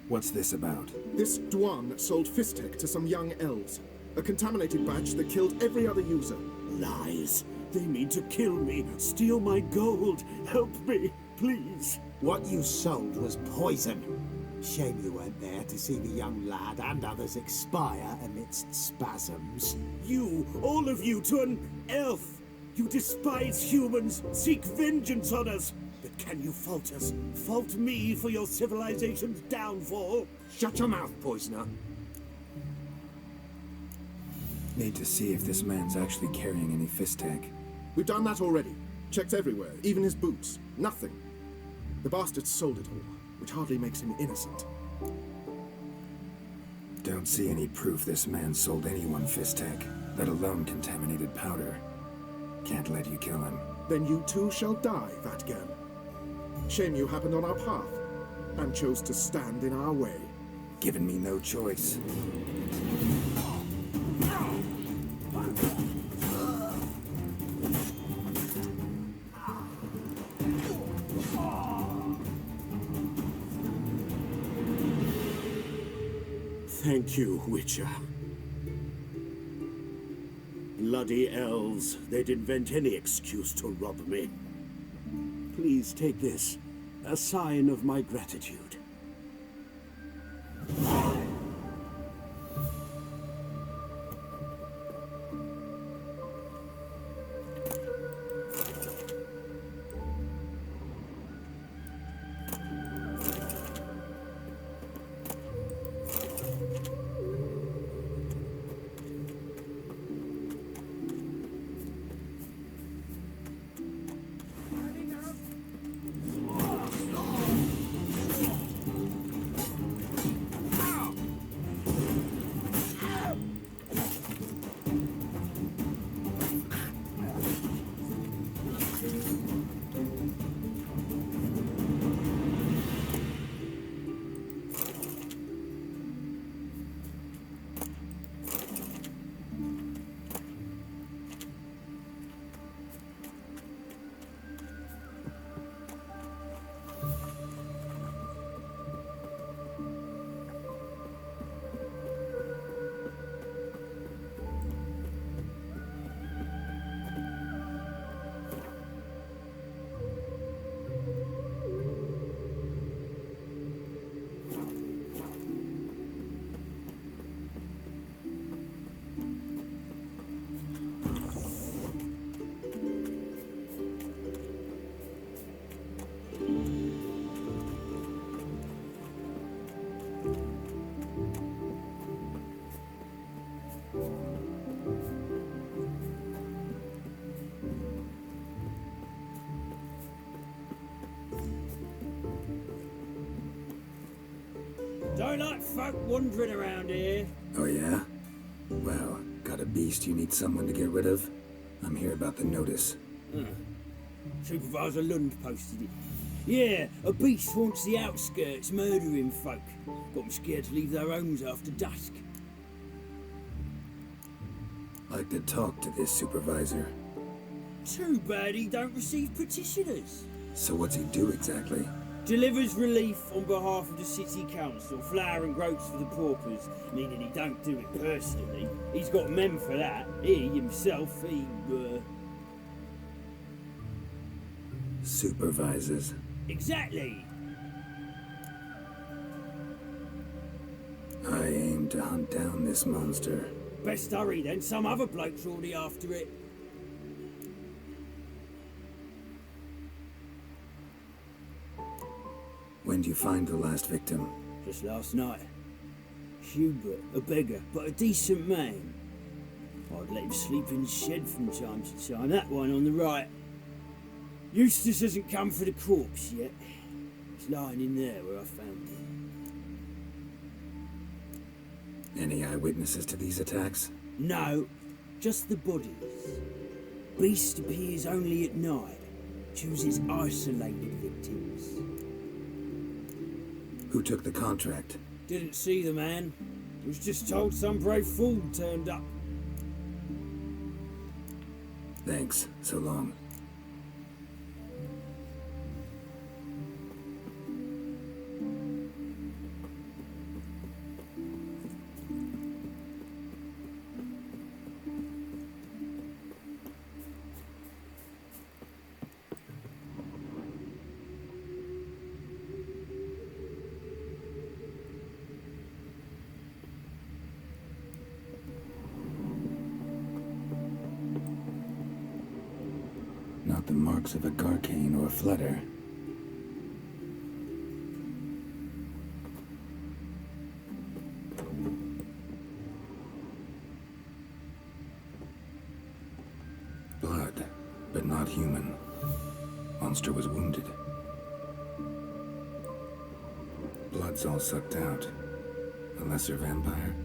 What's this about? This Dwan sold Fistek to some young elves. A contaminated batch that killed every other user. Lies. They mean to kill me, steal my gold. Help me, please. What you sold was poison. Shame you weren't there to see the young lad and others expire amidst spasms. You, all of you, to an elf. You despise humans, seek vengeance on us. But can you fault us? Fault me for your civilization's downfall? Shut your mouth, poisoner. Need to see if this man's actually carrying any Fistek. We've done that already. Checked everywhere, even his boots. Nothing. The bastard sold it all, which hardly makes him innocent. Don't see any proof this man sold anyone Fistek, let alone contaminated powder. Can't let you kill him. Then you too shall die, Vatgan. Shame you happened on our path, and chose to stand in our way. Given me no choice. Thank you, Witcher. Bloody elves, they'd invent any excuse to rob me. Please take this, a sign of my gratitude. Don't like folk wandering around here. Oh yeah? Well, got a beast you need someone to get rid of? I'm here about the notice. Supervisor Lund posted it. Yeah, a beast haunts the outskirts, murdering folk. Got them scared to leave their homes after dusk. Like to talk to this supervisor. Too bad he don't receive petitioners. So what's he do exactly? Delivers relief on behalf of the city council, flour and groats for the paupers, meaning he don't do it personally. He's got men for that. He himself, Supervises. Exactly. I aim to hunt down this monster. Best hurry then, some other bloke's already after it. When do you find the last victim? Just last night. Hubert, a beggar, but a decent man. I'd let him sleep in the shed from time to time, that one on the right. Eustace hasn't come for the corpse yet. It's lying in there where I found him. Any eyewitnesses to these attacks? No, just the bodies. Beast appears only at night. Chooses isolated victims. Who took the contract? Didn't see the man. Was just told some brave fool turned up. Thanks. So long. Not the marks of a Garcane or a Flutter. Blood, but not human. Monster was wounded. Blood's all sucked out. A lesser vampire.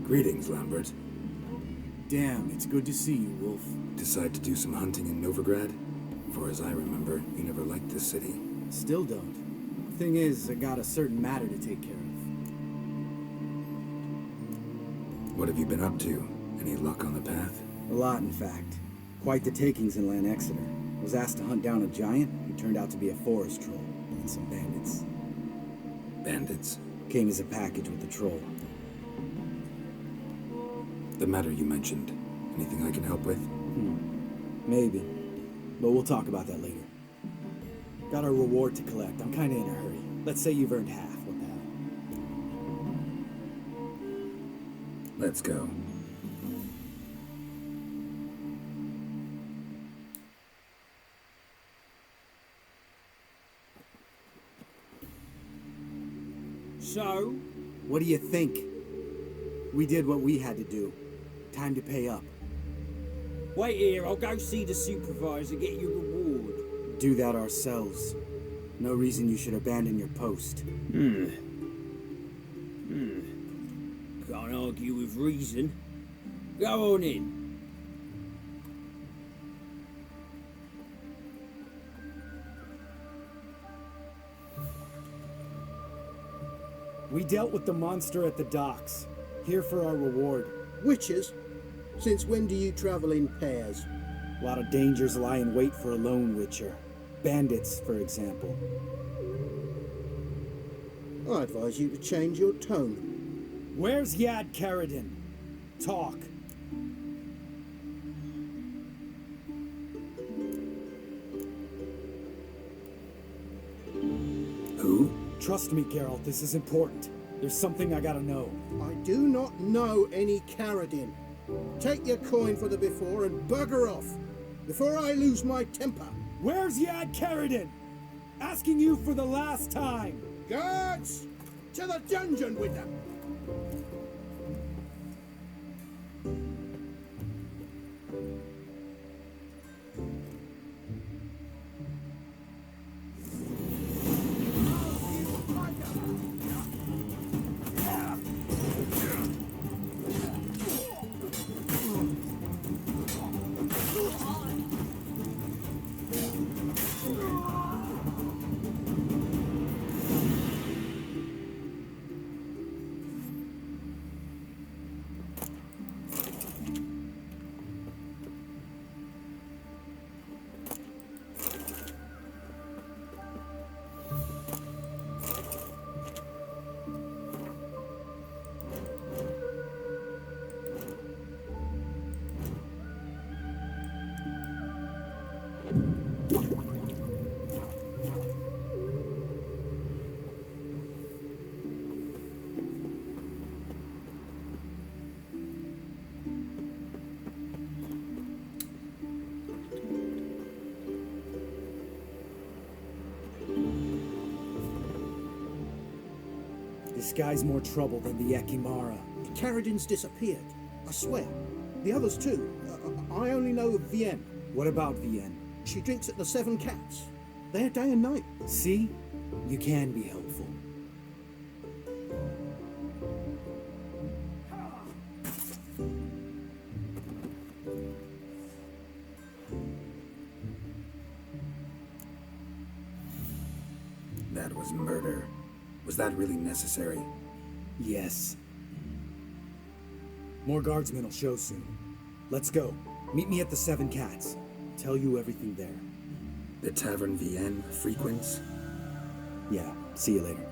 Greetings, Lambert. Damn, it's good to see you, Wolf. Decide to do some hunting in Novigrad? For as I remember, you never liked this city. Still don't. Thing is, I got a certain matter to take care of. What have you been up to? Any luck on the path? A lot, in fact. Quite the takings in Lan Exeter. Was asked to hunt down a giant who turned out to be a forest troll and some bandits. Bandits? Came as a package with the troll. The matter you mentioned. Anything I can help with? Maybe. But we'll talk about that later. Got our reward to collect. I'm kinda in a hurry. Let's say you've earned half. What the hell? Let's go. So, What do you think? We did what we had to do. Time to pay up. wait here, I'll go see the supervisor, get your reward. Do that ourselves. No reason you should abandon your post. Can't argue with reason. Go on in. We dealt with the monster at the docks. Here for our reward. Witches? Since when do you travel in pairs? A lot of dangers lie in wait for a lone witcher. Bandits, for example. I advise you to change your tone. Where's Yad Karadin? Talk. Who? Trust me, Geralt, this is important. There's something I gotta know. I do not know any Karadin. Take your coin for the before and bugger off, before I lose my temper. Where's Yad Karadin? Asking you for the last time. Guards! To the dungeon with them! This guy's more trouble than the Ekimara. Karadin's disappeared. I swear. The others too. I only know of Vienne. What about Vienne? She drinks at the Seven Cats. There day and night. See? You can be helpful. That was murder. Was that really necessary? Yes. More guardsmen will show soon. Let's go. Meet me at the Seven Cats. Tell you everything there. The Tavern Vienne frequents? Yeah, see you later.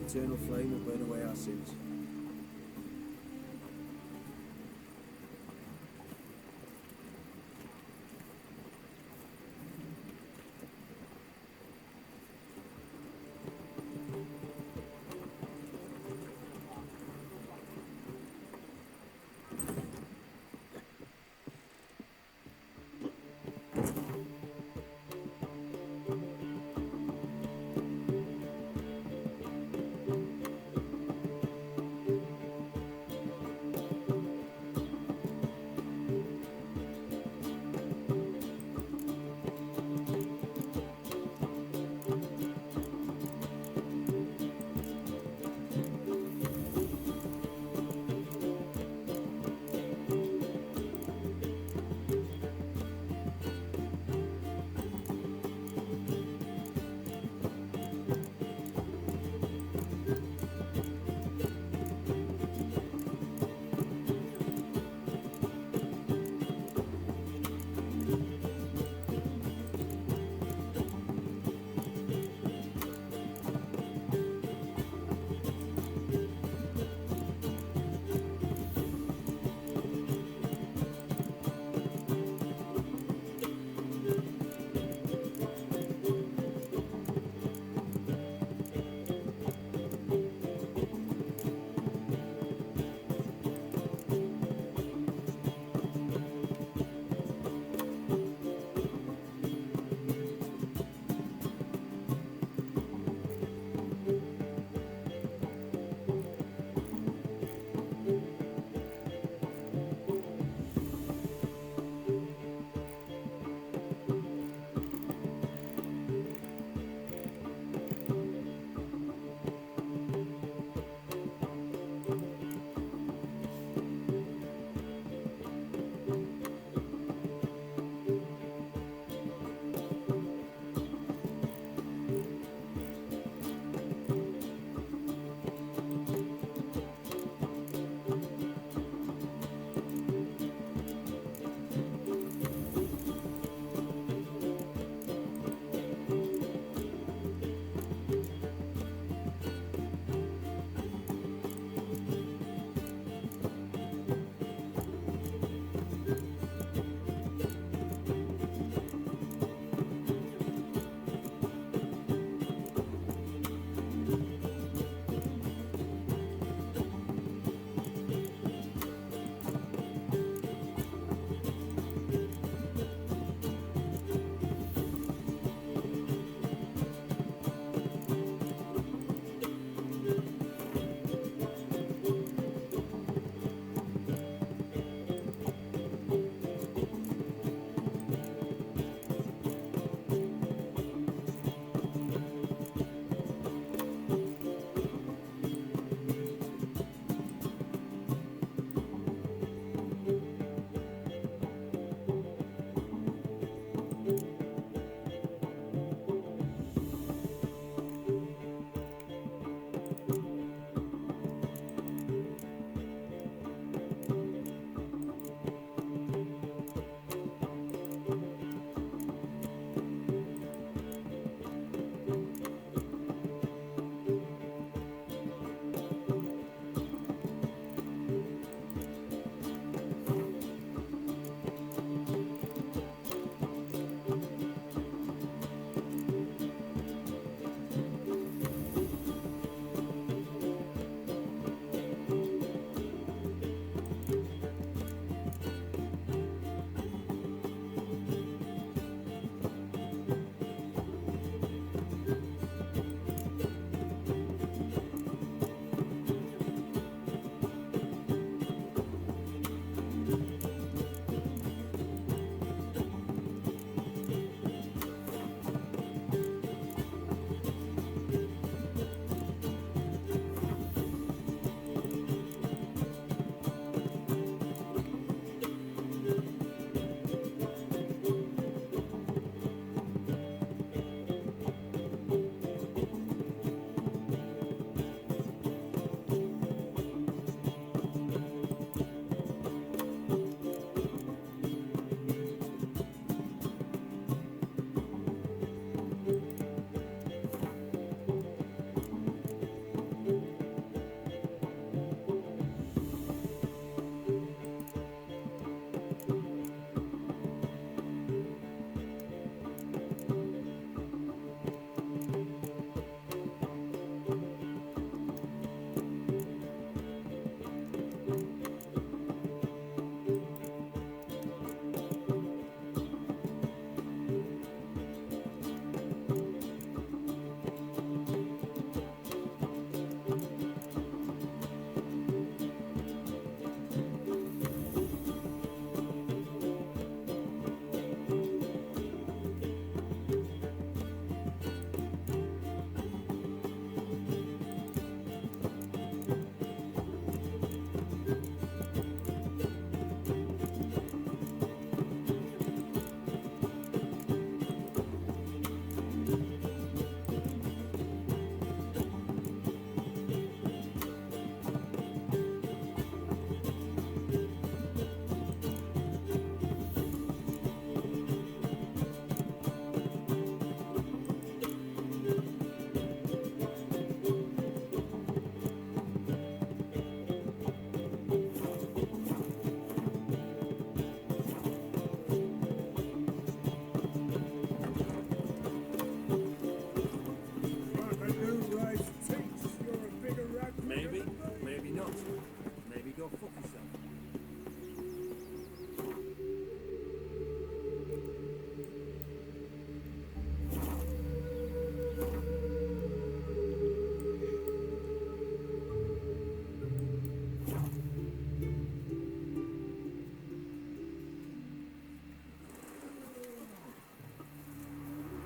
eternal flame will burn away our sins.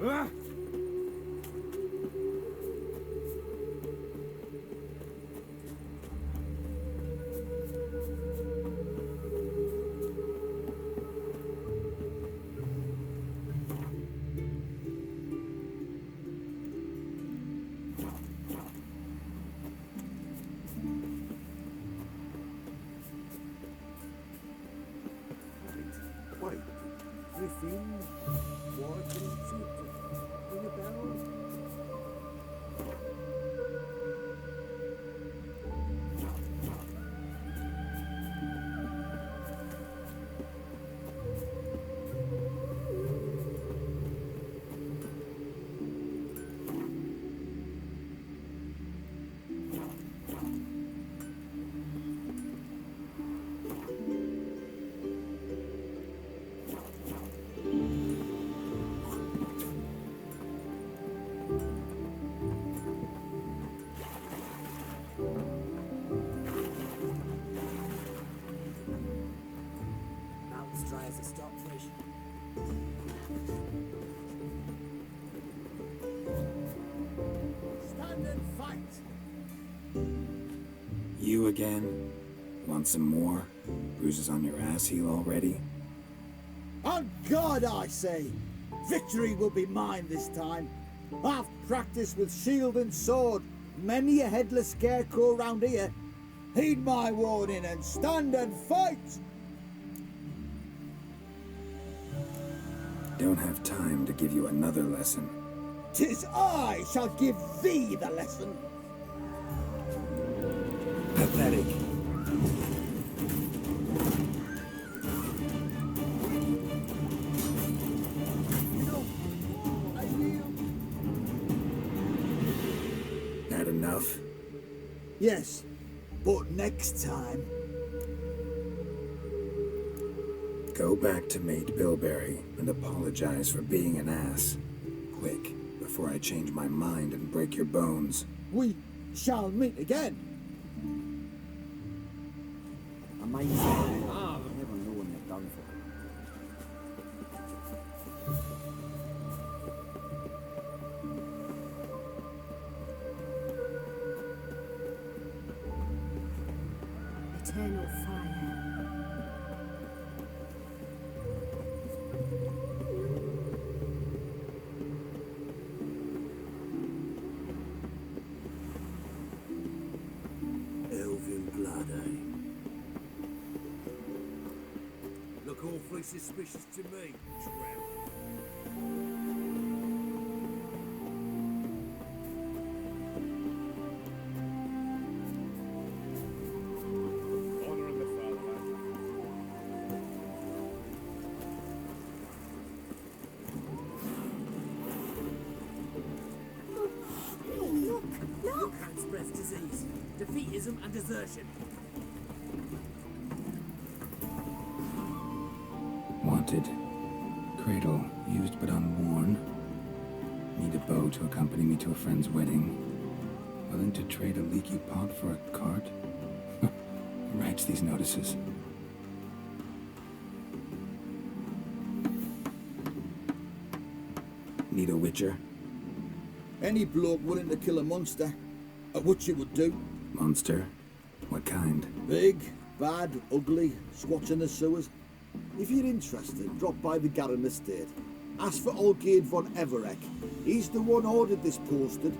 Wait. Griffin? Why didn't you ring a bell? Mountains dry as a stockfish. Stand and fight! You again? Want some more? Bruises on your ass heel already? On God, I say! Victory will be mine this time. I've practiced with shield and sword. Many a headless scarecrow round here. Heed my warning and stand and fight! Don't have time to give you another lesson. 'Tis I shall give thee the lesson. Pathetic. That enough? Yes, but next time. Go back to Mate Bilberry and apologize for being an ass. Quick, before I change my mind and break your bones. We shall meet again. Amazing. You never know when you're done for. Eternal fire. Elven blood, eh? Look awfully suspicious to me, tramp. Honoring the fatherland. Look! Can't spread disease, defeatism and desertion. Wanted. Cradle, used but unworn. Need a bow to accompany me to a friend's wedding. Willing to trade a leaky pot for a cart? Who writes these notices? Need a witcher? Any bloke willing to kill a monster, what you would do. Monster? What kind? Big, bad, ugly, squats in the sewers. If you're interested, drop by the Garren estate. Ask for Olgierd von Everek. He's the one ordered this posted.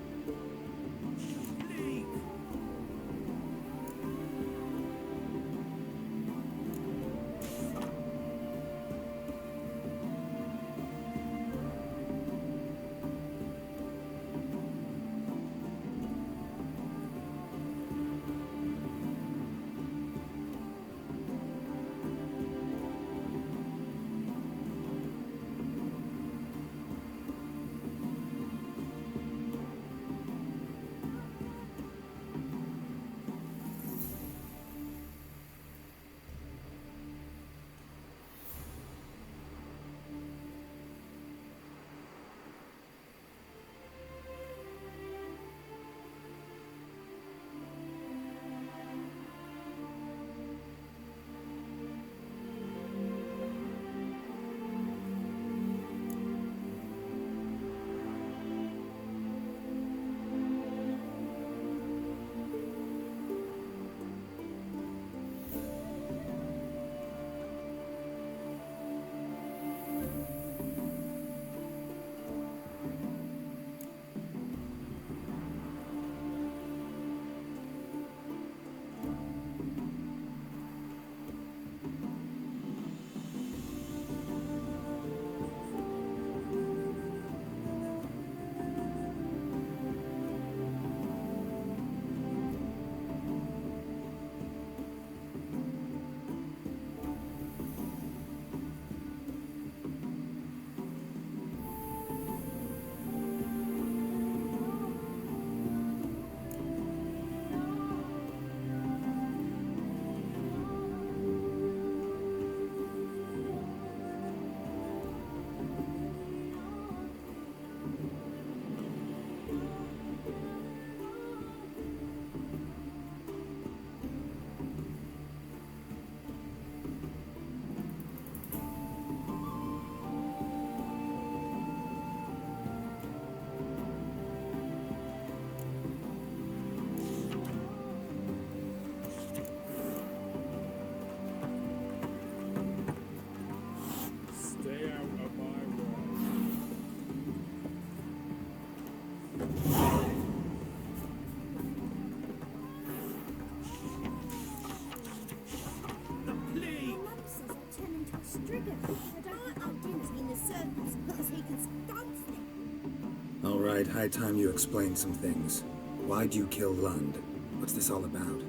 right, high time you explained some things. Why'd you kill Lund? What's this all about?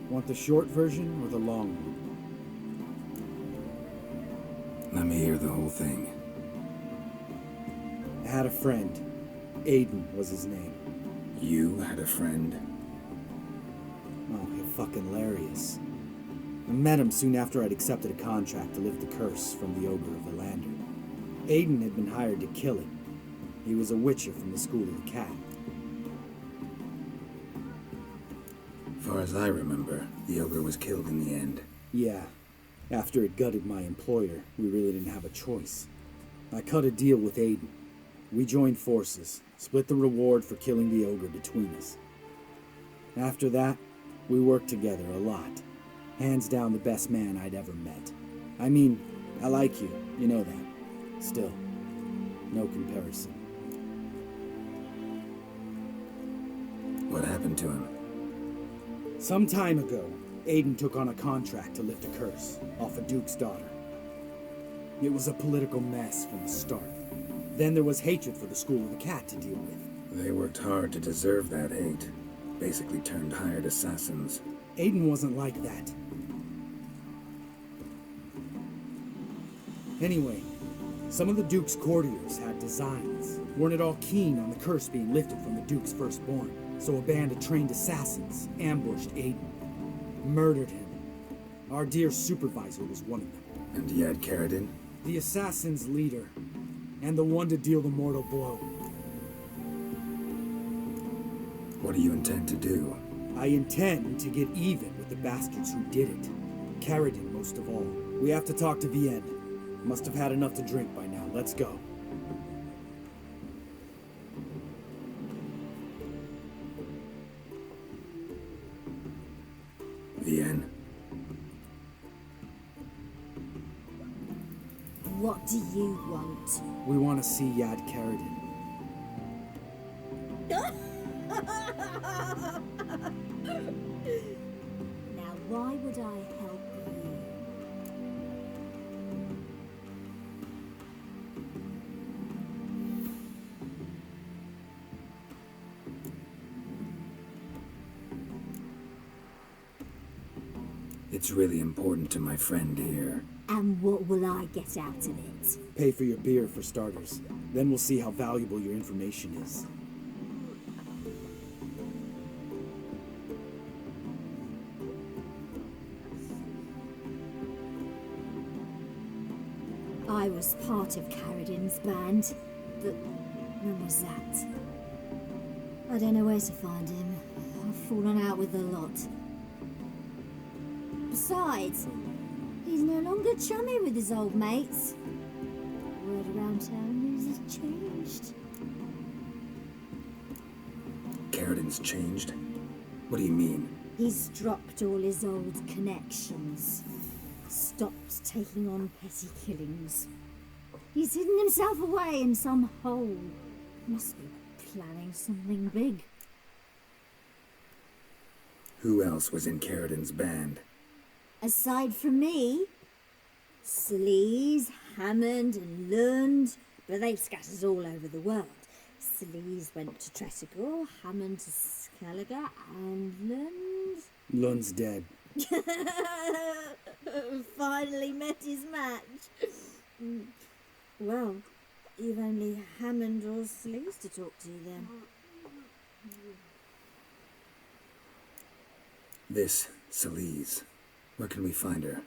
Want the short version or the long one? Let me hear the whole thing. I had a friend. Aiden was his name. You had a friend? Oh, fucking hilarious. I met him soon after I'd accepted a contract to lift the curse from the Ogre of Elander. Aiden had been hired to kill him. He was a witcher from the School of the Cat. Far as I remember, the ogre was killed in the end. Yeah. After it gutted my employer, we really didn't have a choice. I cut a deal with Aiden. We joined forces, split the reward for killing the ogre between us. After that, we worked together a lot. Hands down the best man I'd ever met. I mean, I like you, you know that. Still, no comparison. What happened to him? Some time ago, Aiden took on a contract to lift a curse off a duke's daughter. It was a political mess from the start. Then there was hatred for the School of the Cat to deal with. They worked hard to deserve that hate. Basically turned hired assassins. Aiden wasn't like that. Anyway, some of the Duke's courtiers had designs. Weren't at all keen on the curse being lifted from the Duke's firstborn. So a band of trained assassins ambushed Aiden. Murdered him. Our dear supervisor was one of them. And Yad Karadin? The assassin's leader. And the one to deal the mortal blow. What do you intend to do? I intend to get even with the bastards who did it. Karadin most of all. We have to talk to Vienne. Must have had enough to drink by now. Let's go. Vienne. What do you want? We want to see Yad Karadin. Now, why would I help you? It's really important to my friend here. And what will I get out of it? Pay for your beer for starters. Then we'll see how valuable your information is. I was part of Karadin's band, but when was that? I don't know where to find him. I've fallen out with a lot. Besides, he's no longer chummy with his old mates. Word around town is he's changed. Karadin's changed? What do you mean? He's dropped all his old connections. Stopped taking on petty killings. He's hidden himself away in some hole. Must be planning something big. Who else was in Karadin's band? Aside from me, Sleaze, Hammond and Lund, but they've scattered all over the world. Sleaze went to Tretogor, Hammond to Skellige, and Lund... Lund's dead. Finally met his match. Well, you've only Hammond or Sleaze to talk to then. This Celise. Where can we find her?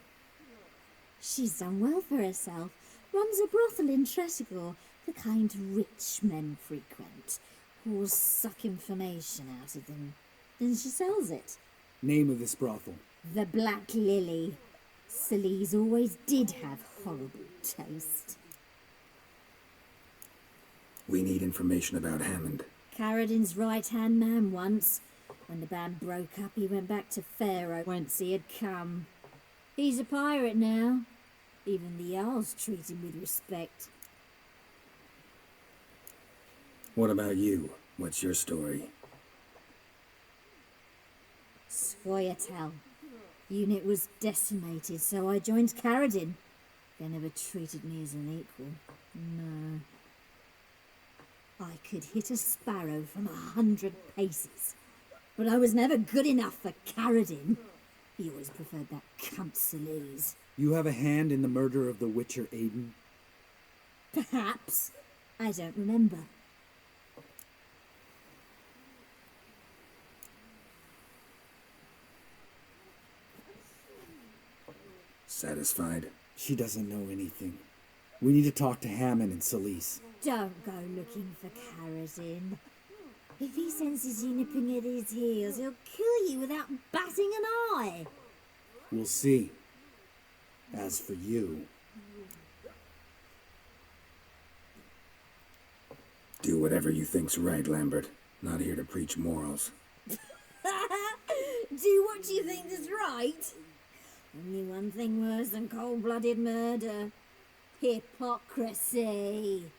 She's done well for herself. Runs a brothel in Tretogor, the kind rich men frequent. Who'll suck information out of them. Then she sells it. Name of this brothel? The Black Lily. Sleaze always did have horrible taste. We need information about Hammond. Karadin's right-hand man once. When the band broke up, he went back to Pharaoh, whence he had come. He's a pirate now. Even the Jarls treat him with respect. What about you? What's your story? Scoia'tael. Unit was decimated, so I joined Karadin. They never treated me as an equal. No. I could hit a sparrow from 100 paces. But I was never good enough for Carradine. He always preferred that cunt Celise. You have a hand in the murder of the Witcher, Aiden? Perhaps. I don't remember. Satisfied? She doesn't know anything. We need to talk to Hammond and Celise. Don't go looking for Carradine. If he senses you nipping at his heels, he'll kill you without batting an eye. We'll see. As for you... Do whatever you think's right, Lambert. Not here to preach morals. Do what you think is right. Only one thing worse than cold-blooded murder. Hypocrisy.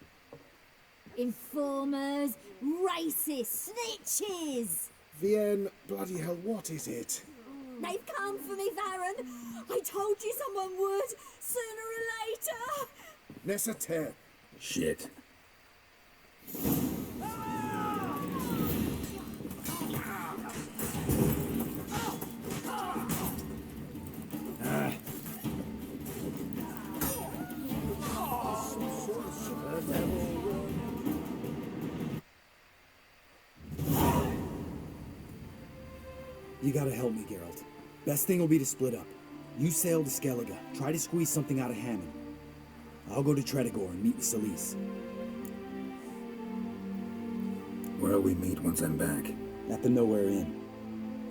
Informers, racists, snitches. Vienne, bloody hell, what is it? They've come for me, Varron. I told you someone would, sooner or later. Necessaire. Shit. You gotta help me, Geralt. Best thing will be to split up. You sail to Skellige, try to squeeze something out of Hammond. I'll go to Tretogor and meet with Celise. Where'll we meet once I'm back? At the Nowhere Inn.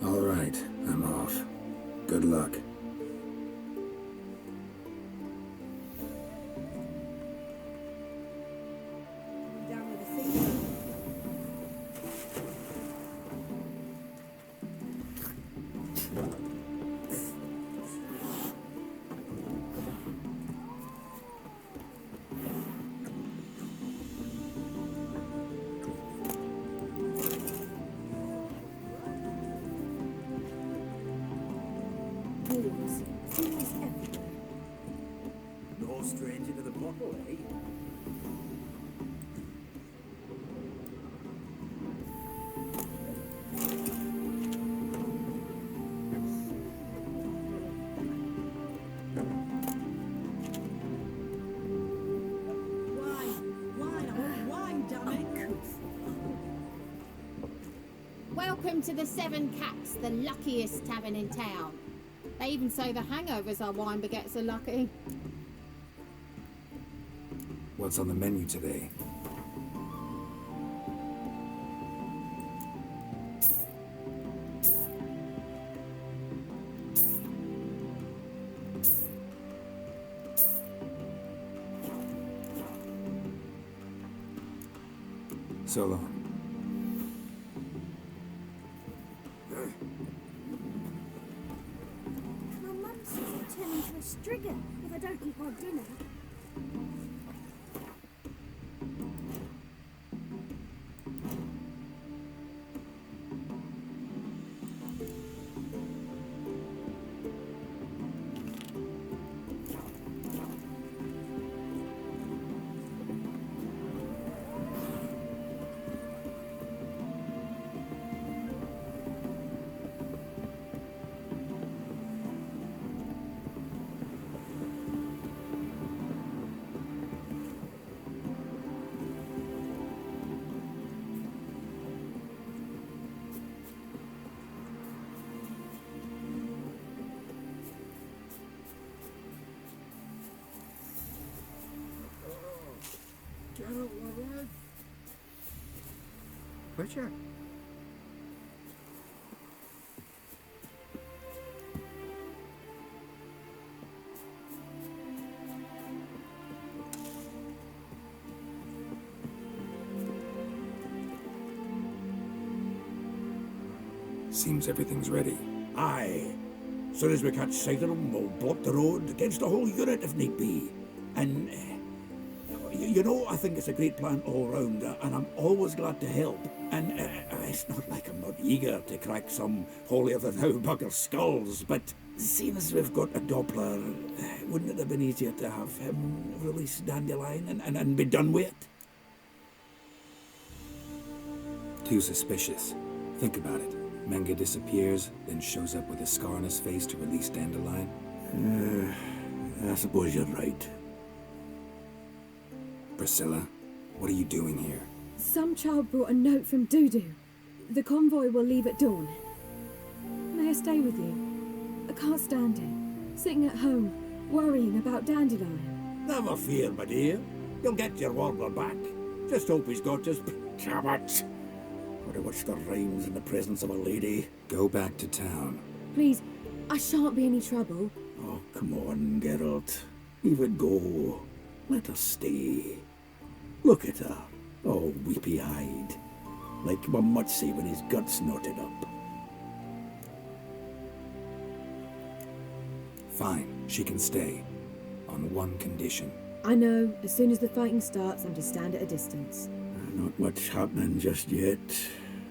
All right, I'm off. Good luck. Down with the sea. Fools everywhere. No stranger to the bottle, eh? Wine, damn it. Welcome to the Seven Cats, the luckiest tavern in town. They even say the hangovers our wine baguettes are lucky. What's on the menu today? So long. My mum says I turn into a Striga if I don't eat my dinner. Geralt, my lad. Witcher? Seems everything's ready. Aye. Soon as we catch sight of them, we'll block the road against the whole unit if need be. And, you know, I think it's a great plan all round, and I'm always glad to help. And it's not like I'm not eager to crack some holier-than-thou bugger skulls, but seeing as we've got a Doppler, wouldn't it have been easier to have him release Dandelion and be done with it? Too suspicious. Think about it. Menga disappears, then shows up with a scar on his face to release Dandelion. I suppose you're right. Priscilla, what are you doing here? Some child brought a note from Dudu. The convoy will leave at dawn. May I stay with you? I can't stand it. Sitting at home, worrying about Dandelion. Never fear, my dear. You'll get your warbler back. Just hope he's got his pajamas. Or what's the rhymes in the presence of a lady? Go back to town. Please, I shan't be any trouble. Oh, come on, Geralt. Leave it go. Let her stay. Look at her, all weepy-eyed. Like Mamutsi when his gut's knotted up. Fine, she can stay. On one condition. I know, as soon as the fighting starts, I'm to stand at a distance. Not much happening just yet.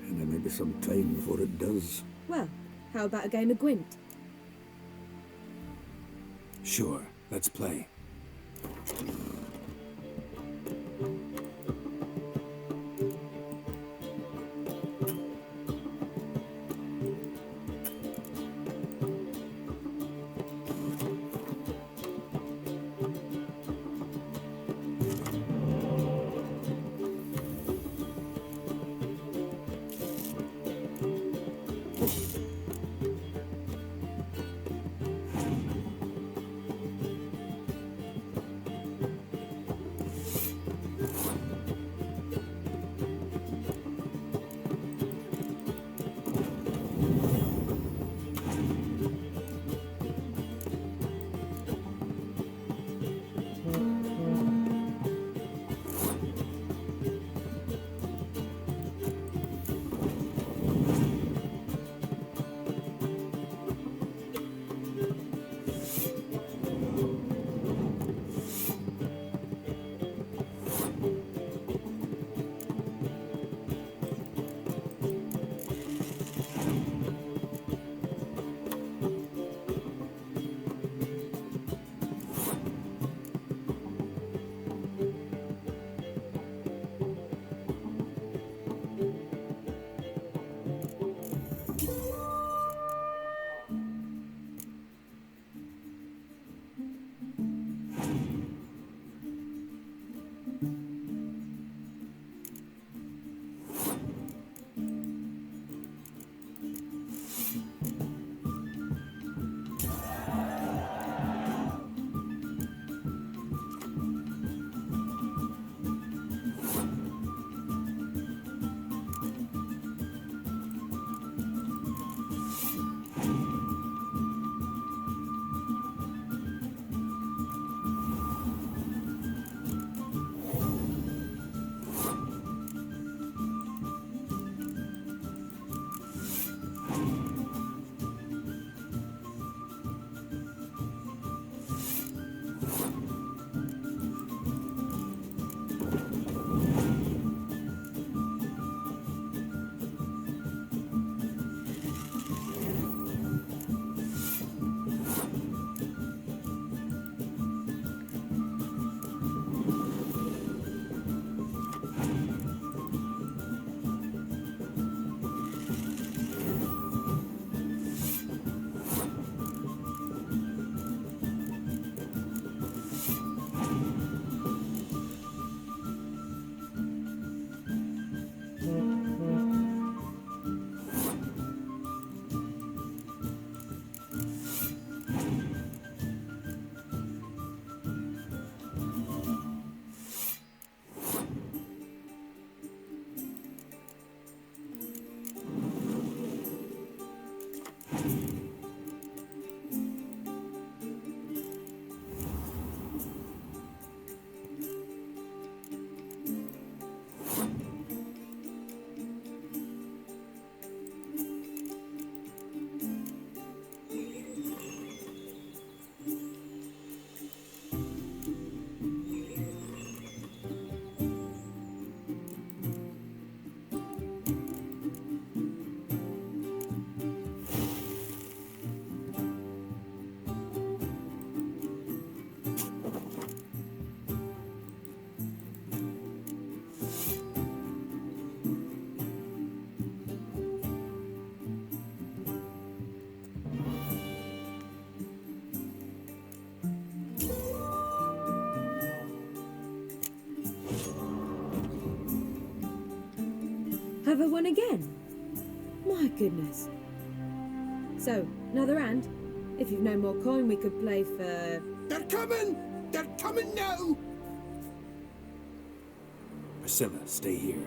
And there may be some time before it does. Well, how about a game of Gwent? Sure, let's play. Have I won again? My goodness. So, another hand? If you've no more coin, we could play for... They're coming! They're coming now! Priscilla, stay here.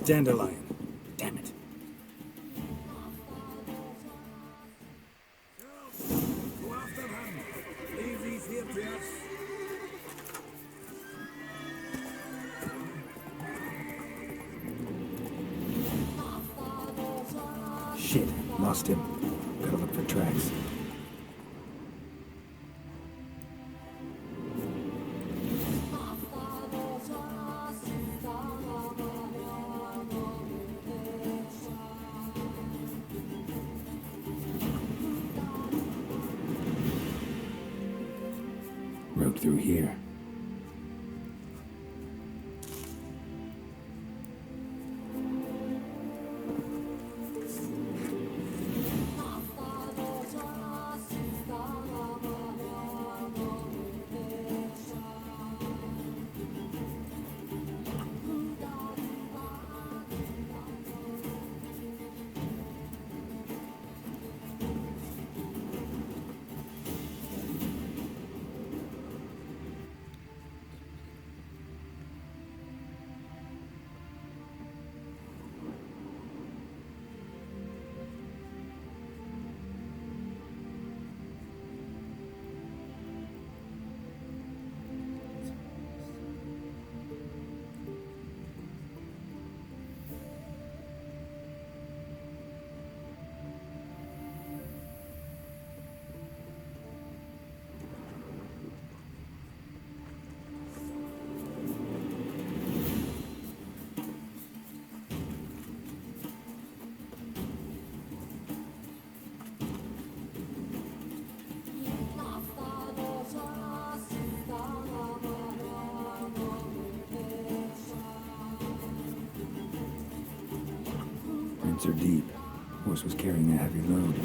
Dandelion. Damn it. Go after him. Leave these here to us. Shit, lost him. Gotta look for tracks. Road through here. Roots are deep. Horse was carrying a heavy load.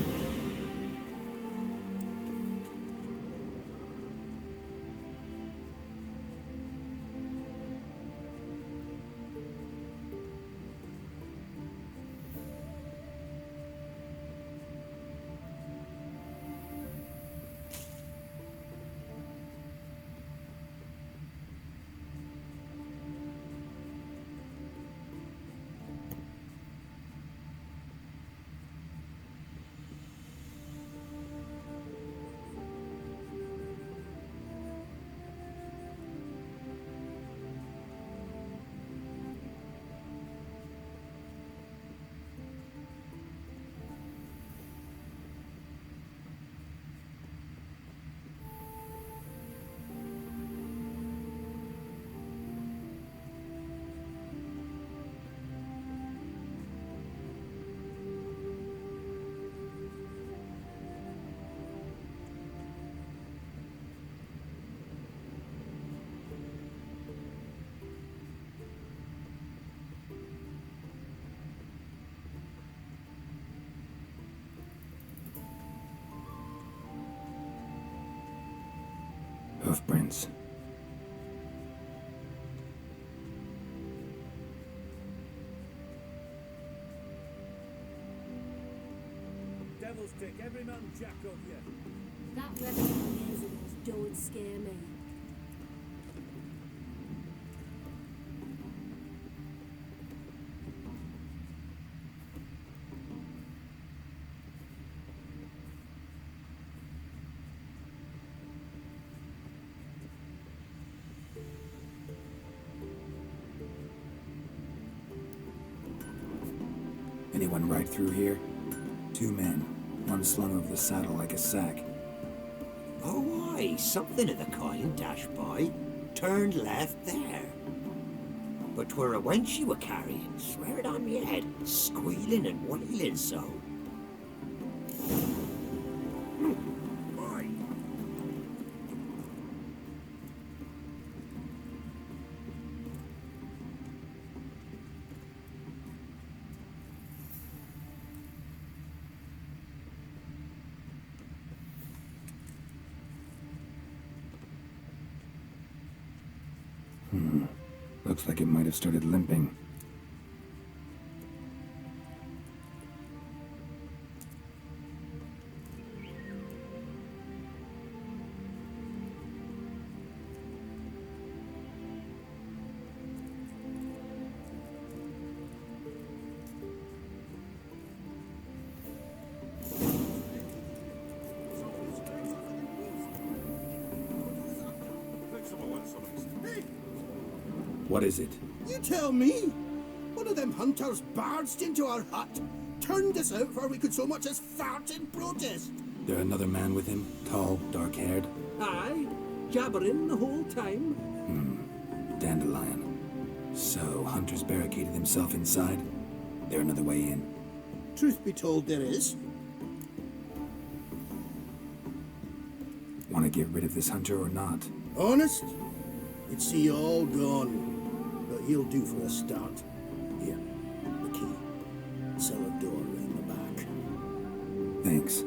Hoofprints. Devils take every man jack of you. That revenue musicals don't scare me. Anyone ride through here? 2 men, one slung over the saddle like a sack. Oh, aye, something of the kind dashed by. Turned left there. But 'twere a wench you were carrying, swear it on me head, squealing and wailing so. Looks like it might have started limping. What is it? You tell me! One of them hunters barged into our hut, turned us out before we could so much as fart in protest. There another man with him? Tall, dark-haired? Aye, jabbering the whole time. Dandelion. So, Hunter's barricaded himself inside? There another way in? Truth be told, there is. Want to get rid of this hunter or not? Honest? You'd see you all gone. But he'll do for a start. Here, the key. Cellar door round the back. Thanks.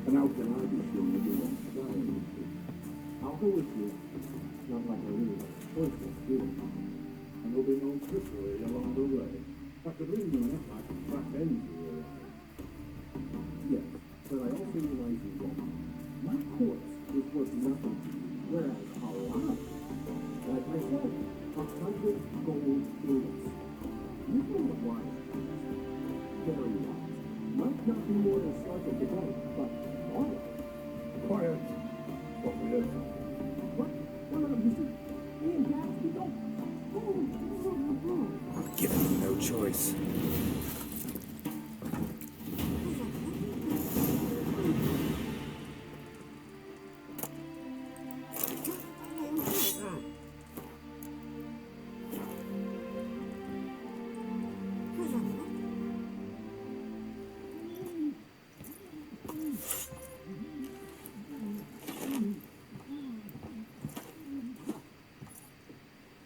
And how can I be sure you do that? I'll go with you. Not like a real pointless doing. And there'll be no trickery along the way. I could ring you up like a crack end to your life. Yes, but I also realize you wrong. My corpse is worth nothing to you, whereas our life, like I said, 100 gold bullets. You know what wise is. Very wise. Might not be more than slight of the day, but quiet. What we have. What? No, you see, me and Dad, we don't. Giving you no choice.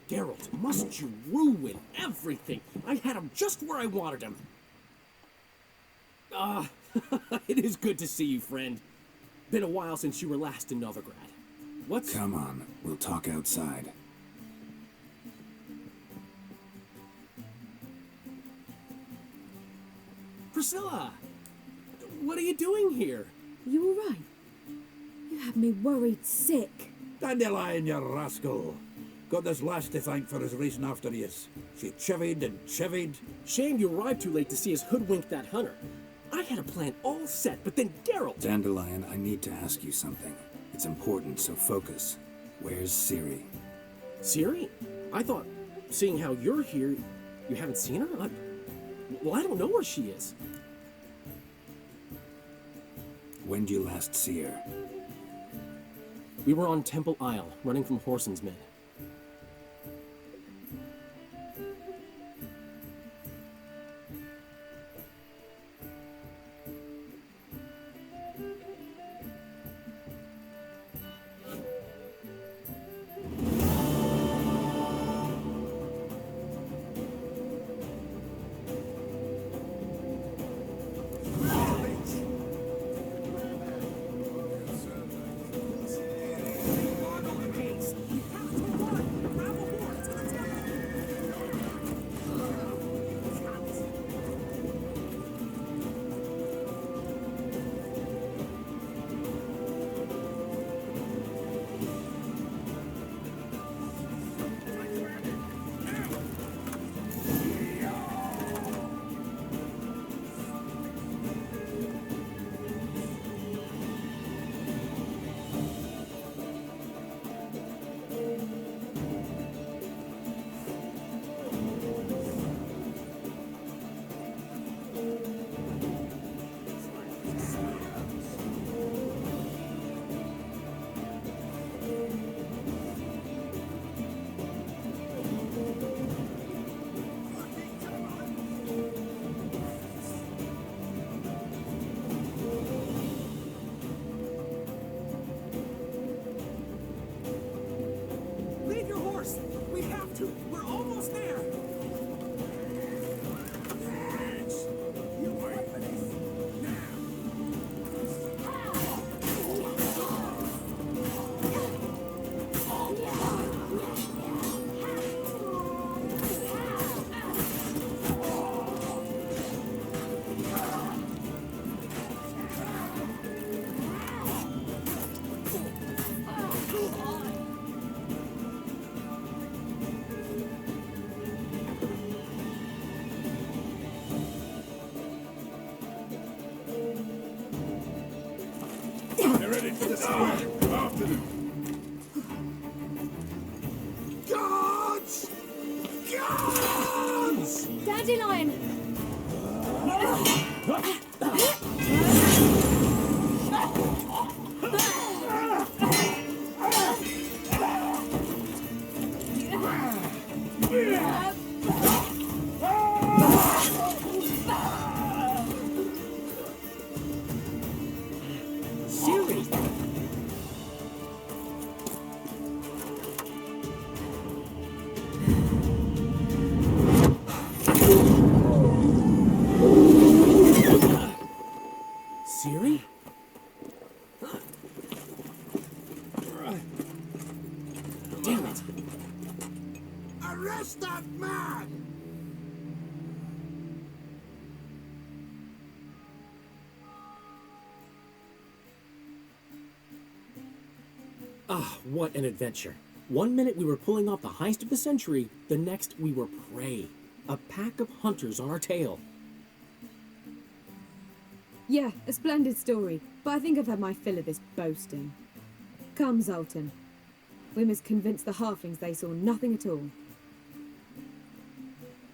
Geralt, must you ruin everything? I had him just where I wanted him. It is good to see you, friend. Been a while since you were last in Novigrad. What's... Come on, we'll talk outside. Priscilla! What are you doing here? You all right? You had me worried sick. Dandelion, you rascal. Got this lass to thank for his racing after yous. She chivied and chivied. Shame you arrived too late to see us hoodwink that hunter. I had a plan all set, but then Geralt... Dandelion, I need to ask you something. It's important, so focus. Where's Ciri? Ciri? I thought, seeing how you're here, you haven't seen her? Well, I don't know where she is. When did you last see her? We were on Temple Isle, running from Horson's men. course! We have to! We're almost there! They're ready for the start. After them. Guards! Guards! Dandelion! Siri! Siri? Damn it! Arrest that man! Ah, what an adventure. 1 minute we were pulling off the heist of the century, the next we were prey. A pack of hunters on our tail. Yeah, a splendid story, but I think I've had my fill of this boasting. Come, Zoltan. We must convince the halflings they saw nothing at all.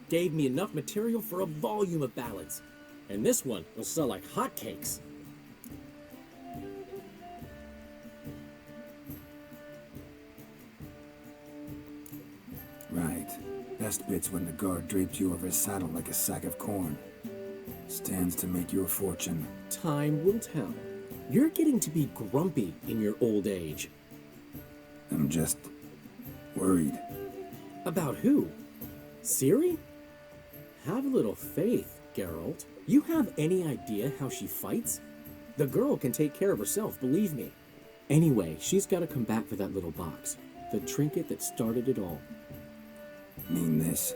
Gave me enough material for a volume of ballads. And this one will sell like hotcakes. Right. Best bit's when the guard draped you over his saddle like a sack of corn. Stands to make you a fortune. Time will tell. You're getting to be grumpy in your old age. I'm just worried. About who? Ciri? Have a little faith, Geralt. You have any idea how she fights? The girl can take care of herself, believe me. Anyway, she's got to come back for that little box. The trinket that started it all. Mean this?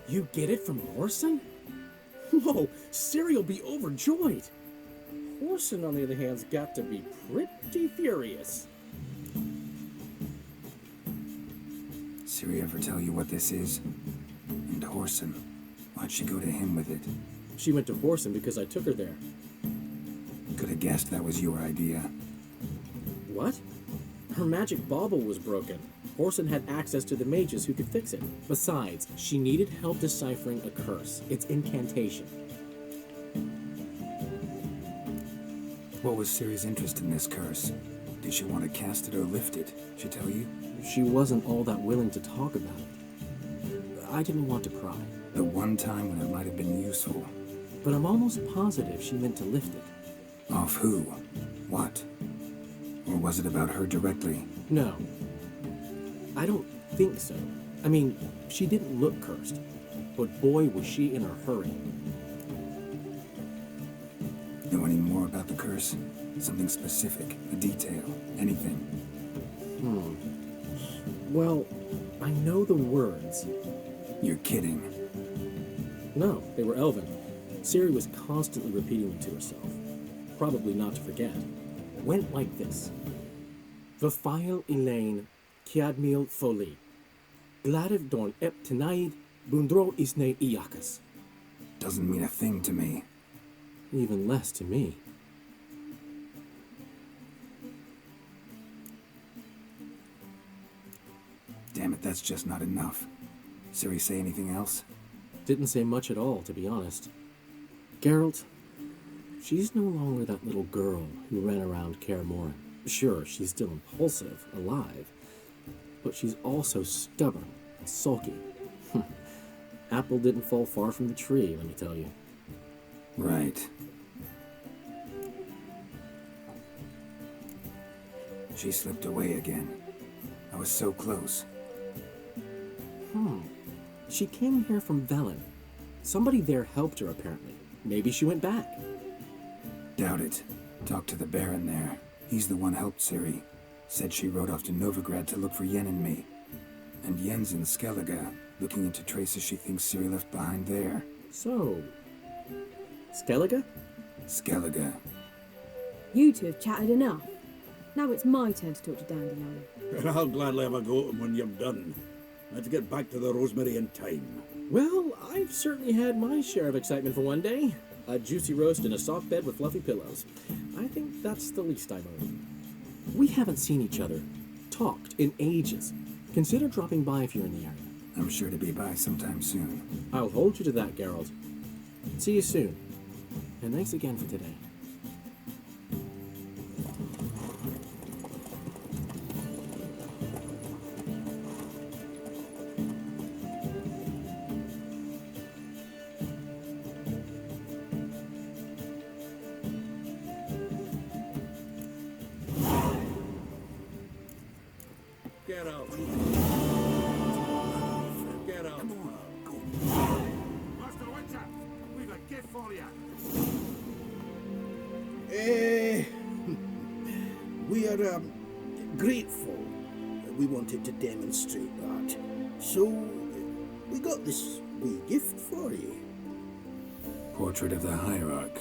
You get it from Whoreson? Whoa, Ciri will be overjoyed. Whoreson, on the other hand's got to be pretty furious. Ciri ever tell you what this is? And Whoreson, why'd she go to him with it? She went to Whoreson because I took her there. Could have guessed that was your idea. What? Her magic bauble was broken. Whoreson had access to the mages who could fix it. Besides, she needed help deciphering a curse. It's incantation. What was Ciri's interest in this curse? Did she want to cast it or lift it? She tell you? She wasn't all that willing to talk about it. I didn't want to pry. The one time when it might have been useful. But I'm almost positive she meant to lift it. Off who? What? Or was it about her directly? No. I don't think so. I mean, she didn't look cursed. But boy, was she in a hurry. Know any more about the curse? Something specific, a detail, anything? Well, I know the words. You're kidding. No, they were Elven. Ciri was constantly repeating them to herself. Probably not to forget. Went like this. Vafile Elaine, Kiadmil Foli. Gladiv Dorn Ep Tenaid, Bundro Isne Iakas. Doesn't mean a thing to me. Even less to me. Damn it, that's just not enough. Ciri say anything else? Didn't say much at all, to be honest. Geralt, she's no longer that little girl who ran around Kaer Morhen. Sure, she's still impulsive, alive, but she's also stubborn and sulky. Apple didn't fall far from the tree, let me tell you. Right. She slipped away again. I was so close. She came here from Velen. Somebody there helped her, apparently. Maybe she went back. Doubt it. Talked to the Baron there. He's the one helped Ciri. Said she rode off to Novigrad to look for Yen and me. And Yen's in Skellige, looking into traces she thinks Ciri left behind there. So, Skellige? Skellige. You two have chatted enough. Now it's my turn to talk to Dandelion. I'll gladly have a go at 'em when you're done. Let's get back to the Rosemary in time. Well, I've certainly had my share of excitement for one day. A juicy roast in a soft bed with fluffy pillows. I think that's the least I owe. We haven't seen each other, talked in ages. Consider dropping by if you're in the area. I'm sure to be by sometime soon. I'll hold you to that, Geralt. See you soon. And thanks again for today. Get out. Get out. Come on, go. Master Witcher, we've a gift for you. We are grateful that we wanted to demonstrate that. So, we got this wee gift for you. Portrait of the Hierarch.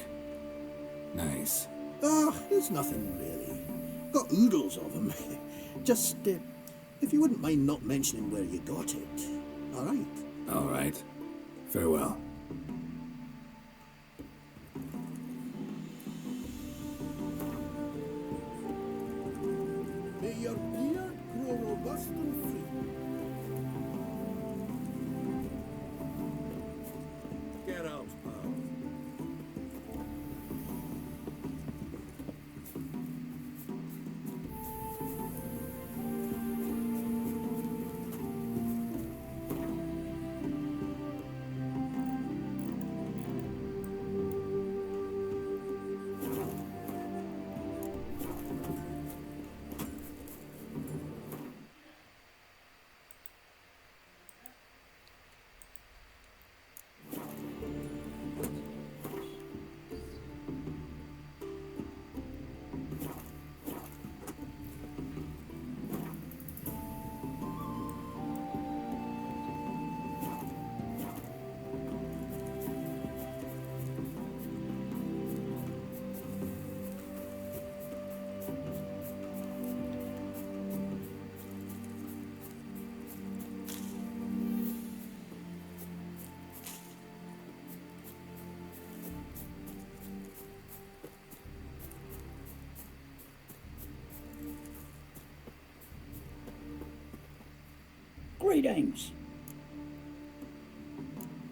Nice. There's nothing really. Got oodles of them. Just, if you wouldn't mind not mentioning where you got it. All right. All right. Farewell. May your beard grow robust and free. Get out, pal. Greetings.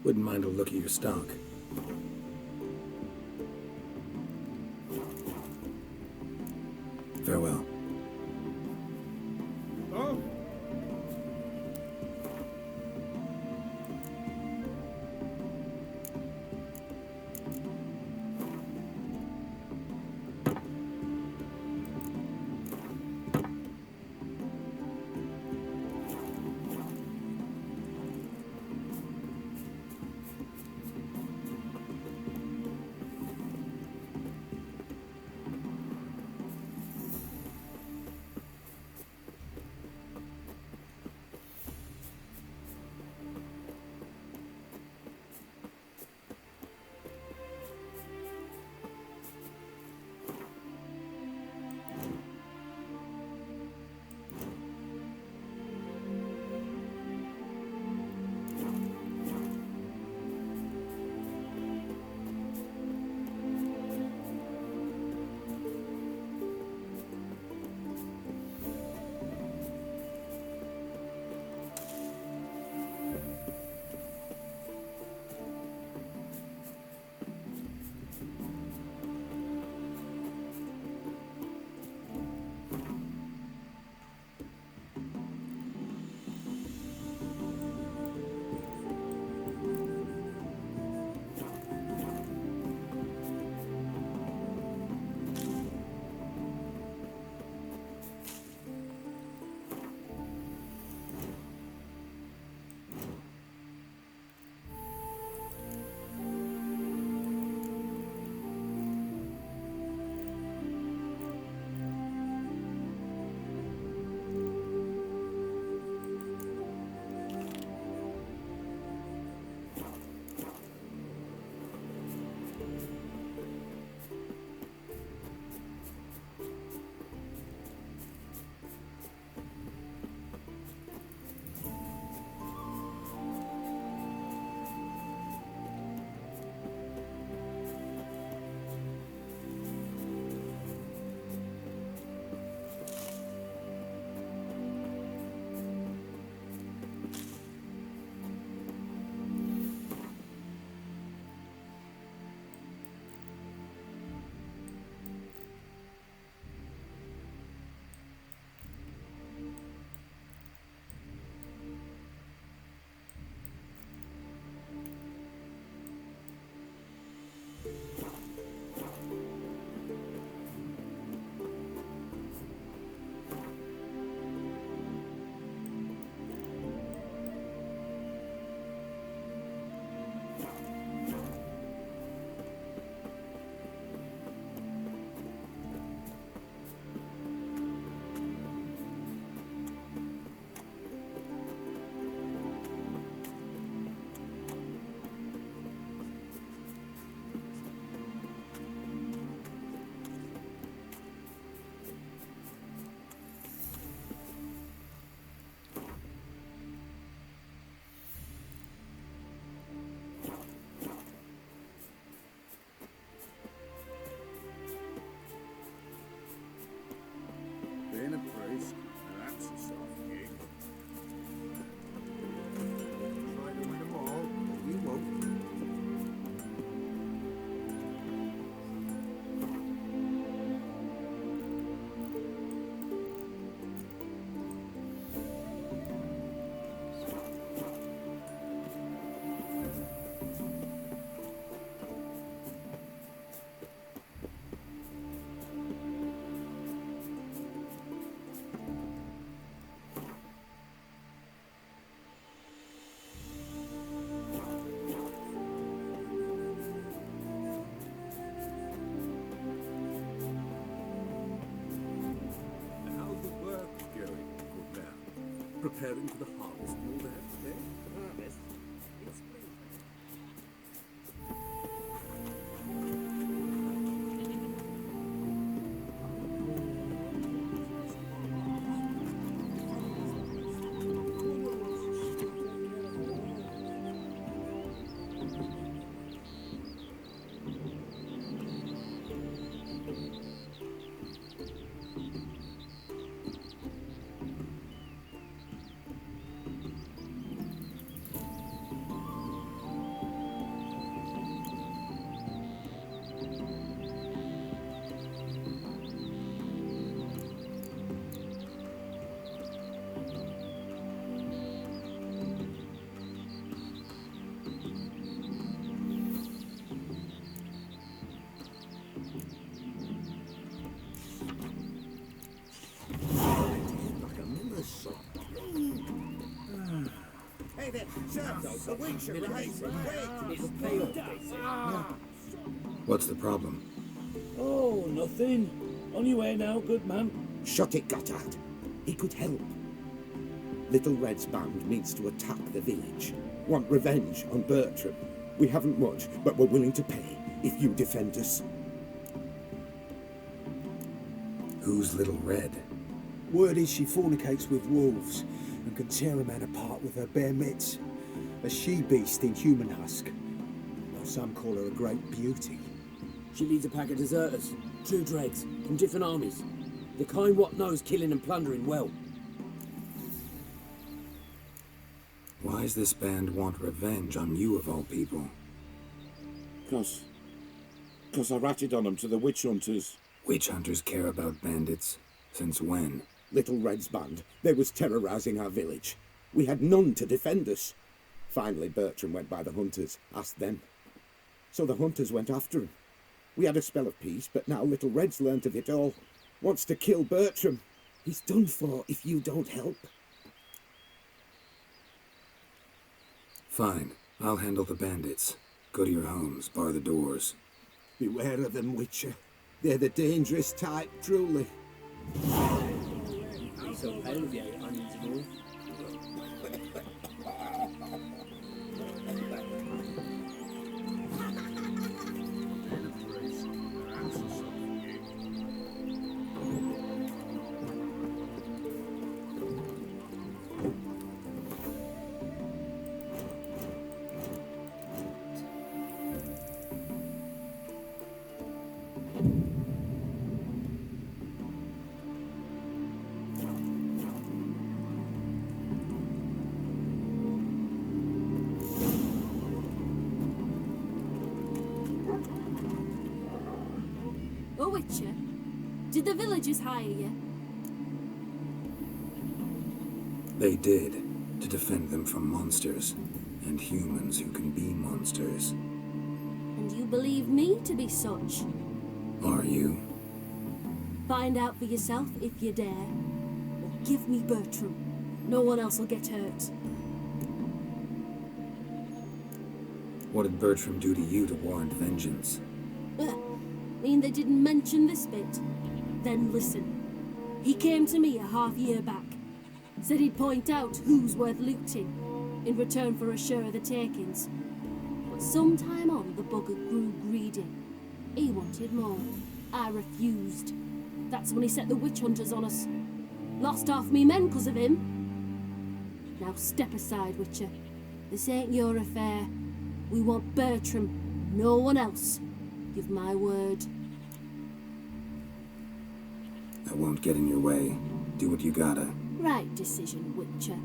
Wouldn't mind a look at your stock. Farewell. Oh, risk. That's a soft gig. Try to win them all, but we won't. How's the work going, good man? Preparing for the harvest you'll have today? Harvest? Like a miller's son. Hey there, Sheriff, the witch are rising. Wait! It'll pay off. What's the problem? Oh, nothing. On your way now, good man. Shut it, Gotthard. He could help. Little Red's band means to attack the village. Want revenge on Bertram. We haven't much, but we're willing to pay if you defend us. Who's Little Red? Word is she fornicates with wolves and can tear a man apart with her bare mitts. A she-beast in human husk. Though some call her a great beauty. She leads a pack of deserters, true dregs, from different armies. The kind what knows killing and plundering well. Why's this band want revenge on you of all people? Cause I ratted on them to the witch hunters. Witch hunters care about bandits. Since when? Little Red's band, they was terrorising our village. We had none to defend us. Finally, Bertram went by the hunters, asked them. So the hunters went after him. We had a spell of peace, but now Little Red's learnt of it all. Wants to kill Bertram. He's done for if you don't help. Fine. I'll handle the bandits. Go to your homes, bar the doors. Beware of them, Witcher. They're the dangerous type, truly. So pale with the 800s more. That's a soft gig. Oh, Witcher, did the villagers hire you? They did, to defend them from monsters, and humans who can be monsters. And you believe me to be such? Are you? Find out for yourself if you dare. Or give me Bertram. No one else will get hurt. What did Bertram do to you to warrant vengeance? Mean they didn't mention this bit? Then listen. He came to me a half year back. Said he'd point out who's worth looting, in return for a share of the takings. But sometime on, the bugger grew greedy. He wanted more. I refused. That's when he set the witch hunters on us. Lost half me men 'cause of him. Now step aside, Witcher. This ain't your affair. We want Bertram, no one else. Give my word. I won't get in your way. Do what you gotta. Right decision, Witcher.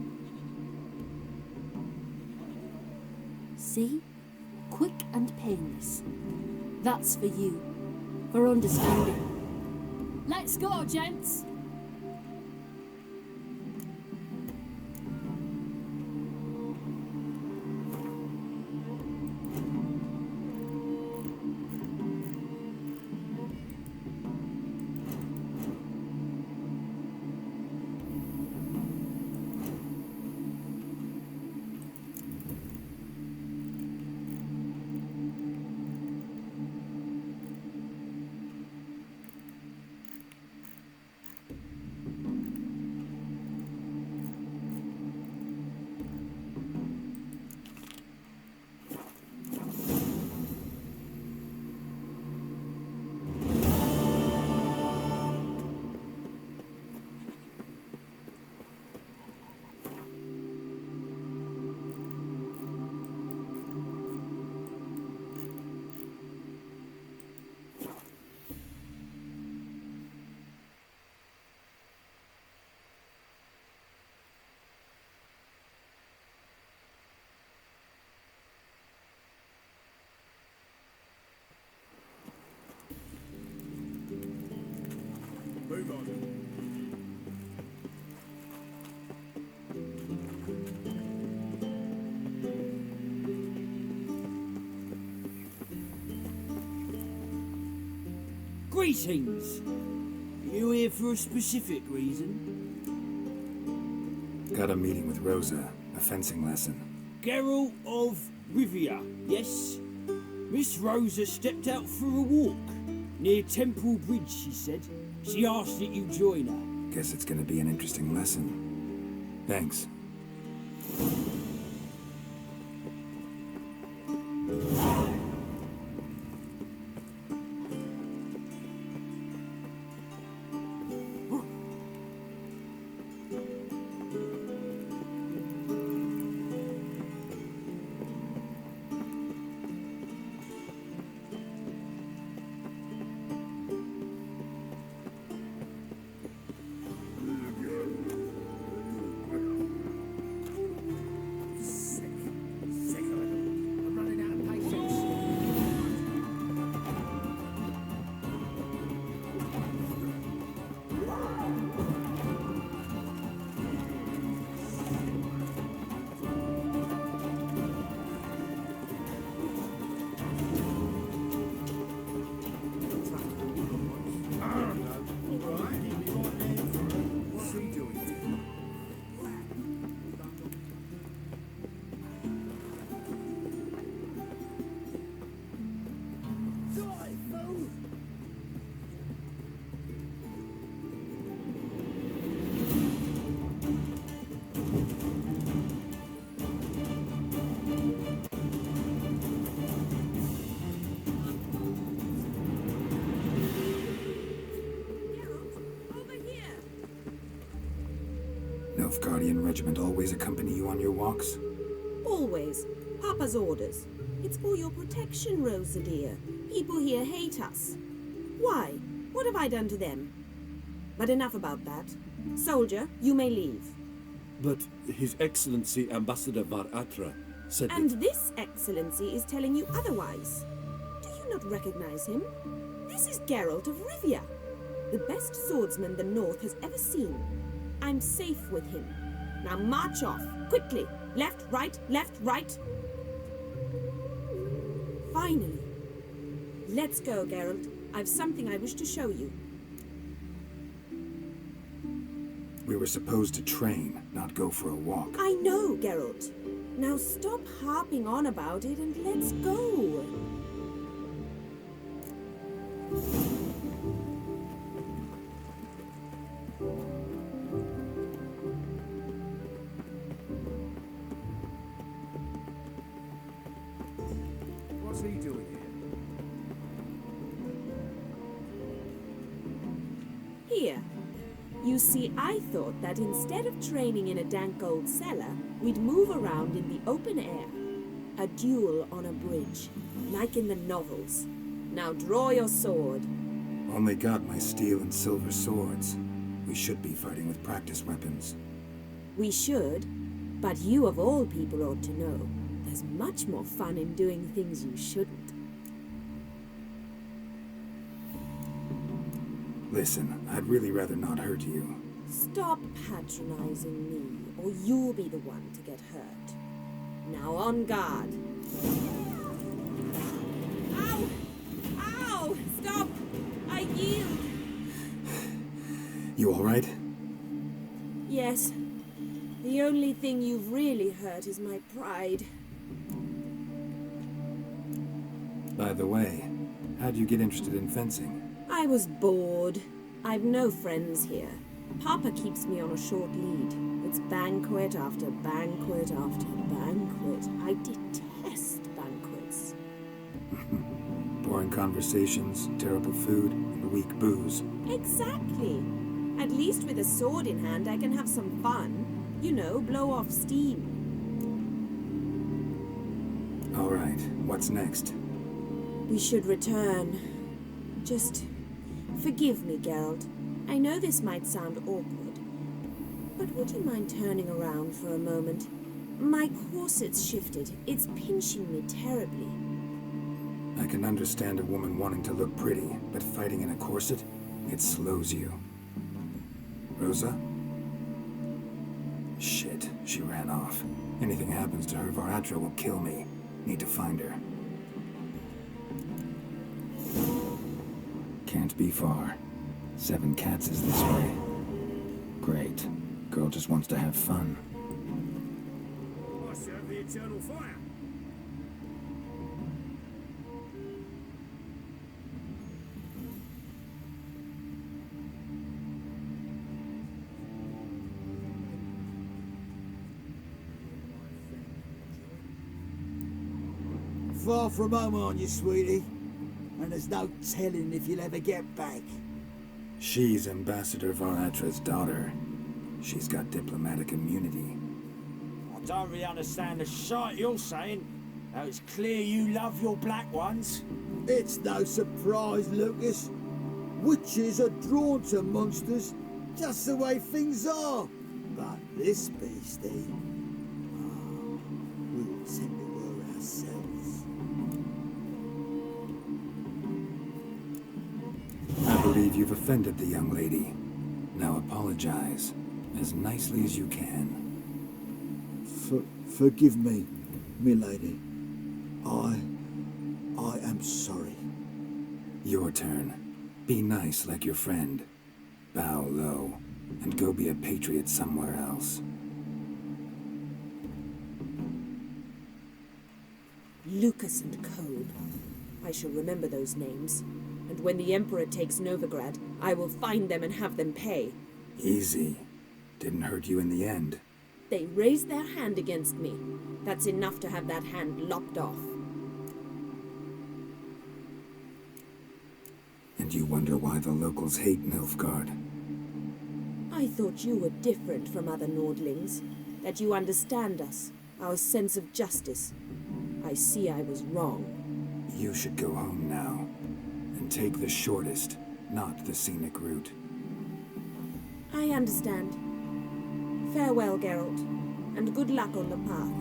See? Quick and painless. That's for you. For understanding. Let's go, gents! Move on. Greetings. You here for a specific reason? Got a meeting with Rosa. A fencing lesson. Geralt of Rivia, yes? Miss Rosa stepped out for a walk. Near Temple Bridge, she said. She asked that you join her. Guess it's gonna be an interesting lesson. Thanks. Nilfgaardian regiment always accompany you on your walks? Always. Papa's orders. It's for your protection, Rosa dear. People here hate us. Why? What have I done to them? But enough about that. Soldier, you may leave. But His Excellency Ambassador Var Atra said And that... this excellency is telling you otherwise. Do you not recognize him? This is Geralt of Rivia, the best swordsman the North has ever seen. I'm safe with him. Now march off, quickly. Left, right, left, right. Finally. Let's go, Geralt. I've something I wish to show you. We were supposed to train, not go for a walk. I know, Geralt. Now stop harping on about it and let's go. What's he doing here? Here. You see, I thought that instead of training in a dank old cellar, we'd move around in the open air. A duel on a bridge, like in the novels. Now draw your sword. Only got my steel and silver swords. We should be fighting with practice weapons. We should, but you of all people ought to know. There's much more fun in doing things you shouldn't. Listen, I'd really rather not hurt you. Stop patronizing me, or you'll be the one to get hurt. Now on guard. Ow! Ow! Stop! I yield! You alright? Yes. The only thing you've really hurt is my pride. By the way, how'd you get interested in fencing? I was bored. I've no friends here. Papa keeps me on a short lead. It's banquet after banquet after banquet. I detest banquets. Boring conversations, terrible food, and weak booze. Exactly. At least with a sword in hand, I can have some fun. You know, blow off steam. Alright, what's next? We should return. Just forgive me, Geralt. I know this might sound awkward, but would you mind turning around for a moment? My corset's shifted. It's pinching me terribly. I can understand a woman wanting to look pretty, but fighting in a corset, it slows you. Rosa? Shit, she ran off. Anything happens to her, Varatra will kill me. Need to find her. Can't be far. 7 Cats is this way. Great. Girl just wants to have fun. I serve the eternal fire. Far from home, aren't you, sweetie? And there's no telling if you'll ever get back. She's Ambassador Varatra's daughter. She's got diplomatic immunity. I don't really understand the shite you're saying. Now it's clear you love your black ones. It's no surprise, Lucas. Witches are drawn to monsters, just the way things are. But this beastie, we will tend to her ourselves. I believe you've offended the young lady. Now apologize, as nicely as you can. Forgive me, milady. I am sorry. Your turn. Be nice like your friend. Bow low, and go be a patriot somewhere else. Lucas and Kolb. I shall remember those names. And when the Emperor takes Novigrad, I will find them and have them pay. Easy. Didn't hurt you in the end. They raised their hand against me. That's enough to have that hand lopped off. And you wonder why the locals hate Nilfgaard. I thought you were different from other Nordlings. That you understand us, our sense of justice. I see I was wrong. You should go home now. And take the shortest, not the scenic route. I understand. Farewell, Geralt, and good luck on the path.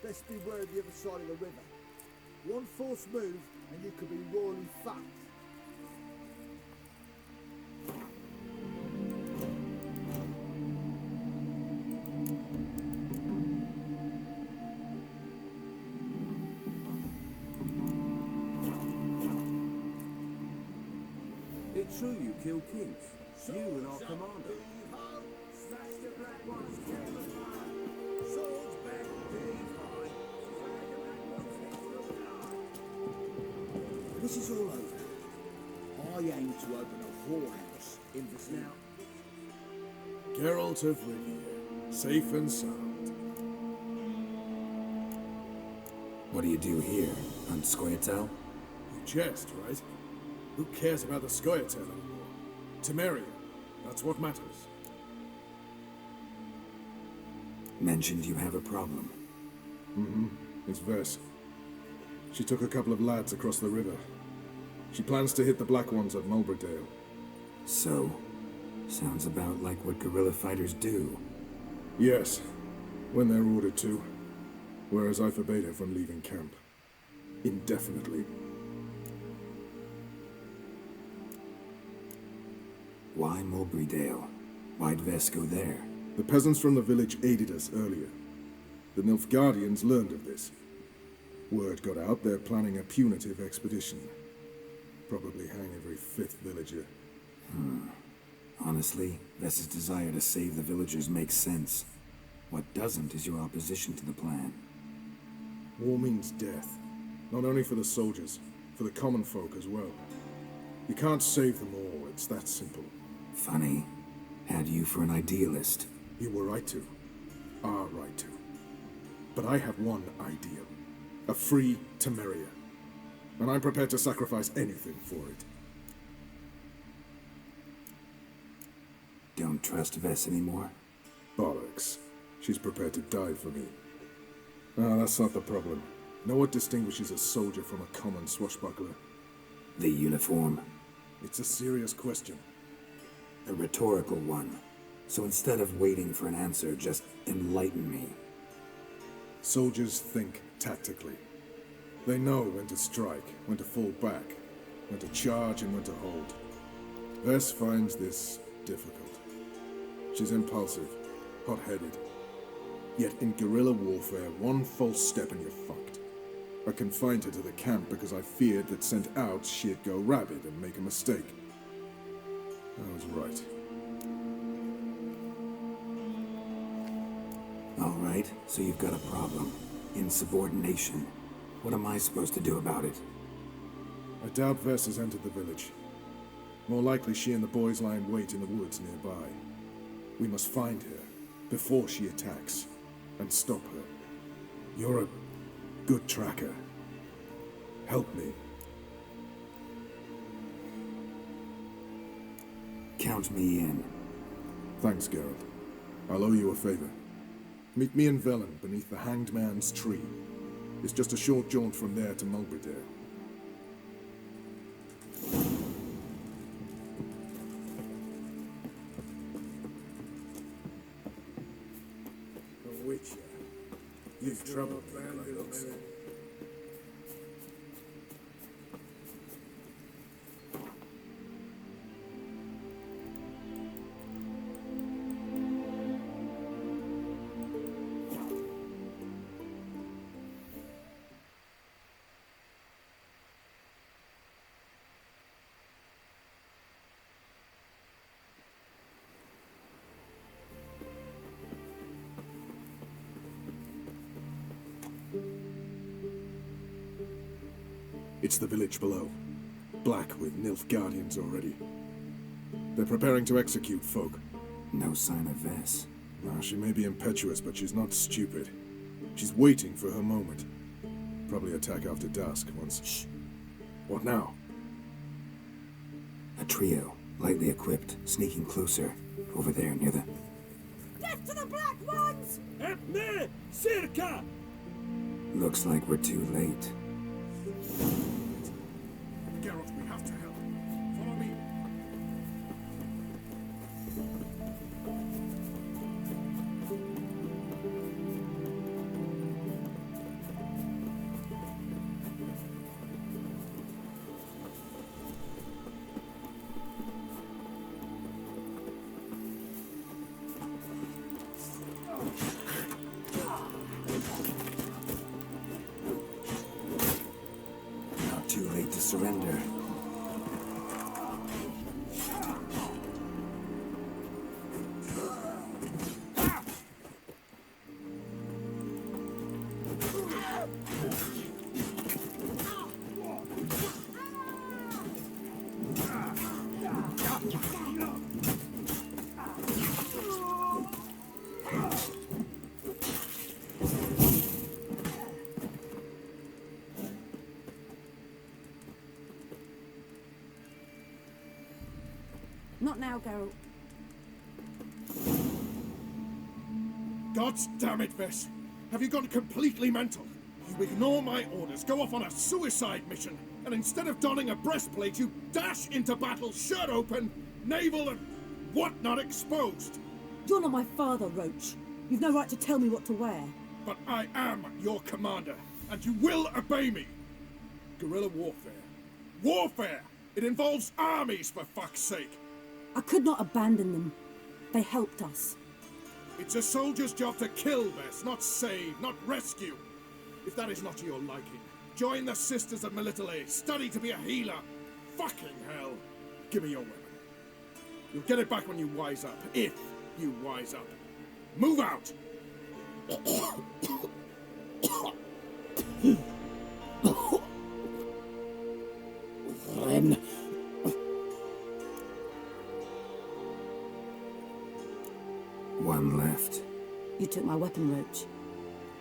best beware of the other side of the river. One false move and you could be royally fucked. It's true you killed kings. You and our commander. This is all over. I aim to open a whorehouse in this now. Geralt of Rivia, safe and sound. What do you do here? On Scoia'tael? You jest, right? Who cares about the Scoia'tael anymore? Temeria, that's what matters. Mentioned you have a problem. Mm-hmm. It's Vess. She took a couple of lads across the river. She plans to hit the Black Ones at Mulberdale. So, sounds about like what guerrilla fighters do. Yes, when they're ordered to. Whereas I forbade her from leaving camp. Indefinitely. Why Mulberrydale? Why'd Vess go there? The peasants from the village aided us earlier. The Nilfgaardians learned of this. Word got out they're planning a punitive expedition. Probably hang every fifth villager. Honestly, Vess's desire to save the villagers makes sense. What doesn't is your opposition to the plan. War means death. Not only for the soldiers, for the common folk as well. You can't save them all, it's that simple. Funny. Had you for an idealist. You were right to. Are right to. But I have one ideal. A free Temeria. And I'm prepared to sacrifice anything for it. Don't trust Vess anymore? Bollocks. She's prepared to die for me. Ah, that's not the problem. Know what distinguishes a soldier from a common swashbuckler? The uniform. It's a serious question. A rhetorical one. So instead of waiting for an answer, just enlighten me. Soldiers think tactically. They know when to strike, when to fall back, when to charge and when to hold. Vess finds this difficult. She's impulsive, hot-headed. Yet in guerrilla warfare, one false step and you're fucked. I confined her to the camp because I feared that sent out she'd go rabid and make a mistake. I was right. All right, so you've got a problem. Insubordination. What am I supposed to do about it? I doubt Vess has entered the village. More likely she and the boys lie in wait in the woods nearby. We must find her before she attacks and stop her. You're a good tracker. Help me. Count me in. Thanks, Geralt. I'll owe you a favor. Meet me in Velen beneath the Hanged Man's tree. It's just a short jaunt from there to Mulberdale. The Witcher. You've troubled me, it looks. It's the village below. Black with Nilfgaardians already. They're preparing to execute folk. No sign of Vess. Well, she may be impetuous, but she's not stupid. She's waiting for her moment. Probably attack after dusk once... Shh! What now? A trio, lightly equipped, sneaking closer. Over there, near the... Death to the Black Ones! Epne! Circa! Looks like we're too late. Geralt, we have to help. Follow me. surrender. Not now, Geralt. God damn it, Vess! Have you gone completely mental? You ignore my orders, go off on a suicide mission, and instead of donning a breastplate, you dash into battle, shirt open, navel and whatnot exposed! You're not my father, Roach. You've no right to tell me what to wear. But I am your commander, and you will obey me! Guerrilla warfare. Warfare! It involves armies, for fuck's sake! I could not abandon them. They helped us. It's a soldier's job to kill, Vess, not save, not rescue. If that is not to your liking, join the Sisters of Melitele. Study to be a healer. Fucking hell. Give me your weapon. You'll get it back when you wise up. If you wise up. Move out! Ren. One left. You took my weapon, Roach.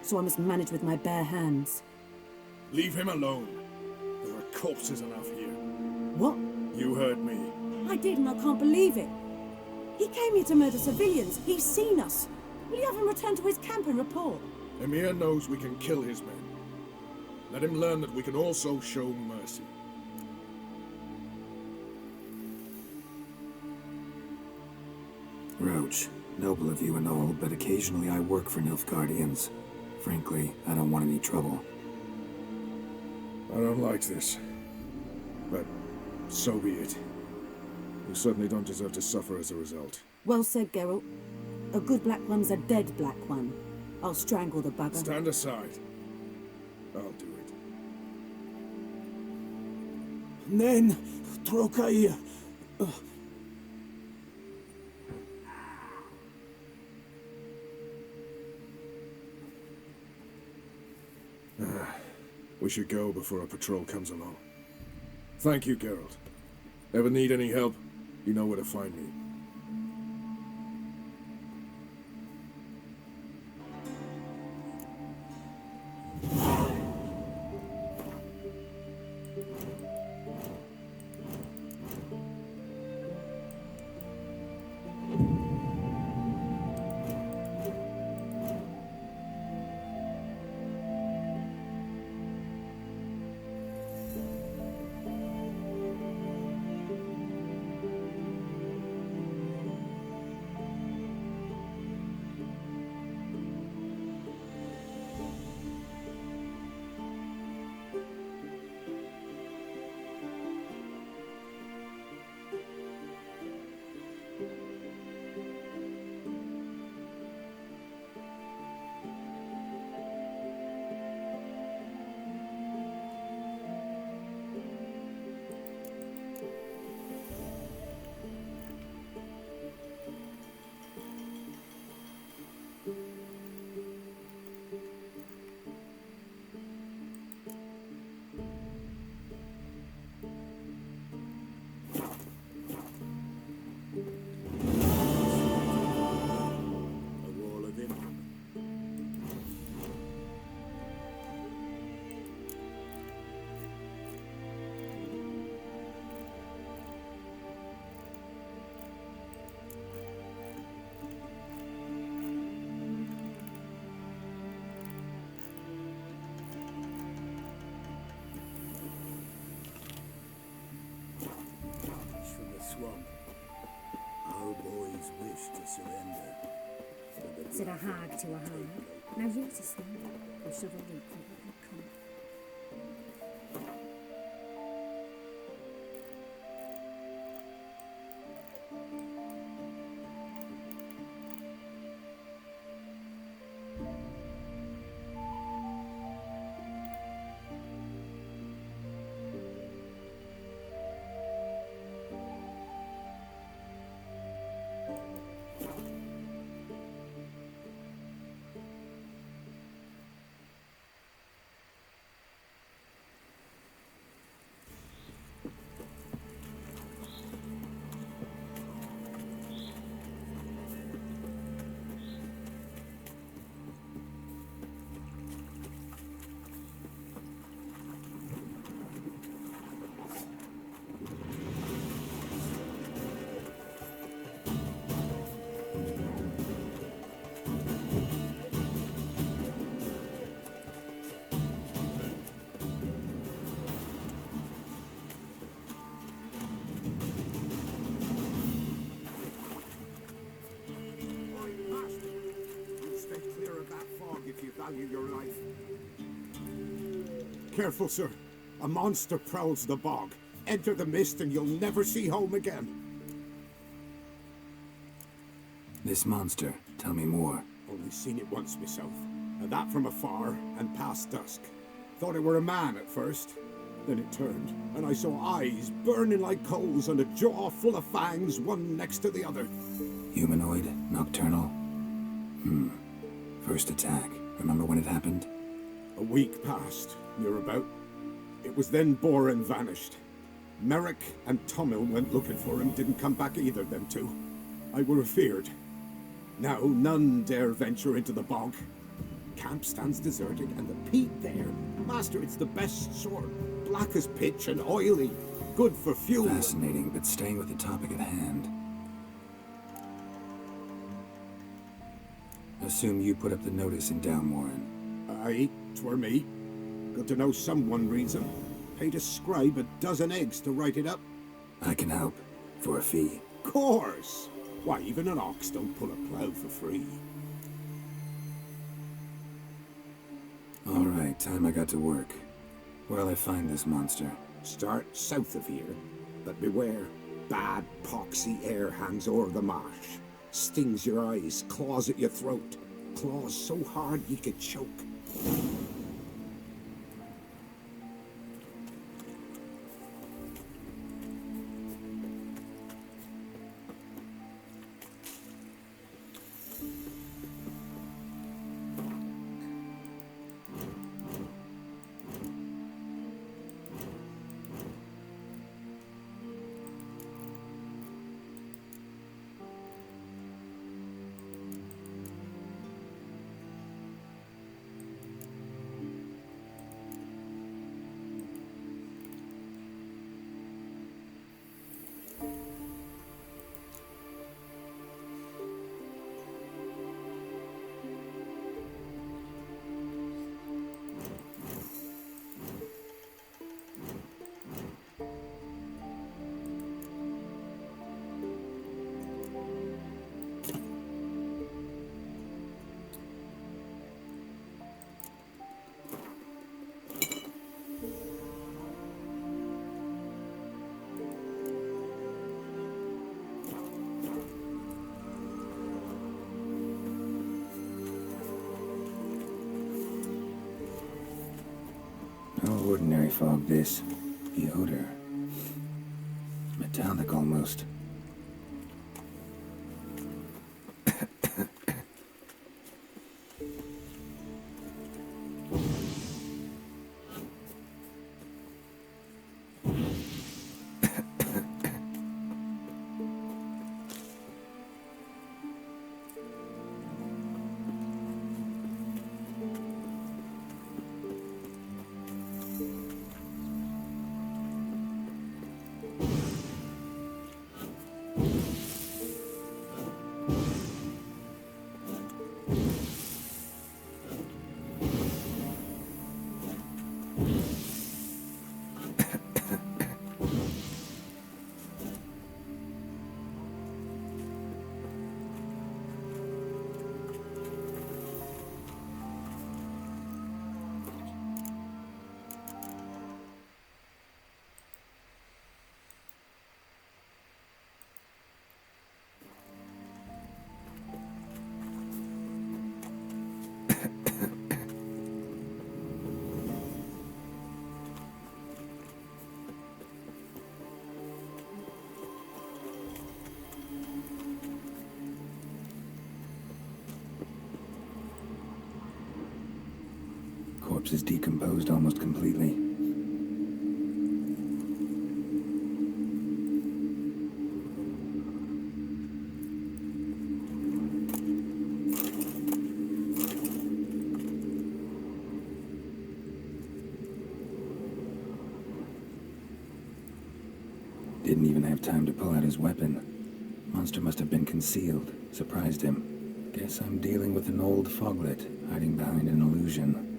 So I must manage with my bare hands. Leave him alone. There are corpses enough here. What? You heard me. I did, and I can't believe it. He came here to murder civilians. He's seen us. Will you have him return to his camp and report? Emir knows we can kill his men. Let him learn that we can also show mercy. Roach, noble of you and all, but occasionally I work for Nilfgaardians. Frankly, I don't want any trouble. I don't like this. But so be it. You certainly don't deserve to suffer as a result. Well said, Geralt. A good black one's a dead black one. I'll strangle the bugger. Stand aside. I'll do it. Nen, Trokaia. We should go before a patrol comes along. Thank you, Geralt. Ever need any help, you know where to find me. Swamp. Our boys wish to surrender. Said a hag to a hag. Now here's a thing. Or shovel root from what would come. Careful, sir. A monster prowls the bog. Enter the mist and you'll never see home again. This monster, tell me more. Only seen it once myself, and that from afar and past dusk. Thought it were a man at first. Then it turned, and I saw eyes burning like coals and a jaw full of fangs, one next to the other. Humanoid? Nocturnal? First attack. Remember when it happened? A week passed, near about. It was then Boren vanished. Merrick and Tummel went looking for him, didn't come back either, them two. I were afeard. Now none dare venture into the bog. Camp stands deserted, and the peat there. Master, it's the best sort. Black as pitch and oily. Good for fuel. Fascinating, but staying with the topic at hand. Assume you put up the notice in Downwarren. Aye, 'twere me. Good to know someone reads them. Paid a scribe a dozen eggs to write it up. I can help. For a fee. Course! Why, even an ox don't pull a plough for free. All right, time I got to work. Where'll I find this monster? Start south of here, but beware. Bad, poxy air hangs o'er the marsh. Stings your eyes, claws at your throat. Claws so hard you could choke. No ordinary fog, this. The odor. Metallic almost. Corpse is decomposed almost completely. Didn't even have time to pull out his weapon. Monster must have been concealed. Surprised him. Guess I'm dealing with an old foglet, hiding behind an illusion.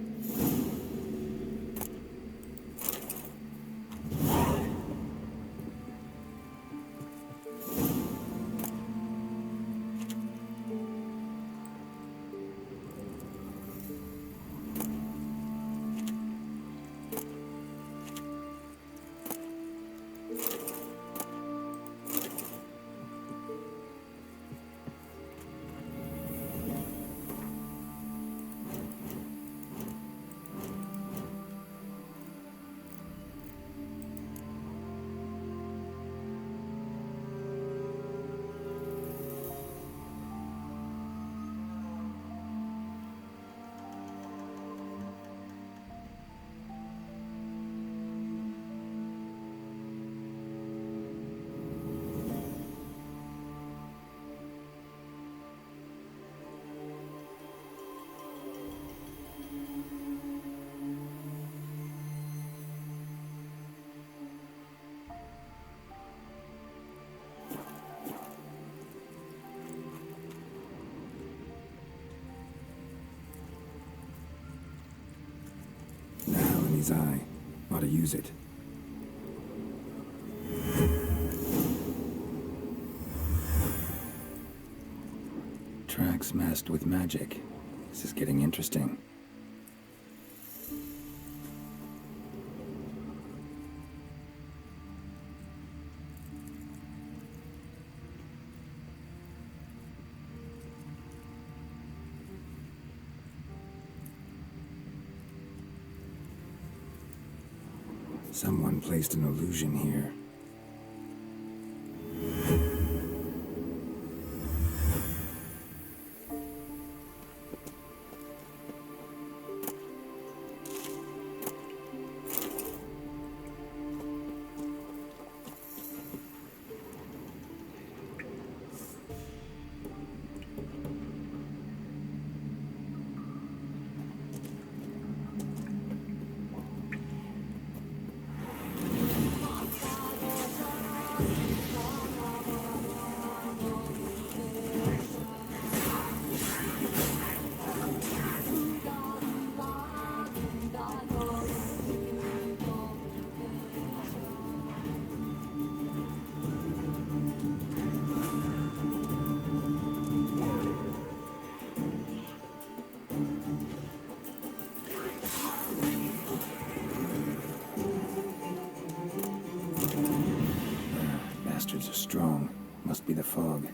his eye. Ought to use it. Tracks masked with magic. This is getting interesting. Someone placed an illusion here. Bastards are strong. Must be the fog.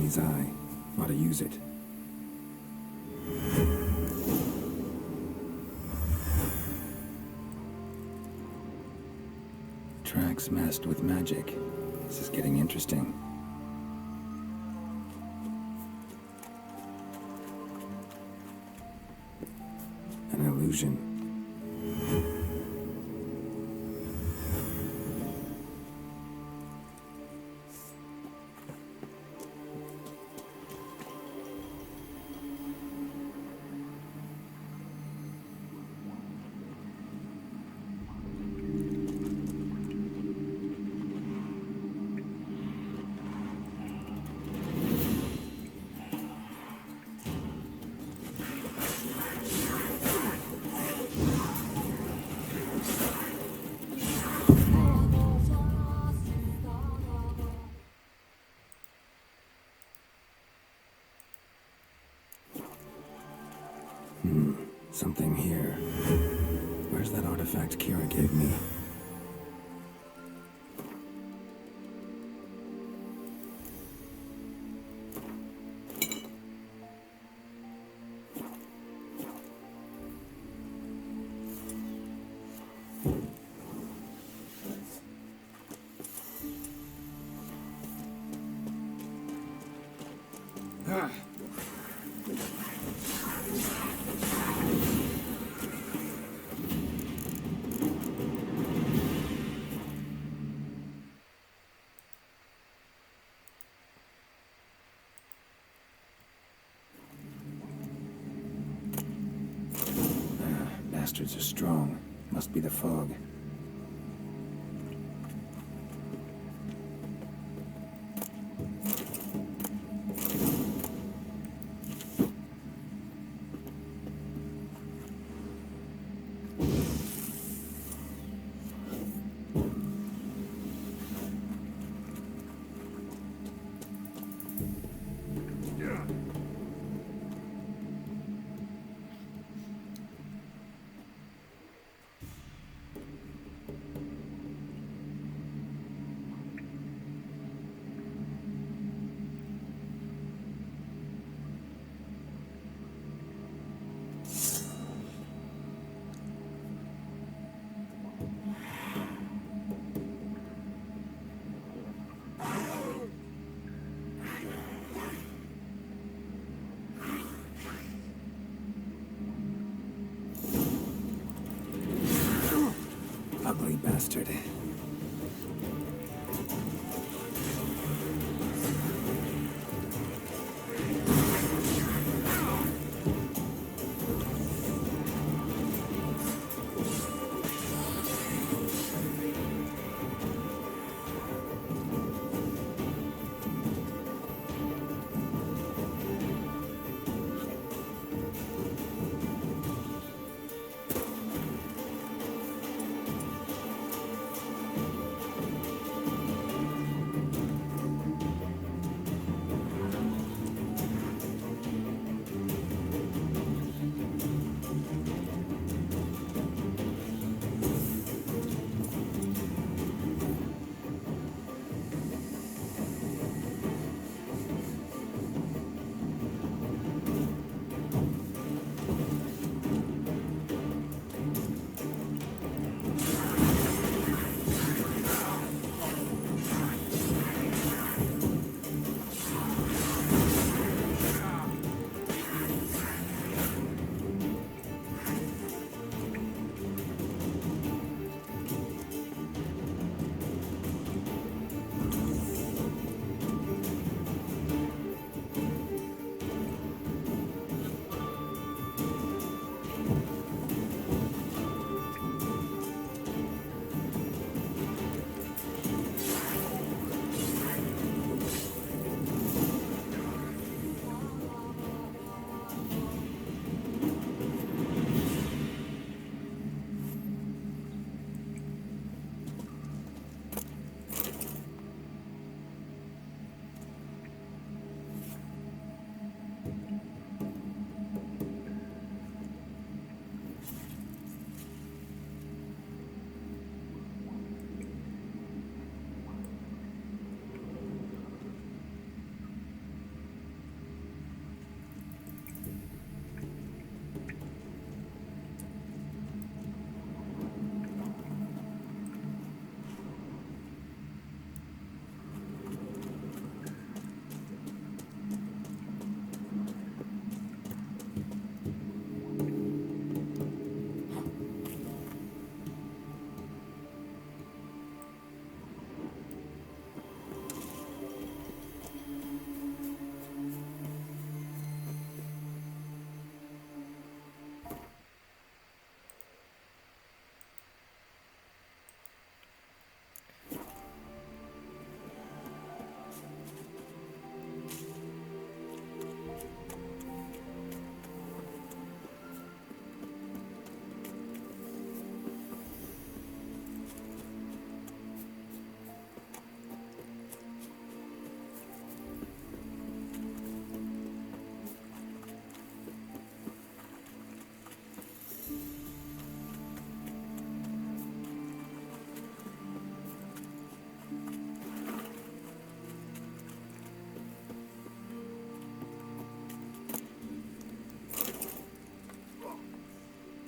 Chinese eye. Ought to use it. Tracks masked with magic. This is getting interesting. An illusion. Something here. Where's that artifact Kira gave me? Bastards are strong. Must be the fog. Ugly bastard.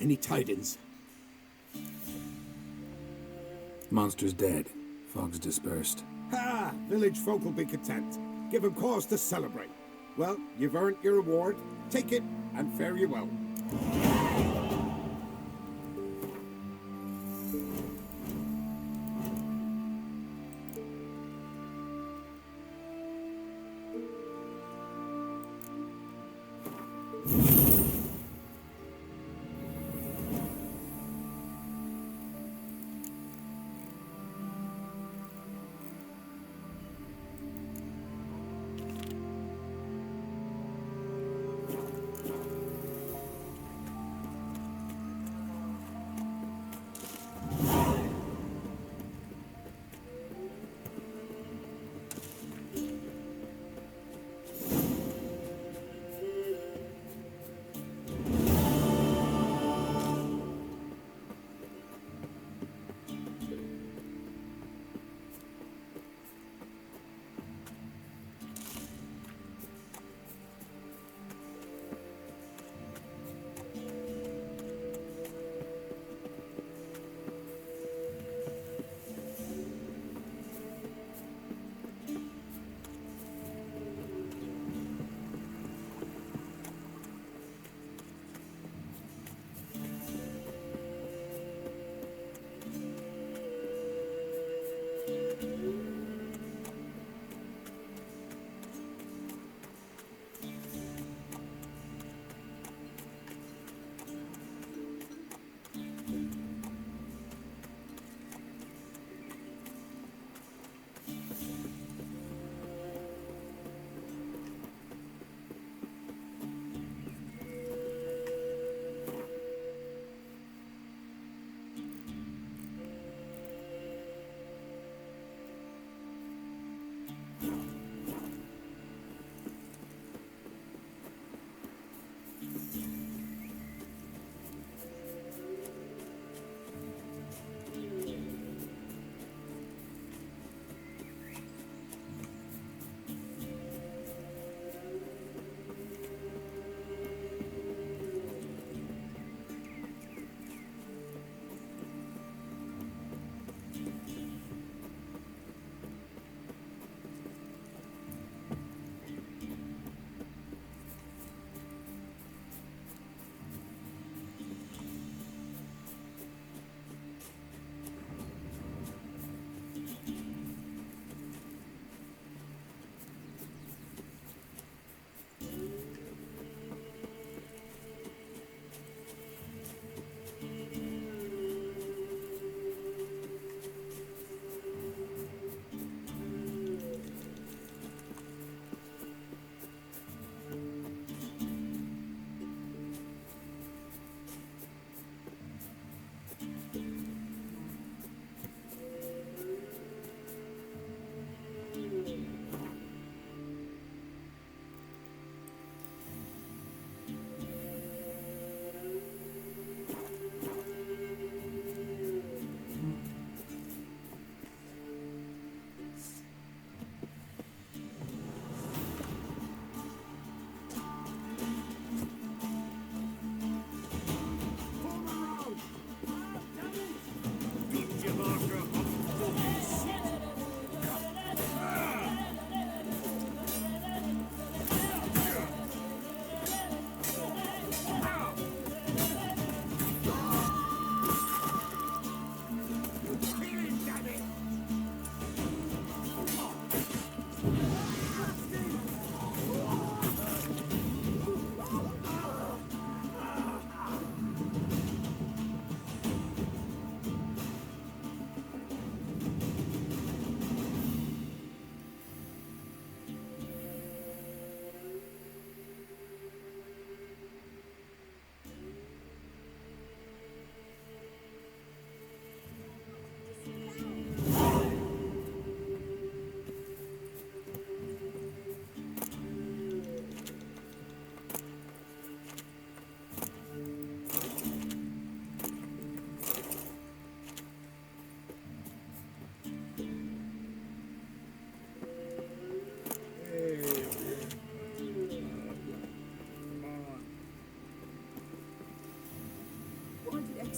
Any tidings? Monster's dead. Fog's dispersed. Ha! Village folk will be content. Give 'em cause to celebrate. Well, you've earned your reward. Take it, and fare you well.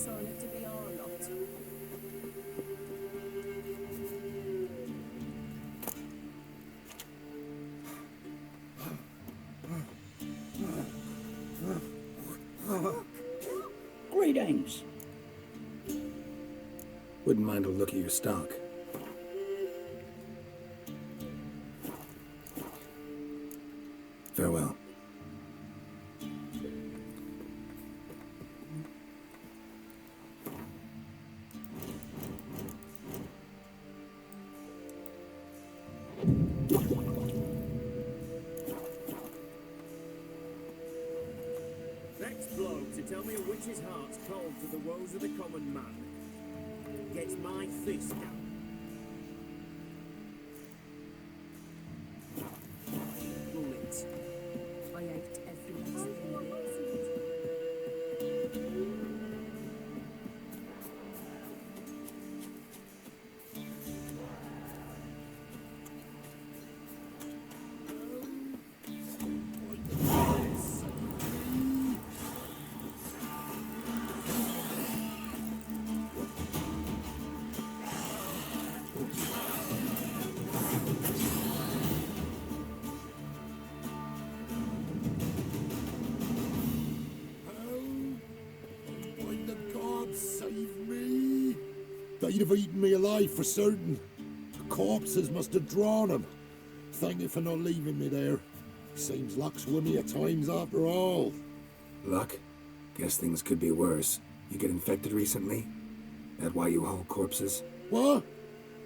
sign it to be our lot. Greetings. Wouldn't mind a look at your stock. Farewell. Next bloke to tell me a witch's heart's cold to the woes of the common man gets my fist down. Bullet. I ate every last thing of it. By the gods, save me! They'd have eaten me alive for certain. The corpses must have drawn him. Thank you for not leaving me there. Seems luck's with me at times after all. Luck? Guess things could be worse. You get infected recently? That why you haul corpses? What?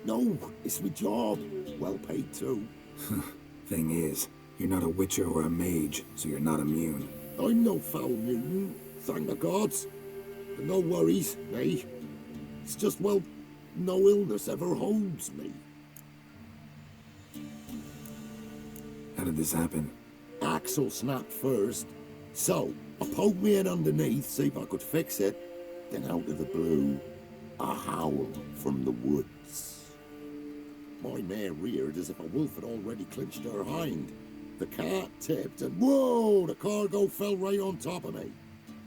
No, it's my job. Well paid too. Thing is, you're not a witcher or a mage, so you're not immune. I'm no foul mutant, thank the gods. But no worries, me. It's just, well, no illness ever holds me. How did this happen? Axel snapped first. So, I poked me in underneath, see if I could fix it. Then out of the blue, a howl from the woods. My mare reared as if a wolf had already clinched her hind. The cart tipped and whoa, the cargo fell right on top of me.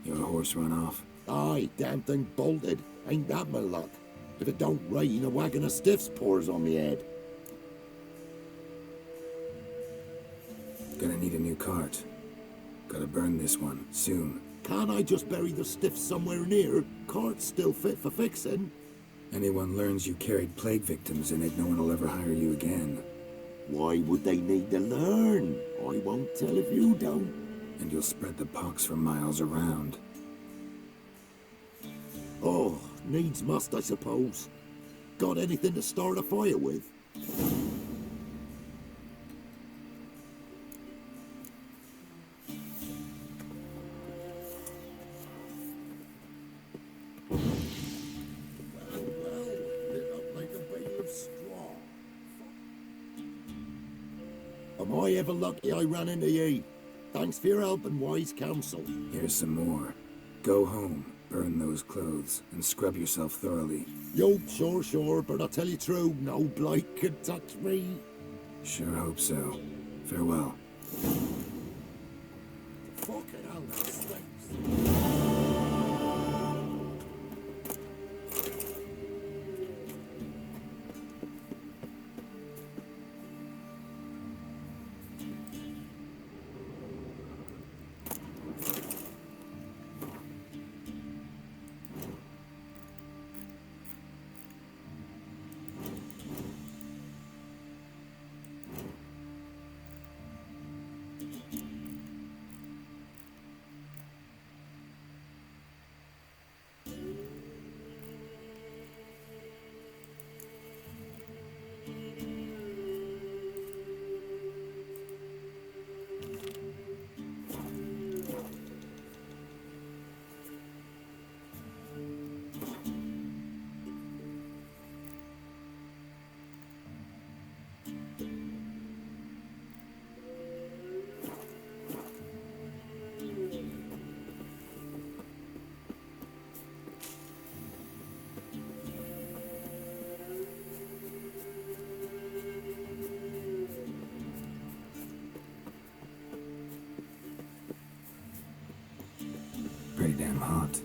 Your horse run off? Aye, damn thing bolted. Ain't that my luck? If it don't rain, a wagon of stiffs pours on me head. Gonna need a new cart. Gotta burn this one, soon. Can't I just bury the stiffs somewhere near? Cart's still fit for fixing. Anyone learns you carried plague victims in it, no one will ever hire you again. Why would they need to learn? I won't tell if you don't. And you'll spread the pox for miles around. Oh, needs must, I suppose. Got anything to start a fire with? Am I ever lucky I ran into ye? Thanks for your help and wise counsel. Here's some more. Go home, burn those clothes, and scrub yourself thoroughly. Yo, sure, but I'll tell you true, no blight could touch me. Sure hope so. Farewell. Fucking hell, that stinks. Pretty damn hot.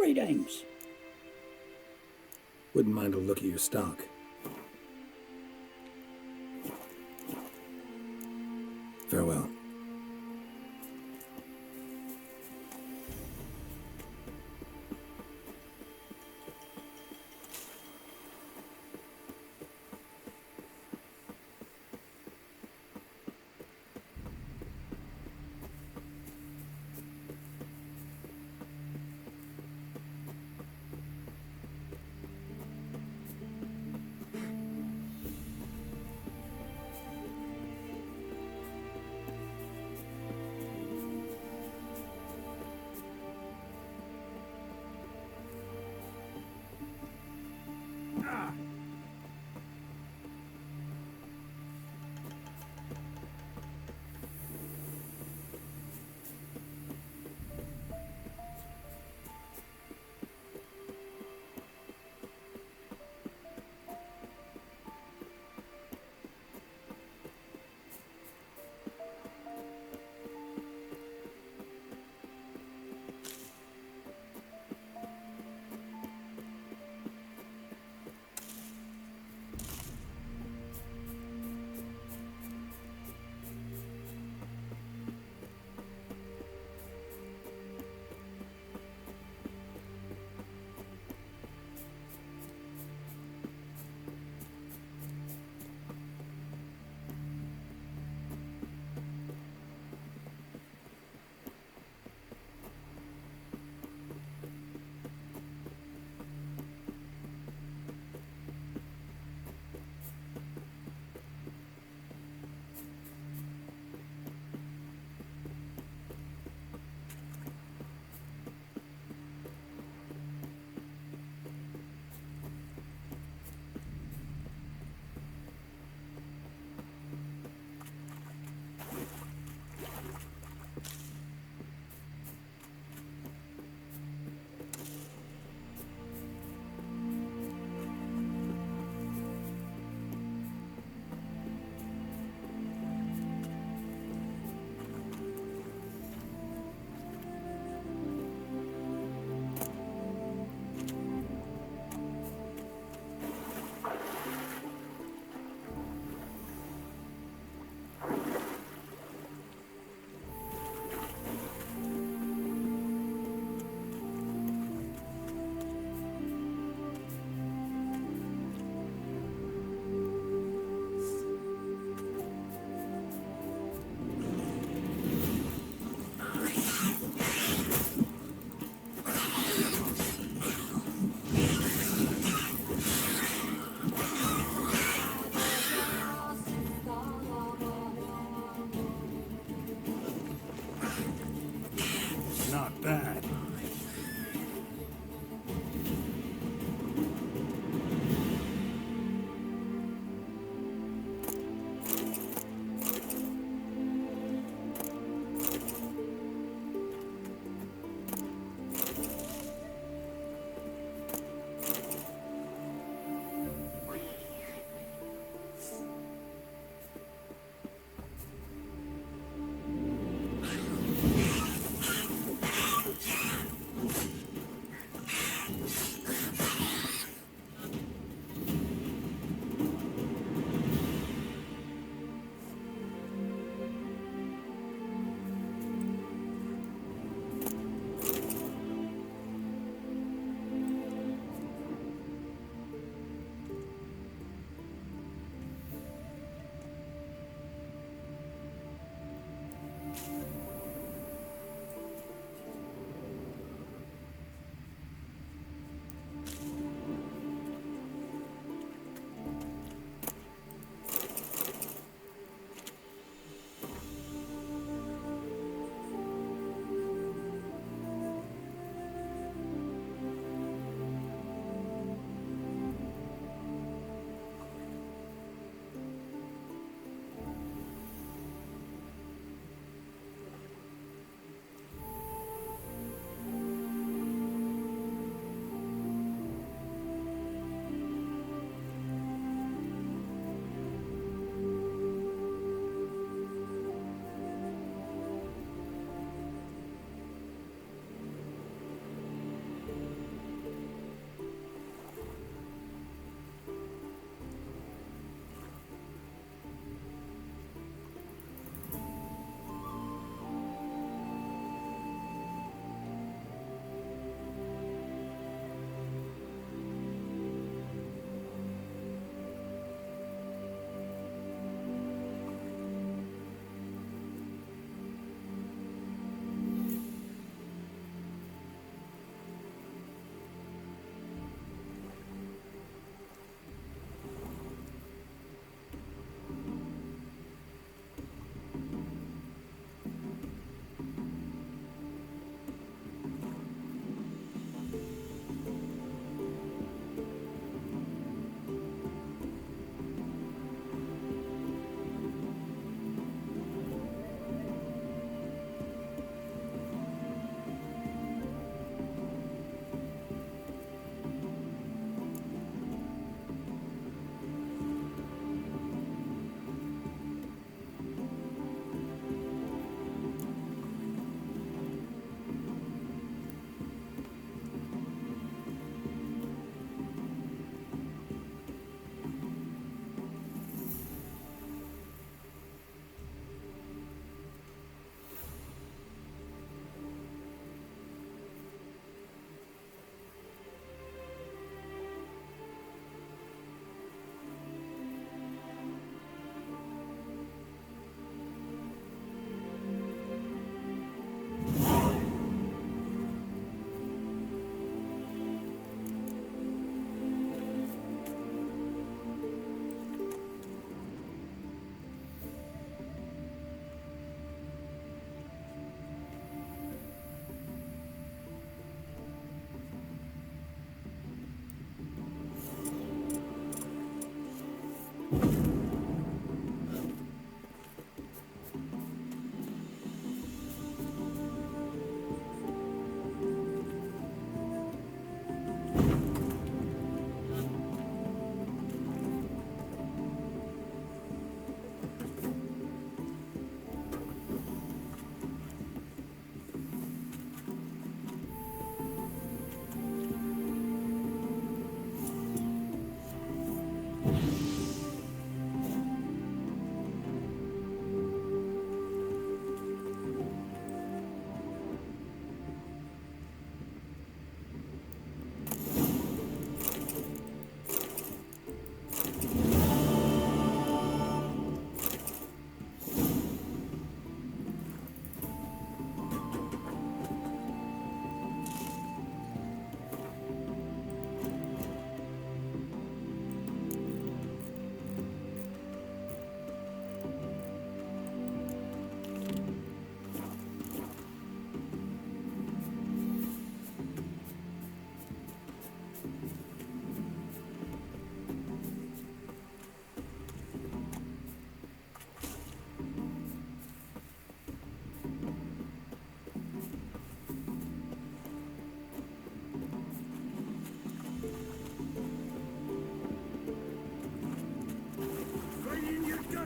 Greetings. Wouldn't mind a look at your stock. Farewell.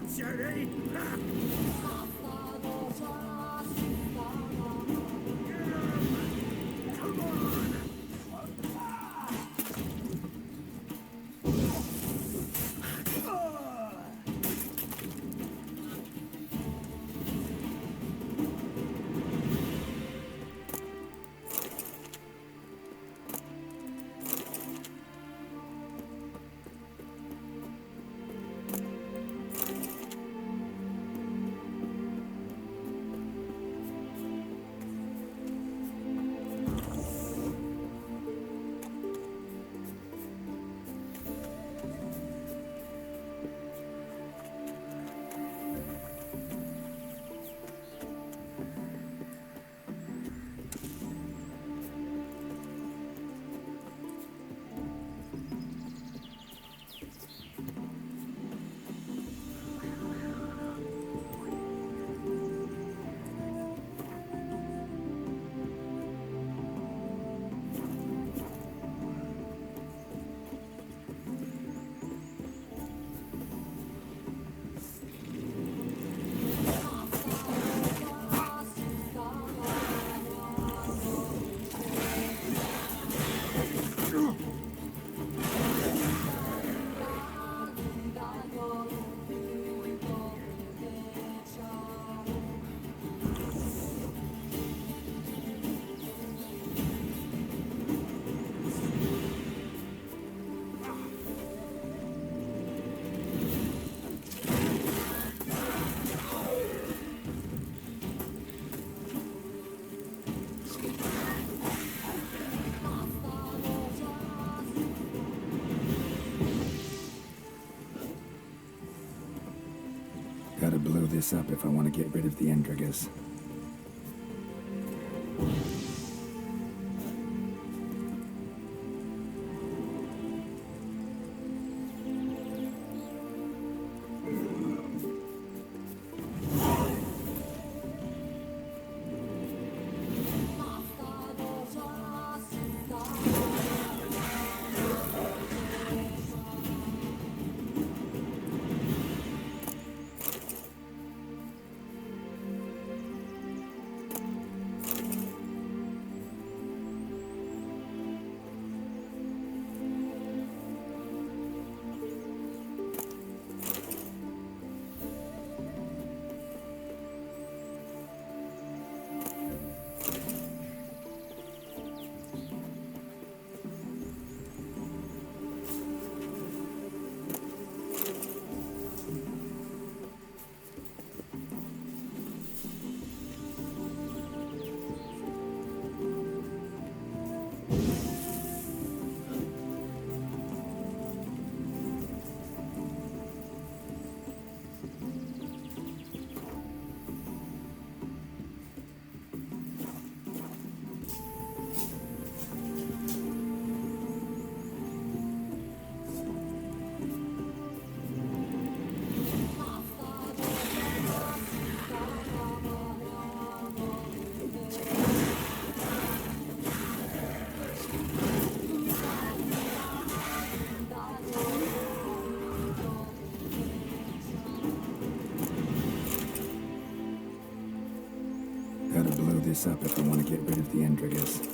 Jerry! Gotta blow this up if I want to get rid of the Endrigas. Gotta blow this up if I want to get rid of the Endrigas.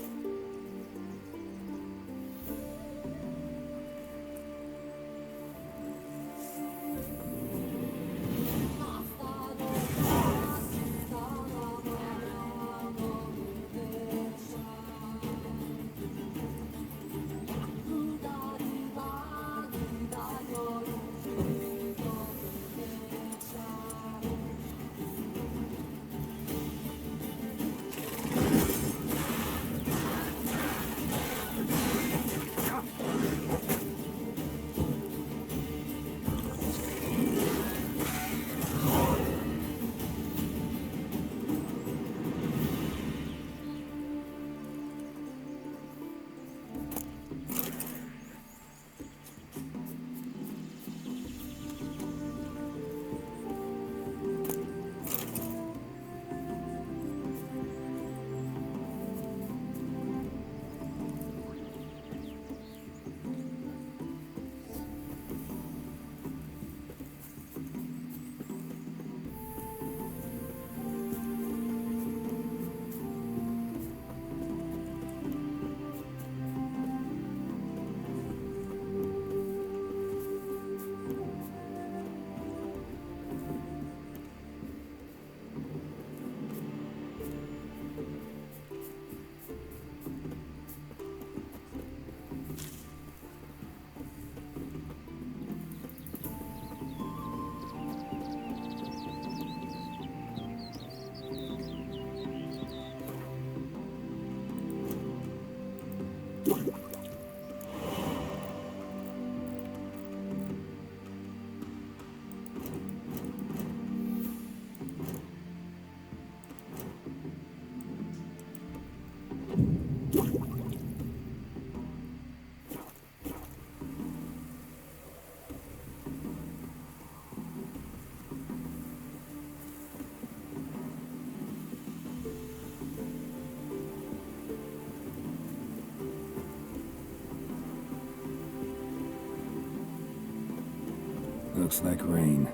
Looks like rain.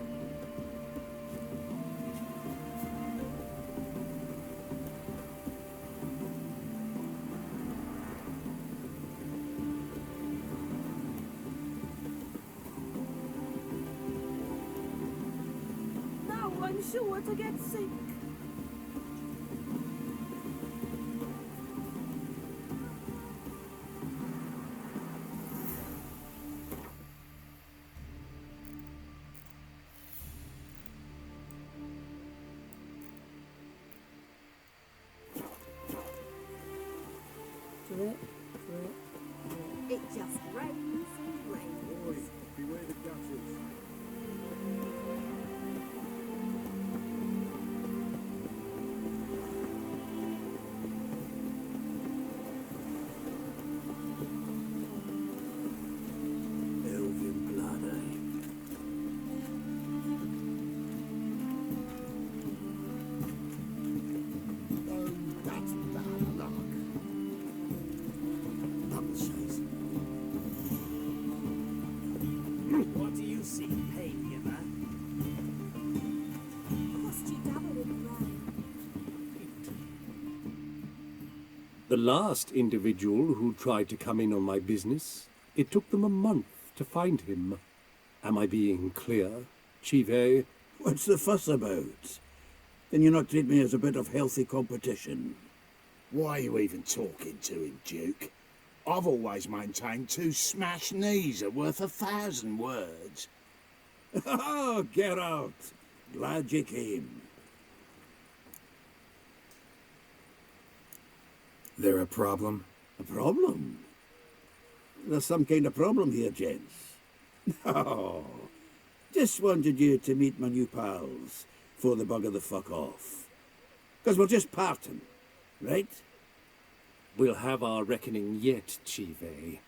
Now I'm sure to get sick. Drip, drip, drip. It just rains and rains. Beware the gutters. Elven blood, eh? Oh, that's bad luck. Double chase. What do you see, Pavior? Must you dabble in rain? The last individual who tried to come in on my business, it took them a month to find him. Am I being clear, Chive? What's the fuss about? Can you not treat me as a bit of healthy competition? Why are you even talking to him, Duke? I've always maintained 2 smashed knees are worth 1,000 words. Oh, Geralt! Glad you came. There a problem? A problem? There's some kind of problem here, gents. No. Just wanted you to meet my new pals before they bugger the fuck off. 'Cause we're just parting, right? We'll have our reckoning yet, Chive.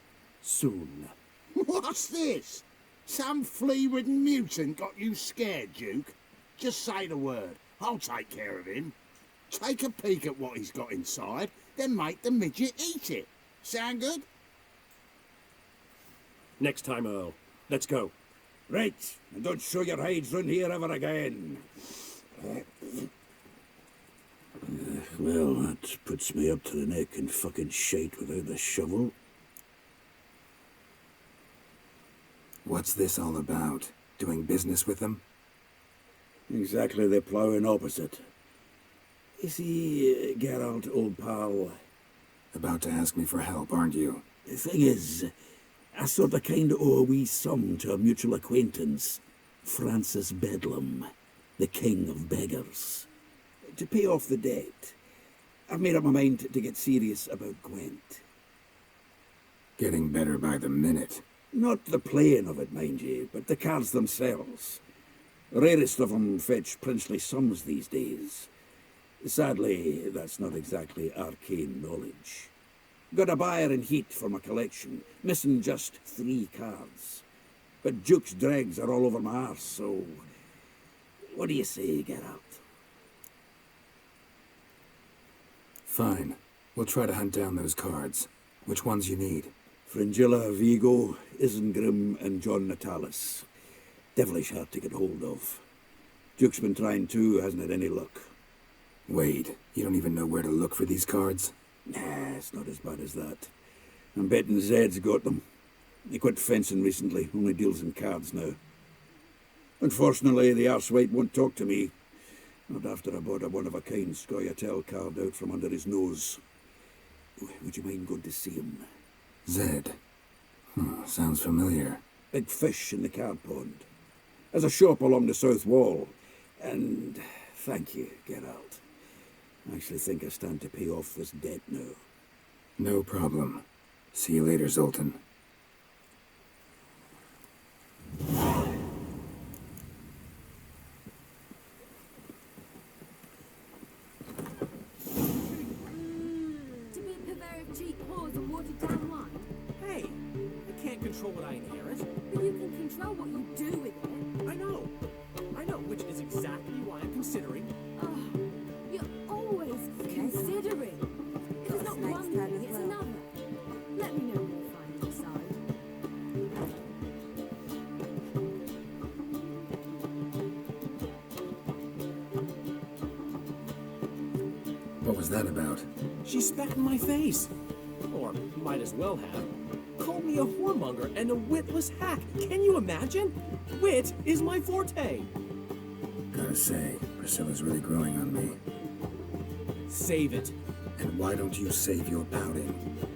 Soon. What's this? Some flea-ridden mutant got you scared, Duke? Just say the word. I'll take care of him. Take a peek at what he's got inside, then make the midget eat it. Sound good? Next time, Earl. Let's go. Right, and don't show your hides round here ever again. Well, that puts me up to the neck in fucking shite without the shovel. What's this all about? Doing business with them? Exactly the ploughing opposite. You see, Geralt, old pal... About to ask me for help, aren't you? The thing is, I sort of kind of owe a wee sum to a mutual acquaintance, Francis Bedlam, the king of beggars. To pay off the debt, I've made up my mind to get serious about Gwent. Getting better by the minute. Not the playing of it, mind you, but the cards themselves. The rarest of them fetch princely sums these days. Sadly, that's not exactly arcane knowledge. Got a buyer in heat for my collection, missing just 3 cards. But Duke's dregs are all over my arse, so... What do you say, Geralt? Fine. We'll try to hunt down those cards. Which ones you need? Fringilla, Vigo, Isengrim, and John Natalis. Devilish hard to get hold of. Duke's been trying too, hasn't had any luck. Wait, you don't even know where to look for these cards? Nah, it's not as bad as that. I'm betting Zed's got them. He quit fencing recently, only deals in cards now. Unfortunately, the arsewite won't talk to me. Not after I bought a one-of-a-kind Scoia'tael card out from under his nose. Would you mind going to see him? Zed. Sounds familiar. Big fish in the card pond. There's a shop along the south wall. And thank you, Geralt. I actually think I stand to pay off this debt now. No problem. See you later, Zoltan. To be a purveyor of cheap whores and watered down wine? Hey, I can't control what I inherit. But you can control what you do with it. I know, which is exactly why I'm considering. Oh, you're always considering. If it's not one thing, it's another. Let me know when you find your side. What was that about? She spat in my face. Or might as well have. Called me a whoremonger and a witless hack. Can you imagine? Wit is my forte. Gotta say, Priscilla's really growing on me. Save it. And why don't you save your pouting?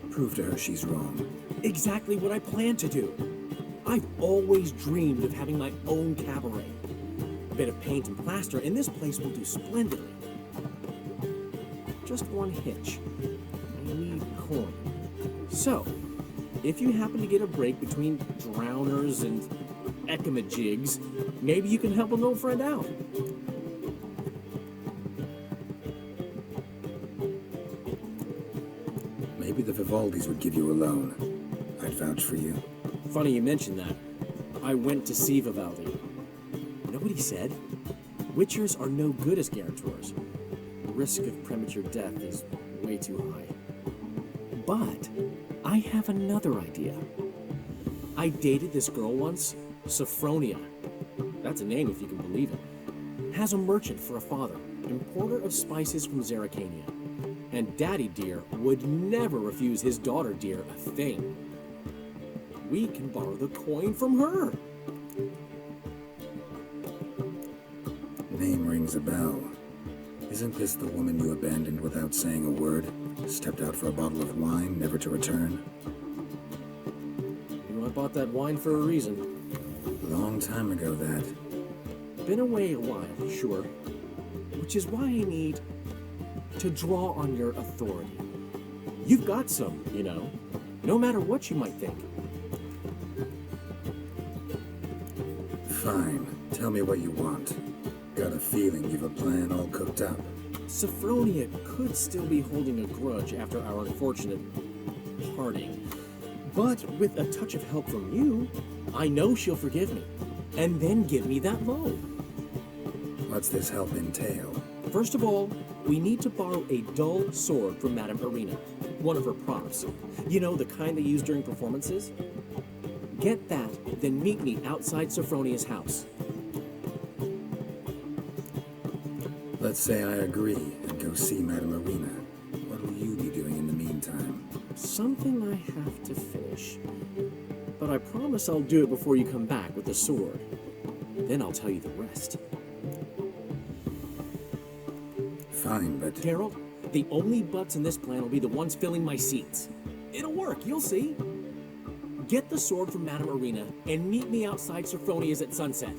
Prove to her she's wrong. Exactly what I plan to do. I've always dreamed of having my own cabaret. A bit of paint and plaster, and this place will do splendidly. Just one hitch. I need coin. So, if you happen to get a break between drowners and ecamajigs, maybe you can help an old friend out. Maybe the Vivaldis would give you a loan. I'd vouch for you. Funny you mentioned that. I went to see Vivaldi. Nobody said. Witchers are no good as guarantors. The risk of premature death is way too high. But I have another idea. I dated this girl once, Sophronia. That's a name if you can believe it. Has a merchant for a father, importer of spices from Zerrikania. And Daddy Dear would never refuse his daughter Dear a thing. We can borrow the coin from her. Name rings a bell. Isn't this the woman you abandoned without saying a word? Stepped out for a bottle of wine, never to return? You know, I bought that wine for a reason. Long time ago, that. Been away a while, sure. Which is why I need to draw on your authority. You've got some, you know, no matter what you might think. Fine. Tell me what you want. Got a feeling you've a plan all cooked up. Sophronia could still be holding a grudge after our unfortunate parting. But with a touch of help from you, I know she'll forgive me. And then give me that loan. What's this help entail? First of all, we need to borrow a dull sword from Madame Irina, one of her props. You know, the kind they use during performances? Get that, then meet me outside Sophronia's house. Let's say I agree and go see Madame Irina. What will you be doing in the meantime? Something I have to finish. But I promise I'll do it before you come back with the sword. Then I'll tell you the rest. Fine, but... Geralt, the only butts in this plan will be the ones filling my seats. It'll work, you'll see. Get the sword from Madame Irina and meet me outside Sophronia's at sunset.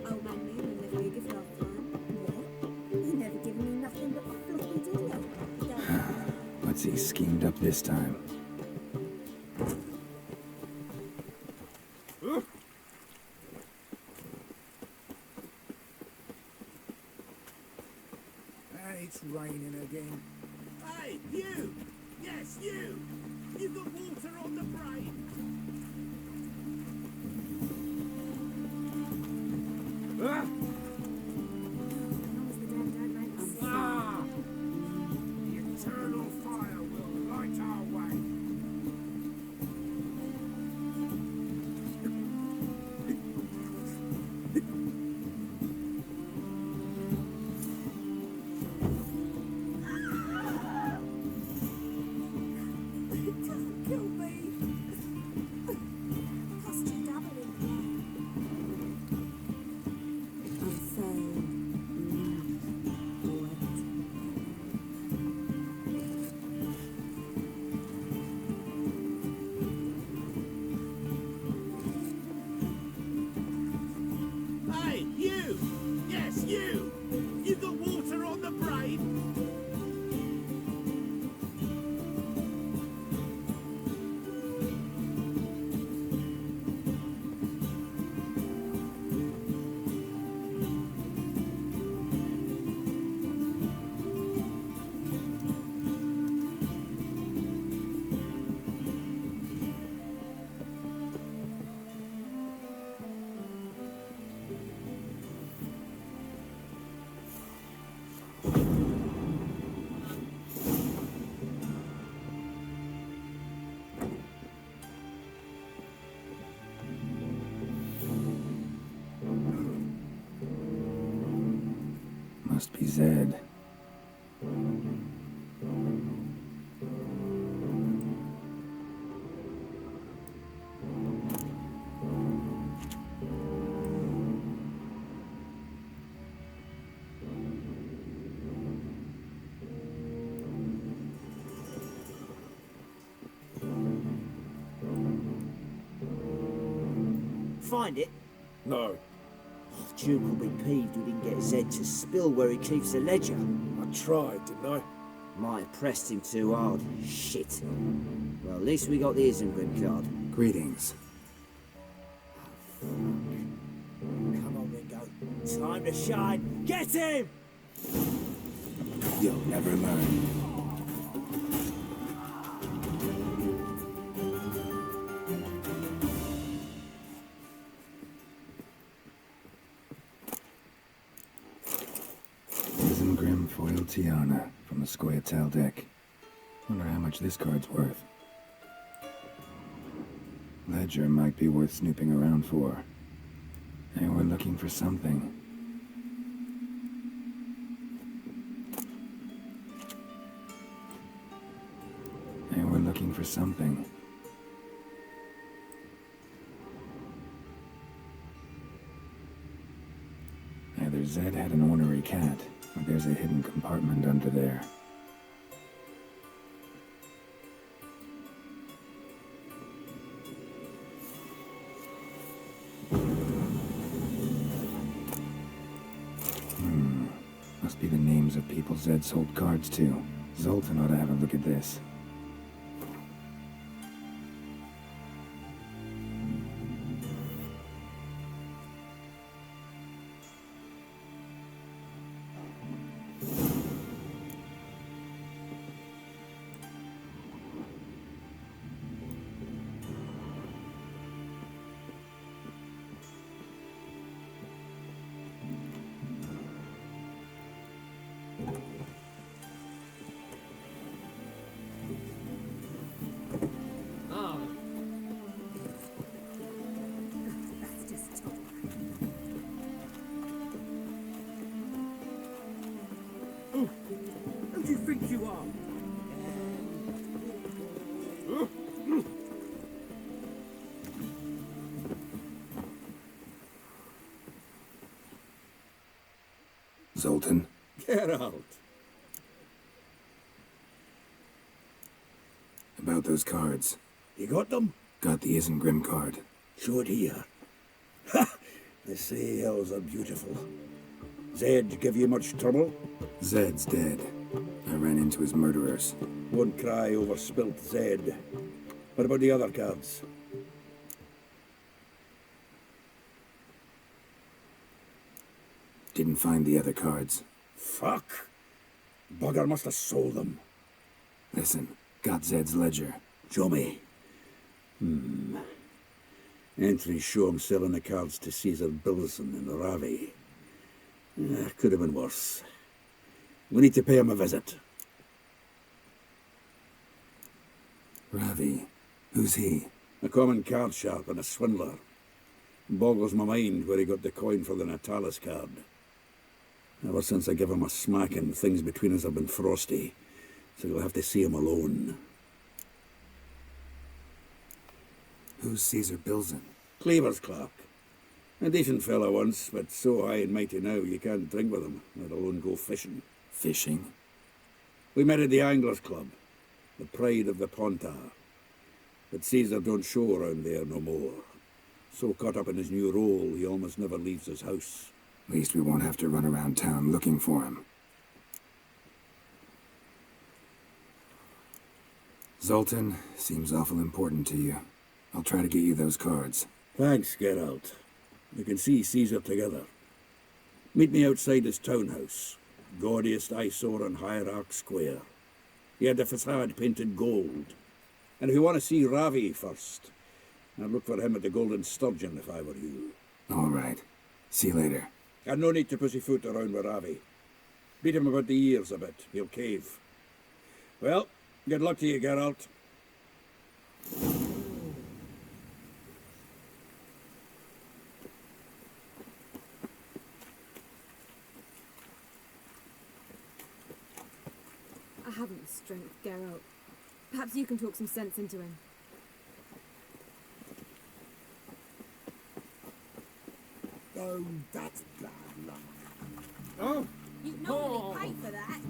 Oh, man, me and never give love time. What? You never given me nothing but floppy diddly. What's he schemed up this time? It's raining again. Hey, you! Yes, you! You've got water on the brain! Ah! Ah! The eternal fire will light our way. Hey, you! Yes, you! You've got water on the brain! Must be Zed. find it? No. Duke will be peeved we didn't get Zed to spill where he keeps the ledger. I tried, didn't I? Might have pressed him too hard. Shit. Well, at least we got the Isengrim card. Greetings. Come on, Ringo. Time to shine. Get him! You'll never learn. Isengrim foil Tiana from the Scoia'tael deck. Wonder how much this card's worth. Ledger might be worth snooping around for. They were looking for something. They were looking for something. Either Zed had an ornery cat, or there's a hidden compartment under there. Must be the names of people Zed sold cards to. Zoltan ought to have a look at this. Who do you think you are? Zoltan? Geralt. About those cards. You got them? Got the Isengrim card. Show it here. Ha! They say elves are beautiful. Zed give you much trouble? Zed's dead. I ran into his murderers. Won't cry over spilt Zed. What about the other cards? Didn't find the other cards. Fuck! Bugger must have sold them. Listen, got Zed's ledger. Show me. Entries show him selling the cards to Caesar Bilson in Ravi. Could have been worse. We need to pay him a visit. Ravi? Who's he? A common card sharp and a swindler. Boggles my mind where he got the coin for the Natalis card. Ever since I gave him a smacking, things between us have been frosty, so you'll have to see him alone. Who's Caesar Bilson? Cleaver's clerk. A decent fellow once, but so high and mighty now you can't drink with him, let alone go fishing. Fishing? We met at the Anglers Club, the pride of the Pontar. But Caesar don't show around there no more. So caught up in his new role, he almost never leaves his house. At least we won't have to run around town looking for him. Zoltan, seems awful important to you. I'll try to get you those cards. Thanks, Geralt. You can see Caesar together. Meet me outside his townhouse. Gaudiest eyesore on Hierarch Square. He had the facade painted gold. And if you want to see Ravi first, I'd look for him at the Golden Sturgeon if I were you. All right. See you later. And no need to pussyfoot around with Ravi. Beat him about the ears a bit. He'll cave. Well, good luck to you, Geralt. I haven't the strength, Geralt. Perhaps you can talk some sense into him. Oh, that's bad luck. Oh! You normally pay for that.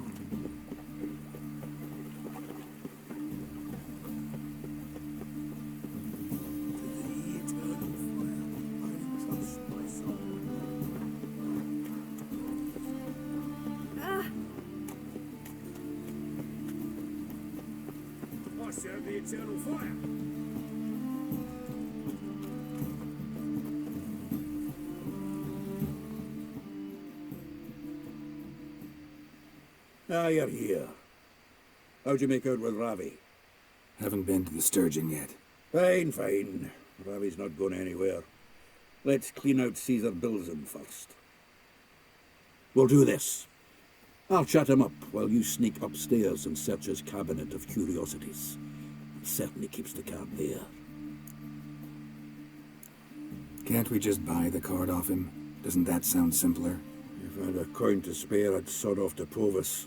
To the eternal fire, I serve the eternal fire. Ah, you're here. How'd you make out with Ravi? Haven't been to the Sturgeon yet. Fine, fine. Ravi's not going anywhere. Let's clean out Caesar Bilzen first. We'll do this. I'll chat him up while you sneak upstairs and search his cabinet of curiosities. Certainly keeps the card there. Can't we just buy the card off him? Doesn't that sound simpler? If I had a coin to spare, I'd sod off to Provis.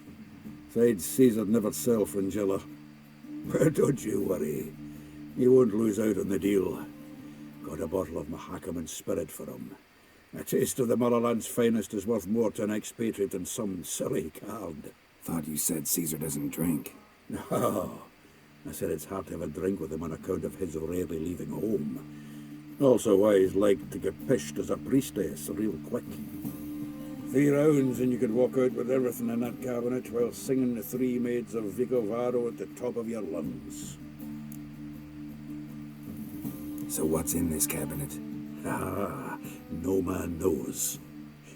Besides, Caesar'd never sell Fringilla. But don't you worry. You won't lose out on the deal. Got a bottle of Mahakaman spirit for him. A taste of the motherland's finest is worth more to an expatriate than some silly card. Thought you said Caesar doesn't drink. No. I said it's hard to have a drink with him on account of his rarely leaving home. Also why he's like to get pished as a priestess real quick. 3 rounds and you could walk out with everything in that cabinet while singing the 3 Maids of Vicovaro at the top of your lungs. So what's in this cabinet? Ah, no man knows.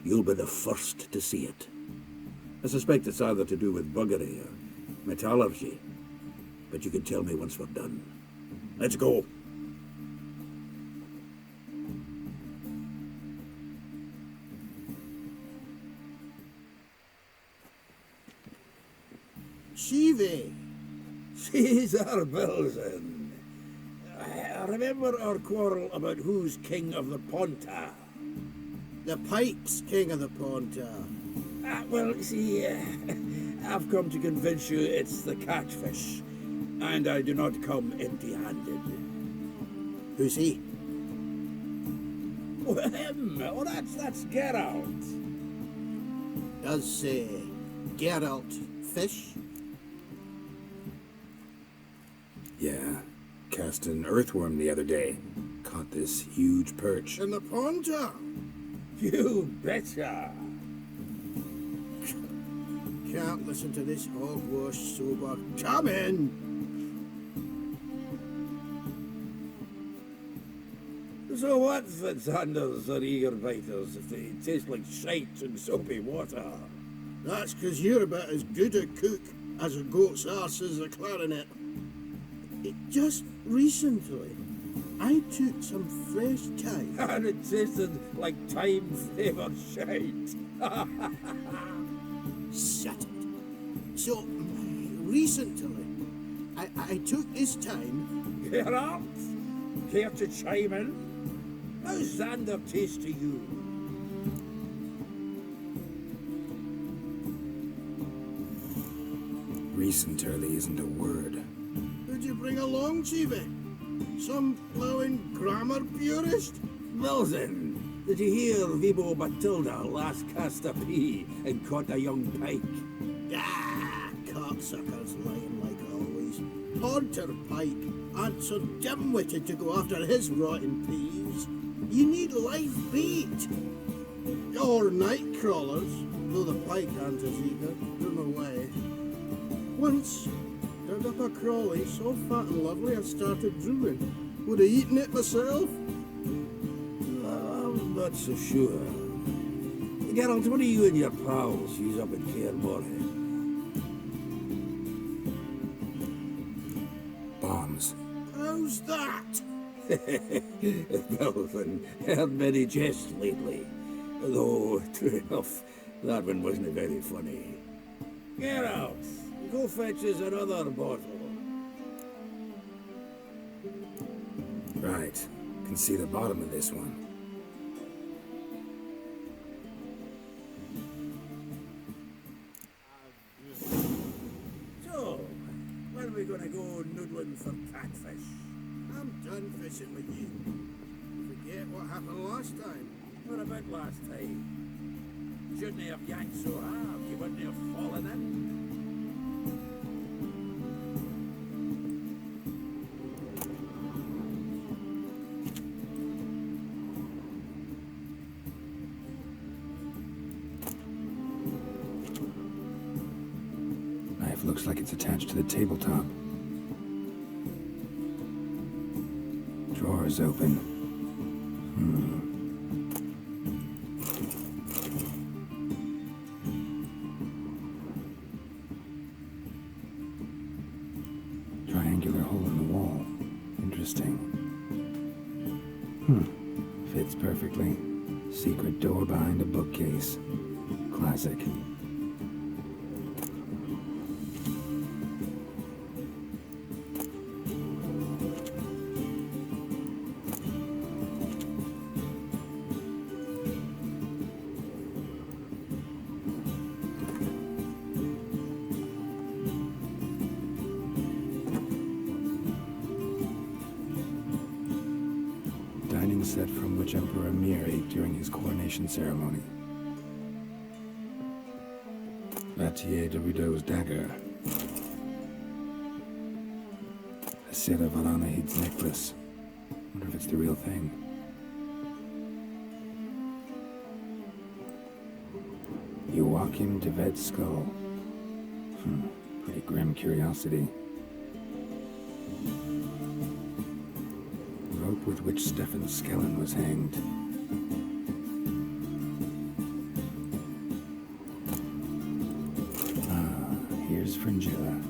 You'll be the first to see it. I suspect it's either to do with buggery or metallurgy. But you can tell me once we're done. Let's go. Shivi! Caesar Bilzen. I remember our quarrel about who's king of the Ponta. The Pike's king of the Ponta. Well, see, I've come to convince you it's the catfish, and I do not come empty-handed. Who's he? Oh, him! Oh, that's Geralt. Does Geralt fish? Yeah. Cast an earthworm the other day. Caught this huge perch. In the Ponta? You betcha! Can't listen to this hogwash sober. Come in! So what's the Sanders or eager biters if they taste like shite and soapy water? That's 'cause you're about as good a cook as a goat's arse is a clarinet. Just recently, I took some fresh thyme. And it tasted like thyme-flavoured shite. Shut it. So, recently, I took this time... Geralt, care to chime in? How's Xander taste to you? Recently isn't a word. Who'd you bring along, Chibi? Some blowing grammar purist? Bilzen, did you hear Vibo Batilda last cast a pea and caught a young pike? Ah, cocksuckers lying like always. Ponter Pike aren't so dim-witted to go after his rotten peas. You need live bait. Or night crawlers, though the pike aren't as eager. Put 'em away. Once, dug up a crawly so fat and lovely I started drooling. Would have eaten it myself? I'm not so sure. Geralt, what are you and your pals use up in Kaer Morhen? Bombs. How's that? Bilzen, heard many jests lately. Though, true enough, that one wasn't very funny. Geralt, go fetch us another bottle. Right. Can see the bottom of this one. So, when are we gonna go noodling for catfish? I'm done fishing with you. Forget what happened last time. What about last time? Shouldn't have yanked so hard, you wouldn't have fallen in. Knife looks like it's attached to the tabletop. door's open. Triangular hole in the wall. Interesting. Fits perfectly. Secret door behind a bookcase. Classic. Dining set from which Emperor Mir ate during his coronation ceremony. Vatier de Rideau's dagger. Asira Valanahid's necklace. Wonder if it's the real thing. Joachim de Ved's skull. Pretty grim curiosity. Rope with which Stefan Skellen was hanged. Here's Fringilla.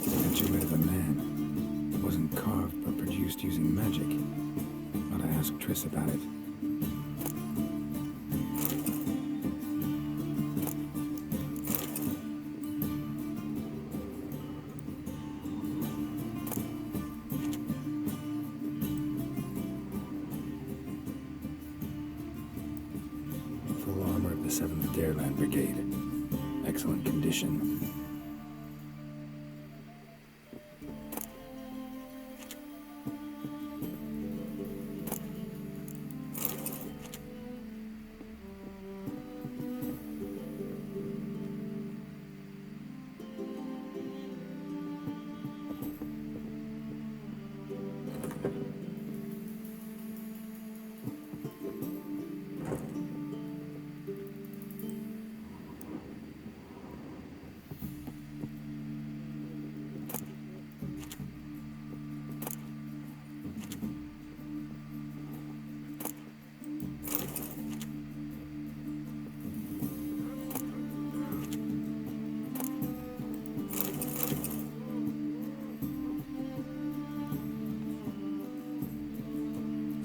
Statuette of a man. It wasn't carved but produced using magic. But I asked Triss about it. Full armor of the 7th Dareland Brigade. Excellent condition.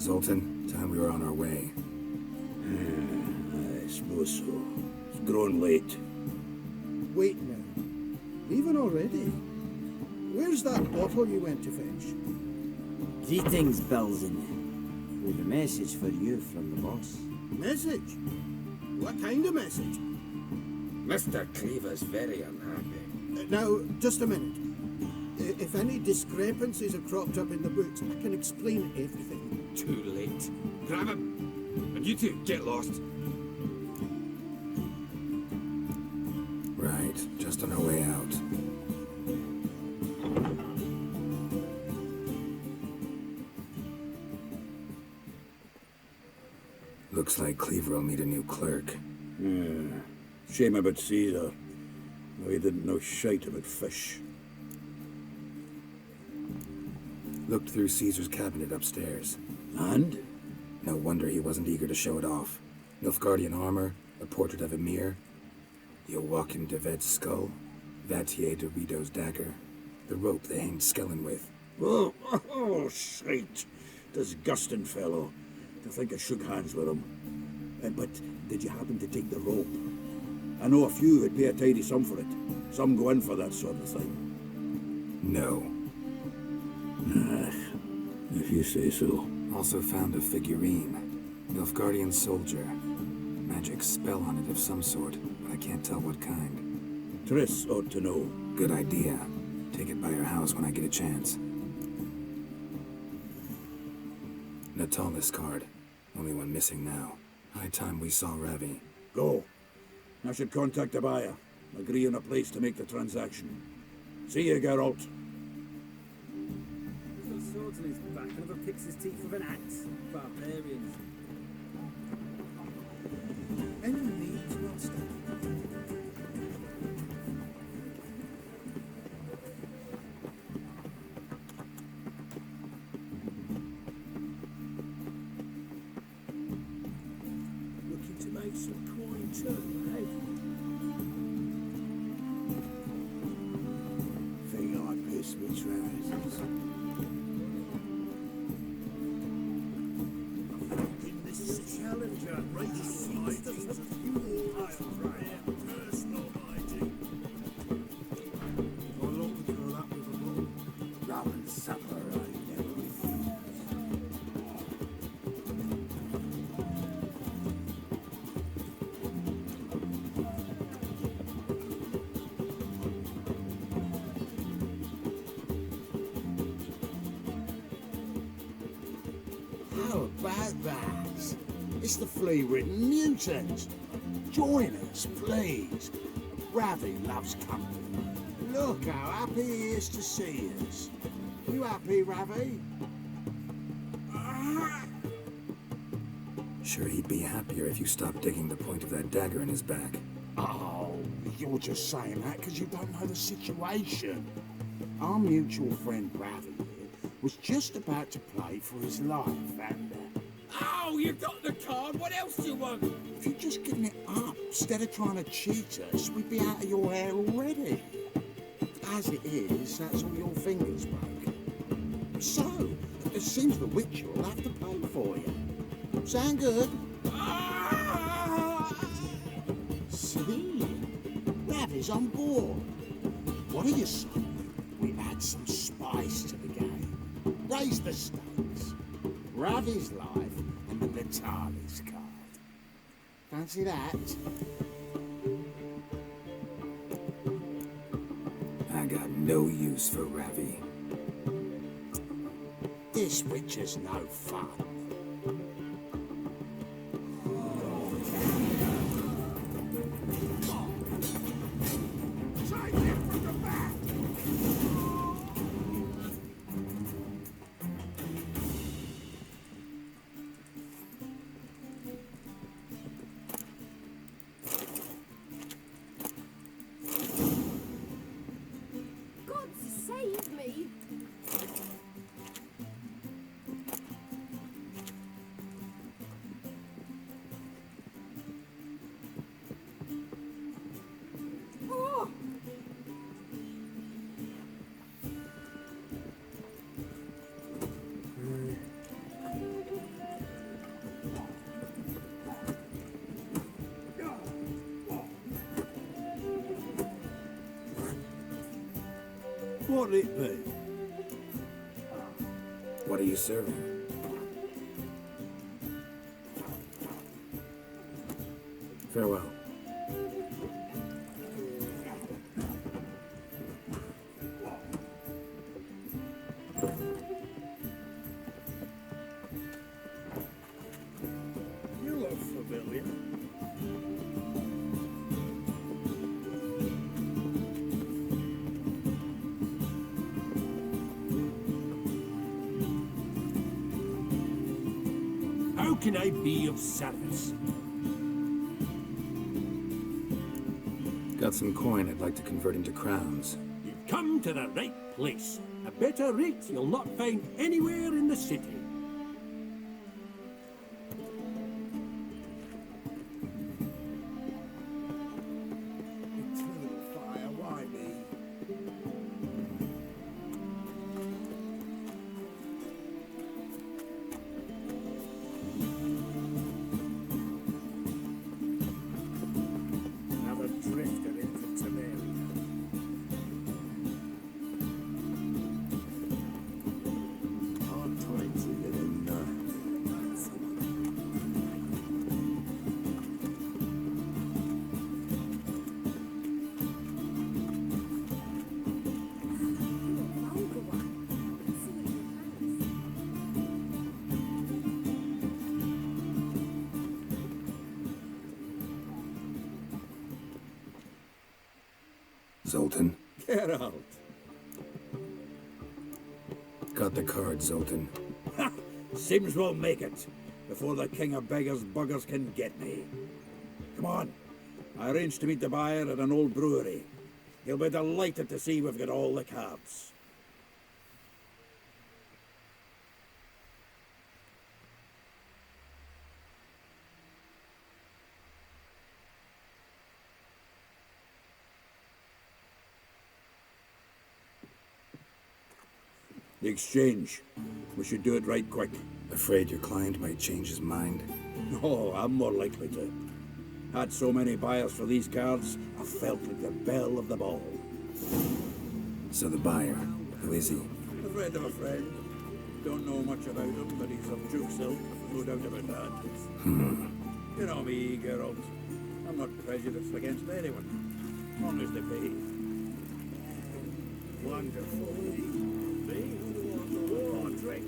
Zoltan, time we were on our way. I suppose so. It's growing late. Wait now. Leaving already? Where's that bottle you went to fetch? Greetings, Belzen. We've a message for you from the boss. Message? What kind of message? Mr. Cleaver's very unhappy. Now, just a minute. If any discrepancies have cropped up in the books, I can explain everything. Too late. Grab him. And you two, get lost. Right, just on our way out. Looks like Cleaver will need a new clerk. Yeah. Shame about Caesar. No, he didn't know shite about fish. Looked through Caesar's cabinet upstairs. And? No wonder he wasn't eager to show it off. Nilfgaardian armor, a portrait of Emir, Joachim de Ved's skull, Vatier de Rideau's dagger, the rope they hanged Skellen with. Oh, shite. Disgusting fellow. To think I shook hands with him. But did you happen to take the rope? I know a few would pay a tidy sum for it. Some go in for that sort of thing. No. If you say so. Also found a figurine. Nilfgaardian soldier. Magic spell on it of some sort, but I can't tell what kind. Triss ought to know. Good idea. Take it by your house when I get a chance. Natalis card. Only one missing now. High time we saw Ravi. Go. I should contact the buyer. Agree on a place to make the transaction. See you, Geralt. Swords in his back and never picks his teeth with an axe. Barbarians. Any needs, Master? How about that? It's the flea-ridden mutant. Join us, please. Ravi loves company. Look how happy he is to see us. You happy, Ravi? Sure, he'd be happier if you stopped digging the point of that dagger in his back. Oh, you're just saying that because you don't know the situation. Our mutual friend Ravi here was just about to play for his life, and Oh, you got the card. What else do you want? if you'd just given it up instead of trying to cheat us, we'd be out of your hair already. As it is, that's all your fingers broke. So, it seems the Witcher will have to pay for you. Sound good? See? Ravi's on board. What do you say? We add some spice to the game. Raise the stakes. Ravi's life and the Natalis card. Fancy that? I got no use for Ravi. This Witcher's no fun. God save me! Oh! What'll it be? What are you serving? Farewell. You look familiar. How can I be of service? Got some coin I'd like to convert into crowns. You've come to the right place. A better rate you'll not find anywhere in the city. Eternal fire, why me? Another drifter into Temeria. Hard times we live in, Zoltan? Geralt. Got the card, Zoltan. Sims will make it before the king of beggars buggers can get me. Come on. I arranged to meet the buyer at an old brewery. He'll be delighted to see we've got all the cards. The exchange. We should do it right quick. Afraid your client might change his mind? Oh, I'm more likely to. Had so many buyers for these cards, I felt like the belle of the ball. So the buyer, who is he? A friend of a friend. Don't know much about him, but he's of Duke's ilk, no doubt about that. You know me, Geralt. I'm not prejudiced against anyone, as long as they pay. Wonderful. See? Oh, drink.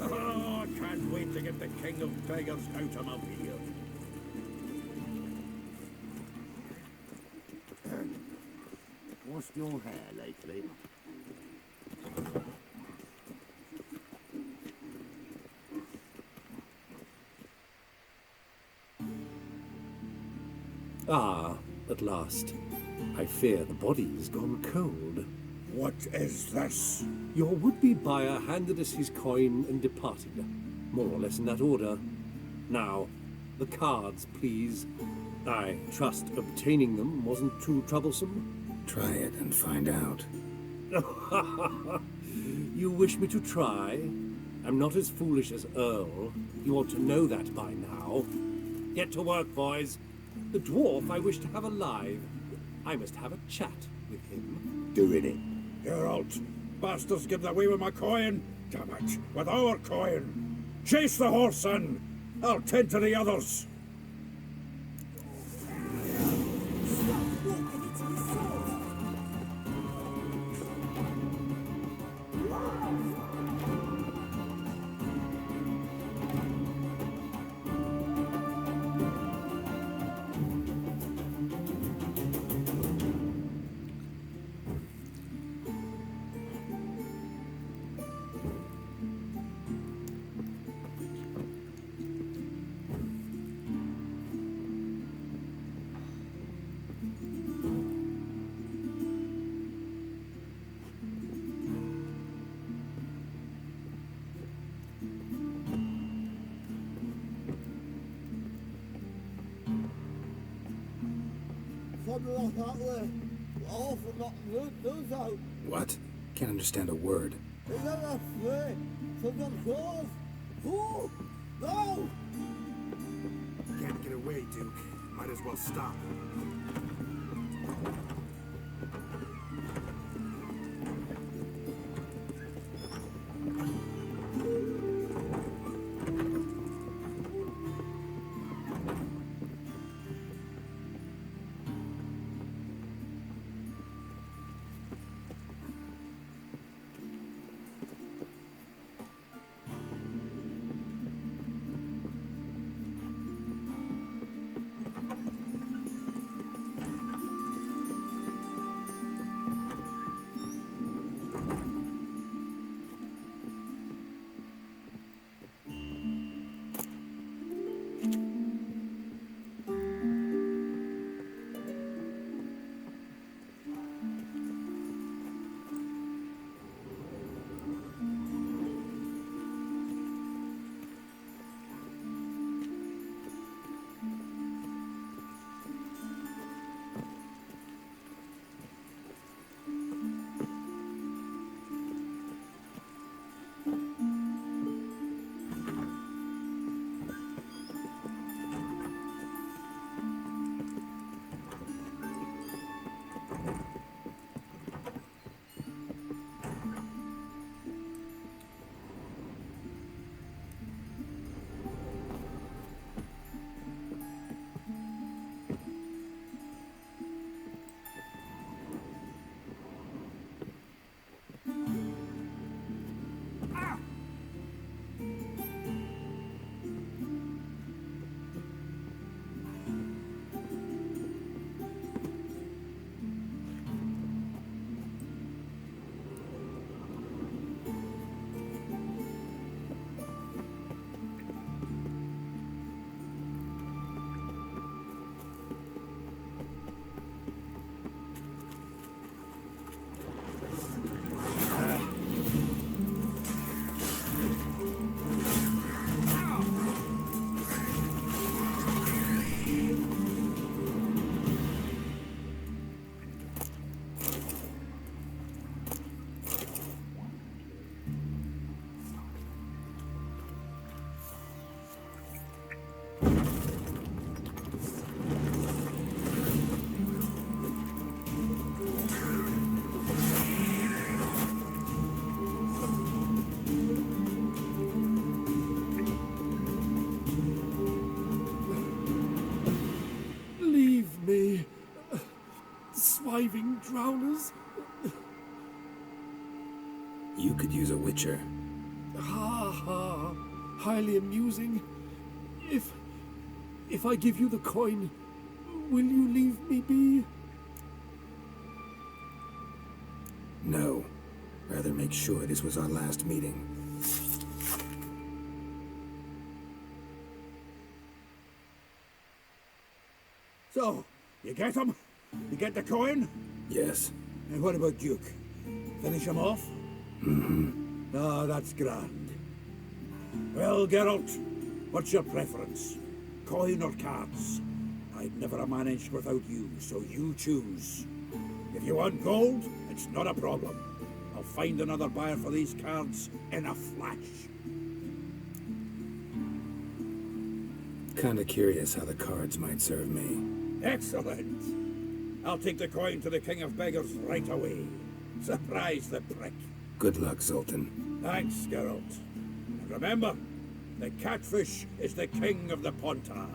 Oh, I can't wait to get the king of beggars out of my beer. Washed your hair lately? Ah, at last. I fear the body's gone cold. What is this? Your would-be buyer handed us his coin and departed. More or less in that order. Now, the cards, please. I trust obtaining them wasn't too troublesome? Try it and find out. You wish me to try? I'm not as foolish as Earl. You ought to know that by now. Get to work, boys. The dwarf I wish to have alive. I must have a chat with him. Doing it. Geralt, bastards get away with my coin. Damn it, with our coin. Chase the horse, son. I'll tend to the others. What? Can't understand a word. Can't get away, Duke. Might as well stop. drowners? You could use a witcher. Ha ha. Highly amusing. If I give you the coin, will you leave me be? No. Rather make sure this was our last meeting. So, you get him? You get the coin? Yes. And what about Duke? Finish him off? Mm-hmm. Ah, that's grand. Well, Geralt, what's your preference? Coin or cards? I'd never have managed without you, so you choose. If you want gold, it's not a problem. I'll find another buyer for these cards in a flash. Kinda curious how the cards might serve me. Excellent. I'll take the coin to the King of Beggars right away. Surprise the prick. Good luck, Sultan. Thanks, Geralt. And remember, the catfish is the king of the Pontar.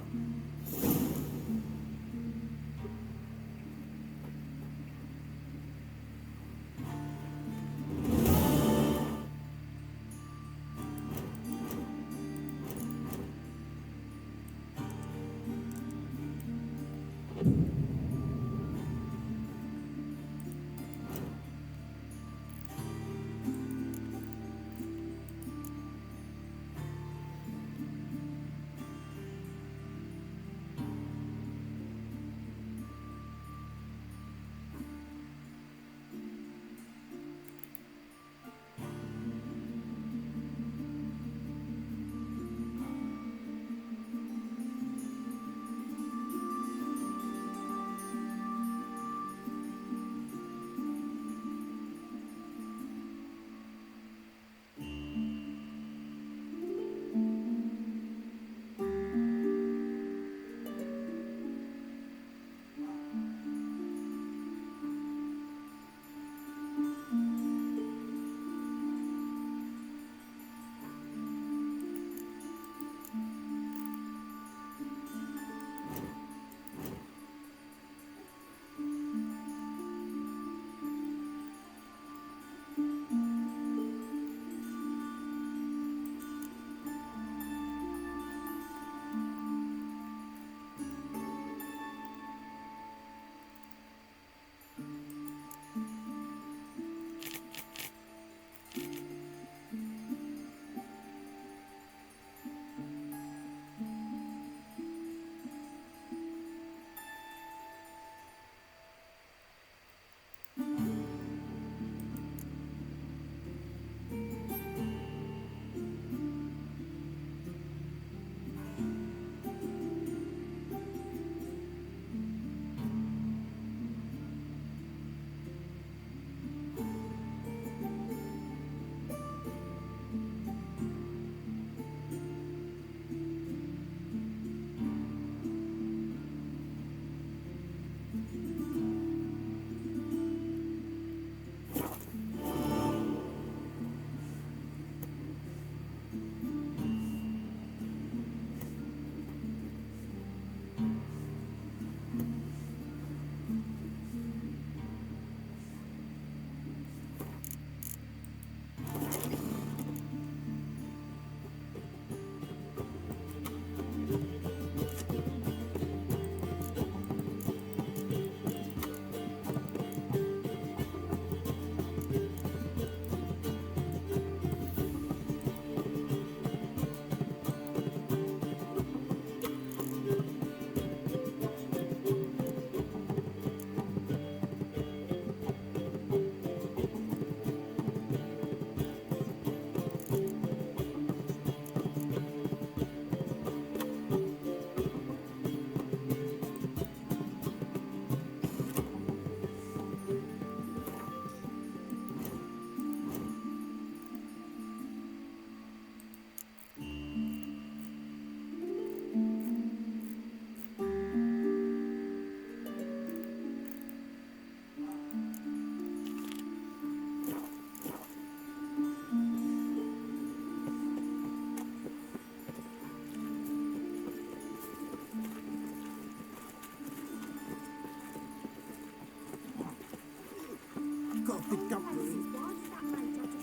got the company.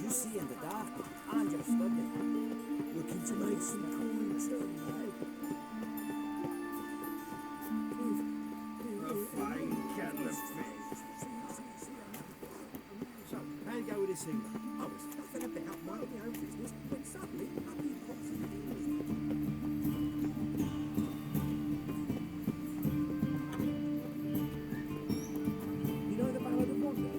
You see in the dark, I'm just stood there. Looking to make some coins, A fine kettle of fish. So, how you go with this evening? I was fluffing about minding my own business when suddenly up he pops You know the Ballad of Wonder?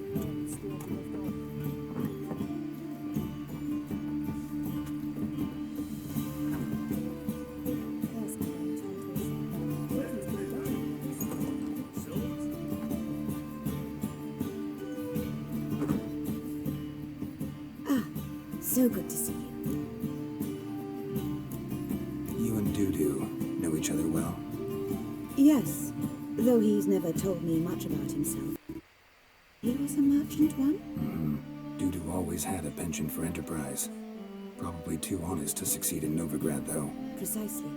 So good to see you. You and Dudu know each other well. Yes, though he's never told me much about himself. He was a merchant one? Dudu always had a penchant for enterprise. Probably too honest to succeed in Novigrad, though. Precisely.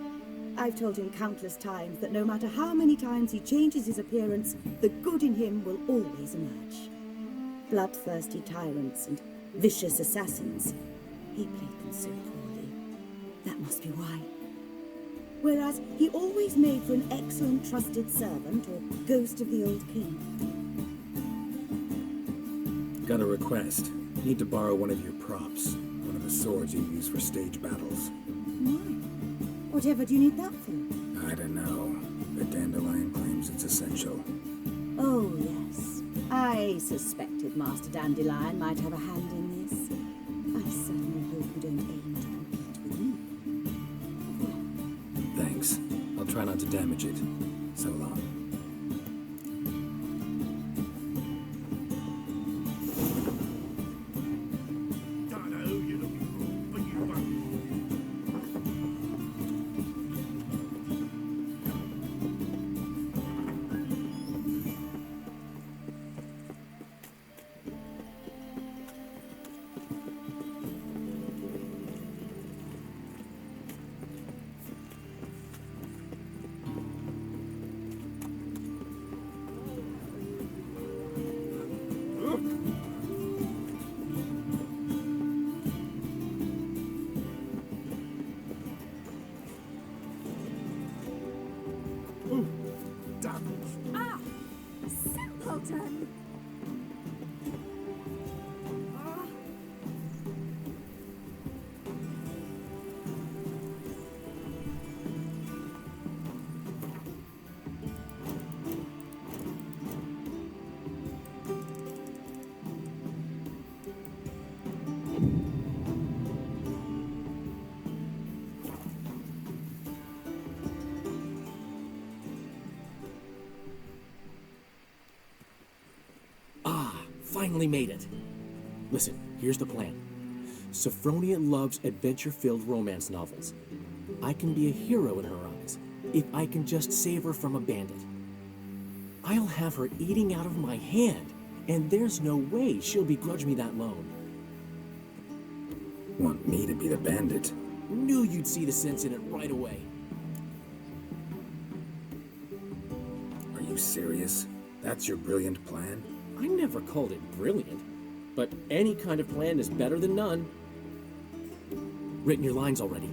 I've told him countless times that no matter how many times he changes his appearance, the good in him will always emerge. Bloodthirsty tyrants and vicious assassins. He played them so poorly. That must be why. Whereas he always made for an excellent trusted servant or ghost of the old king. Got a request. Need to borrow one of your props. One of the swords you use for stage battles. Why? Whatever do you need that for? I don't know. But Dandelion claims it's essential. Oh, yes. I suspected Master Dandelion might have a hand in this. I certainly hope you don't aim to compete with me. Thanks. I'll try not to damage it. So long. Don't know who you're looking for, but you won't. Ah! Simpleton! Finally made it. Listen, here's the plan. Sophronia loves adventure-filled romance novels. I can be a hero in her eyes if I can just save her from a bandit. I'll have her eating out of my hand, and there's no way she'll begrudge me that loan. Want me to be the bandit? Knew you'd see the sense in it right away. Are you serious? That's your brilliant plan? I never called it brilliant, but any kind of plan is better than none. Written your lines already.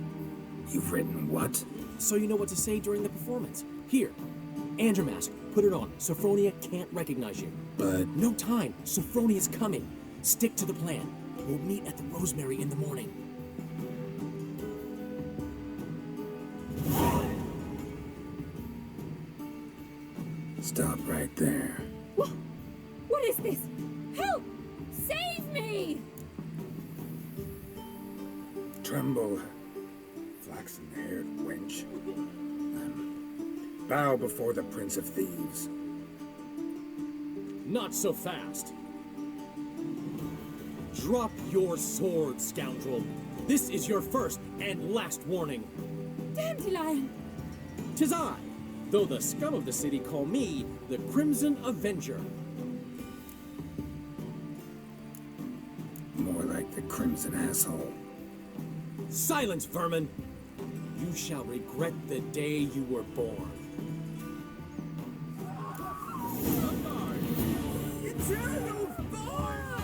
You've written what? So you know what to say during the performance. Here, Andromask, put it on. Sophronia can't recognize you. But... No time. Sophronia's coming. Stick to the plan. We'll meet at the Rosemary in the morning. Stop right there. What is this? Help! Save me! Tremble, flaxen-haired wench. Bow before the Prince of Thieves. Not so fast. Drop your sword, scoundrel. This is your first and last warning. Dandelion! 'Tis I, though the scum of the city call me the Crimson Avenger. More like the Crimson Asshole. Silence, vermin! You shall regret the day you were born. Eternal fire!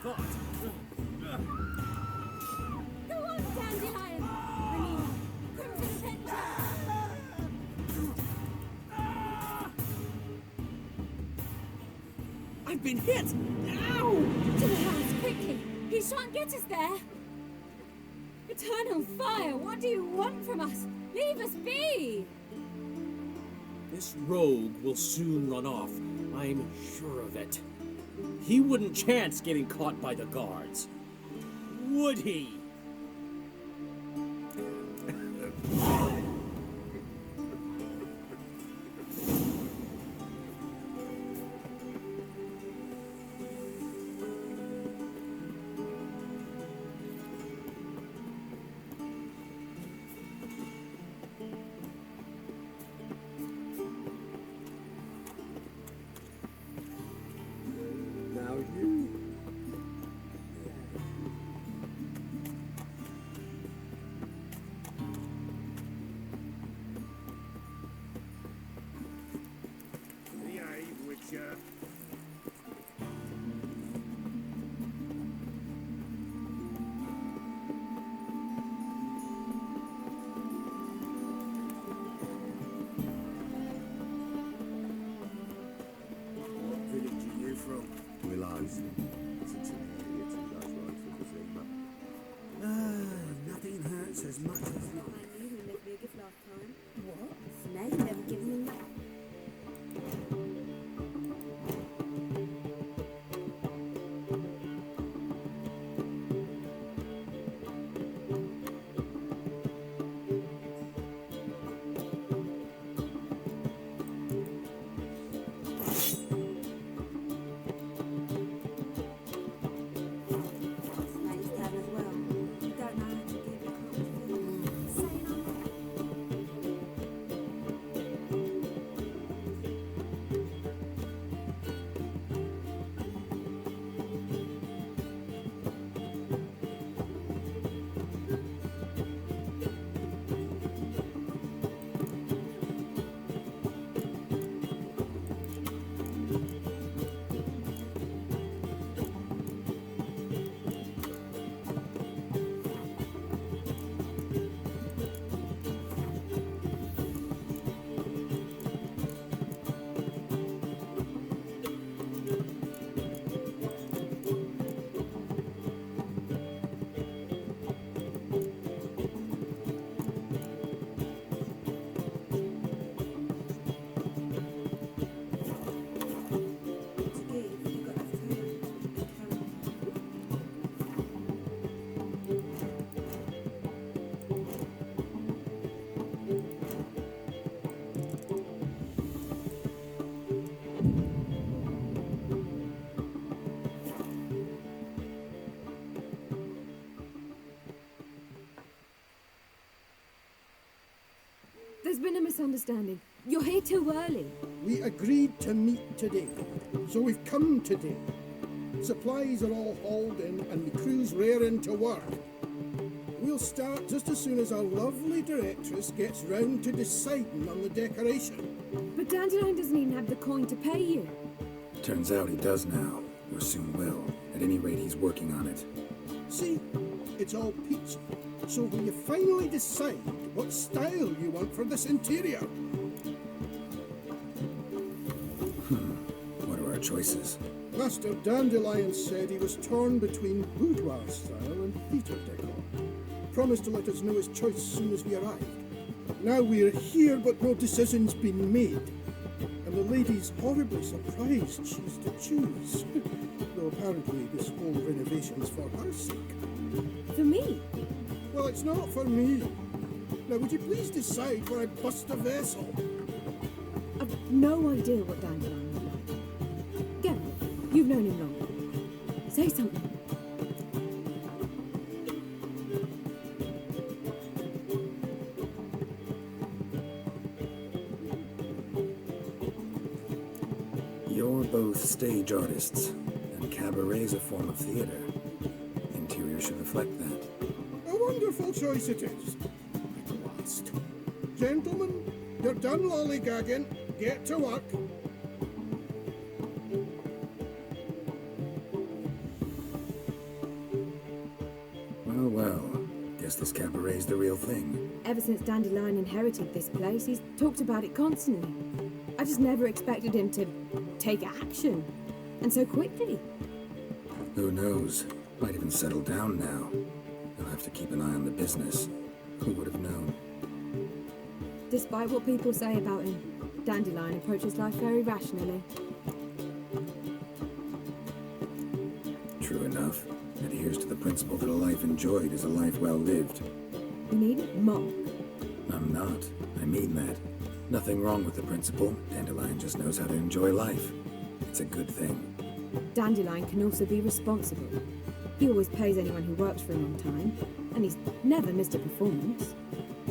thought. Go on, Dandelion! I mean, Crimson Avenger! I've been hit! Ow! To the house, quickly! He shan't get us there! Eternal fire, what do you want from us? Leave us be! This rogue will soon run off. I'm sure of it. He wouldn't chance getting caught by the guards. Would he? Now you. Behave, Witcher. What village are you from? Willows. Listen to me, idiot, who does right for the Zima. Nothing hurts as much as life. You who left me a gift last time. What? Snake never given me that. Snake's dead as well. You don't know how to give a compliment. Say no. There's been a misunderstanding. You're here too early. We agreed to meet today, so we've come today. Supplies are all hauled in and the crew's raring to work. We'll start just as soon as our lovely directress gets round to deciding on the decoration. But Dandelion doesn't even have the coin to pay you. Turns out he does now, or soon will. At any rate, he's working on it. See, it's all peachy. So will you finally decide what style you want for this interior? What are our choices? Master Dandelion said he was torn between boudoir style and theatre decor. Promised to let us know his choice as soon as we arrived. Now we're here, but no decision's been made. And the lady's horribly surprised she's to choose. Though apparently this whole renovation's for her sake. For me? Well, it's not for me. Now, would you please decide where I bust a vessel? I've no idea what Dandelion would like. Geralt, you've known him long. Say something. You're both stage artists, and cabaret's a form of theater. Interior should reflect that. A wonderful choice it is. At last. Gentlemen, you're done lollygagging. Get to work. this cabaret's the real thing. Ever since Dandelion inherited this place, he's talked about it constantly. I just never expected him to take action. And so quickly. Who knows? Might even settle down now. You'll have to keep an eye on the business. Who would have known? Despite what people say about him, Dandelion approaches life very rationally. True enough. Adheres to the principle that a life enjoyed is a life well lived. You needn't mock. I'm not. I mean that. Nothing wrong with the principle. Dandelion just knows how to enjoy life. It's a good thing. Dandelion can also be responsible. He always pays anyone who works for him on time, and he's never missed a performance.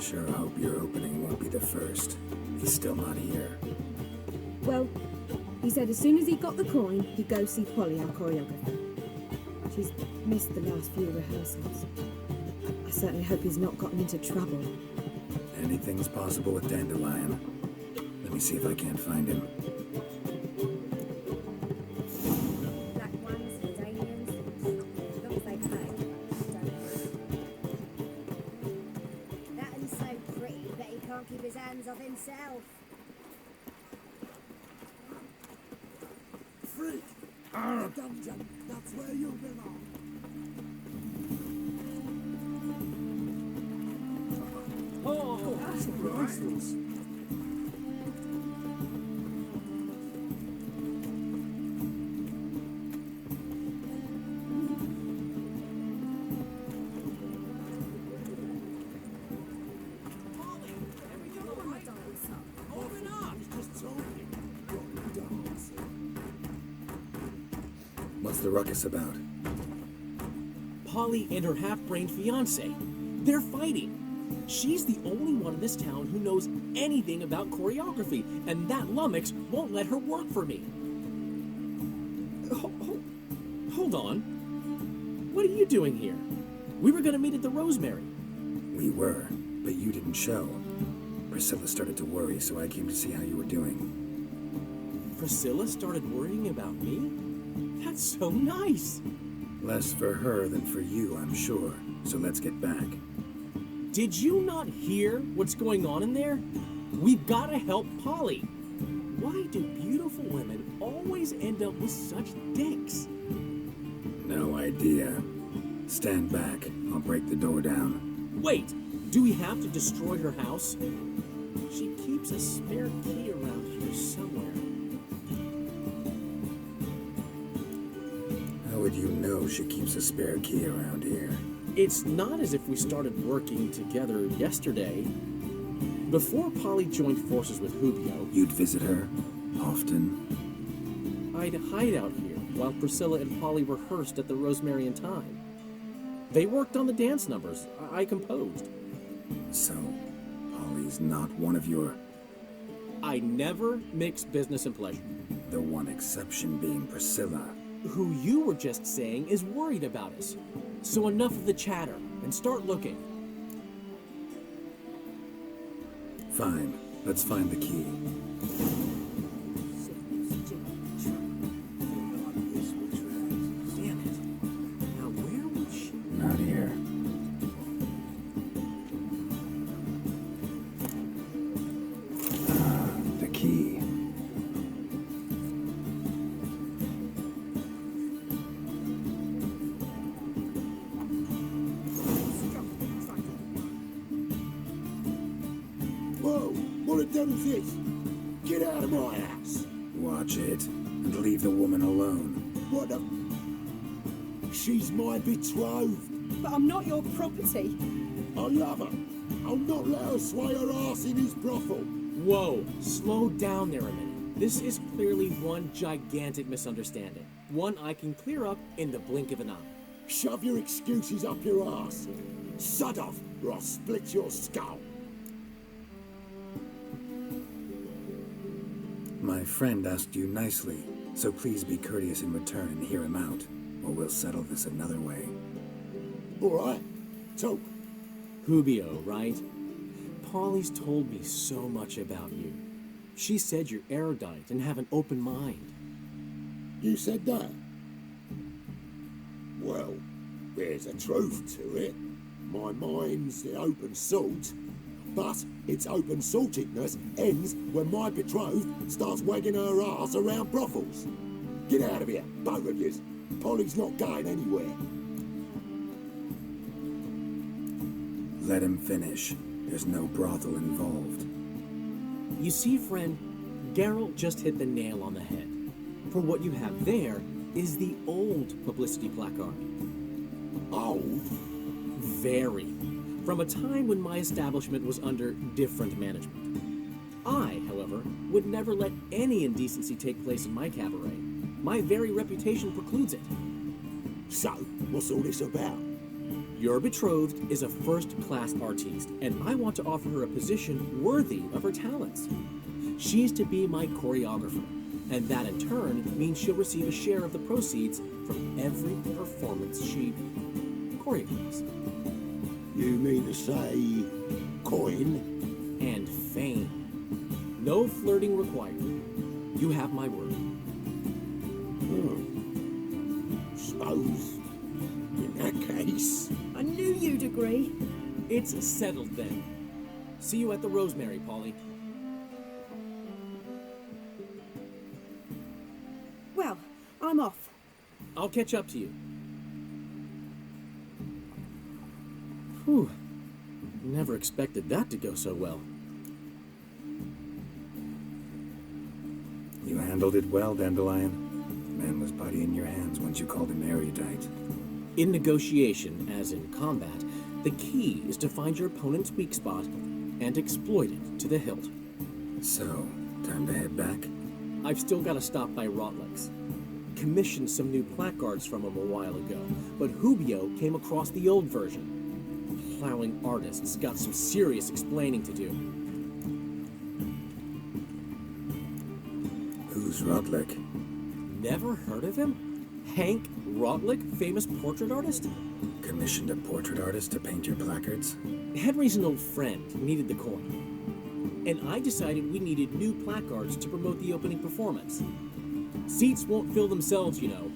Sure hope your opening won't be the first. He's still not here. Well, he said as soon as he got the coin, he'd go see Polly, our choreographer. She's missed the last few rehearsals. I certainly hope he's not gotten into trouble. Anything's possible with Dandelion. Let me see if I can't find him. Black ones, Danians, as long as they pay. That one's so pretty that he can't keep his hands off himself. Freak! The dungeon! That's where you belong! Oh, surprises! What's the ruckus about? Polly and her half-brained fiancé. They're fighting. She's the only one in this town who knows anything about choreography, and that lummox won't let her work for me. Hold on. What are you doing here? We were going to meet at the Rosemary. We were, but you didn't show. Priscilla started to worry, so I came to see how you were doing. Priscilla started worrying about me? That's so nice. Less for her than for you, I'm sure. So let's get back. Did you not hear what's going on in there? We've got to help Polly. Why do beautiful women always end up with such dicks? No idea. Stand back. I'll break the door down. Wait, do we have to destroy her house? She keeps a spare key around here somewhere. How would you know she keeps a spare key around here? It's not as if we started working together yesterday. Before Polly joined forces with Hubio, you'd visit her often? I'd hide out here while Priscilla and Polly rehearsed at the Rosemary in Time. They worked on the dance numbers I composed. So, Polly's not one of your... I never mix business and pleasure. The one exception being Priscilla. Who you were just saying is worried about us. So enough of the chatter, and start looking. Fine. Let's find the key. Damn it. Now where would she... Not here. The key. This. Get out of my house! Watch it, and leave the woman alone. What the... She's my betrothed. But I'm not your property. I love her. I'll not let her sway her ass in his brothel. Whoa, slow down there a minute. This is clearly one gigantic misunderstanding. One I can clear up in the blink of an eye. Shove your excuses up your ass. Sod off, or I'll split your skull. My friend asked you nicely, so please be courteous in return and hear him out, or we'll settle this another way. All right. Talk. Hubio, right? Polly's told me so much about you. She said you're erudite and have an open mind. You said that? Well, there's a truth to it. My mind's the open salt, but its open saltedness ends when my betrothed starts wagging her ass around brothels. Get out of here, both of yous. Polly's not going anywhere. Let him finish. There's no brothel involved. You see, friend, Geralt just hit the nail on the head. For what you have there is the old publicity placard. Old? Very. From a time when my establishment was under different management. I, however, would never let any indecency take place in my cabaret. My very reputation precludes it. So, what's all this about? Your betrothed is a first-class artiste, and I want to offer her a position worthy of her talents. She's to be my choreographer, and that in turn means she'll receive a share of the proceeds from every performance she choreographs. You mean to say coin? And fame. No flirting required. You have my word. Suppose, in that case... I knew you'd agree. It's settled then. See you at the Rosemary, Polly. Well, I'm off. I'll catch up to you. Whew. Never expected that to go so well. You handled it well, Dandelion. The man was putty in your hands once you called him erudite. In negotiation, as in combat, the key is to find your opponent's weak spot and exploit it to the hilt. So, time to head back? I've still got to stop by Rotlex. Commissioned some new placards from him a while ago, but Hubio came across the old version. Plowing artists got some serious explaining to do. Who's Rotlick? Never heard of him? Hank Rotlick, famous portrait artist? Commissioned a portrait artist to paint your placards? Henry's an old friend, needed the coin. And I decided we needed new placards to promote the opening performance. Seats won't fill themselves, you know.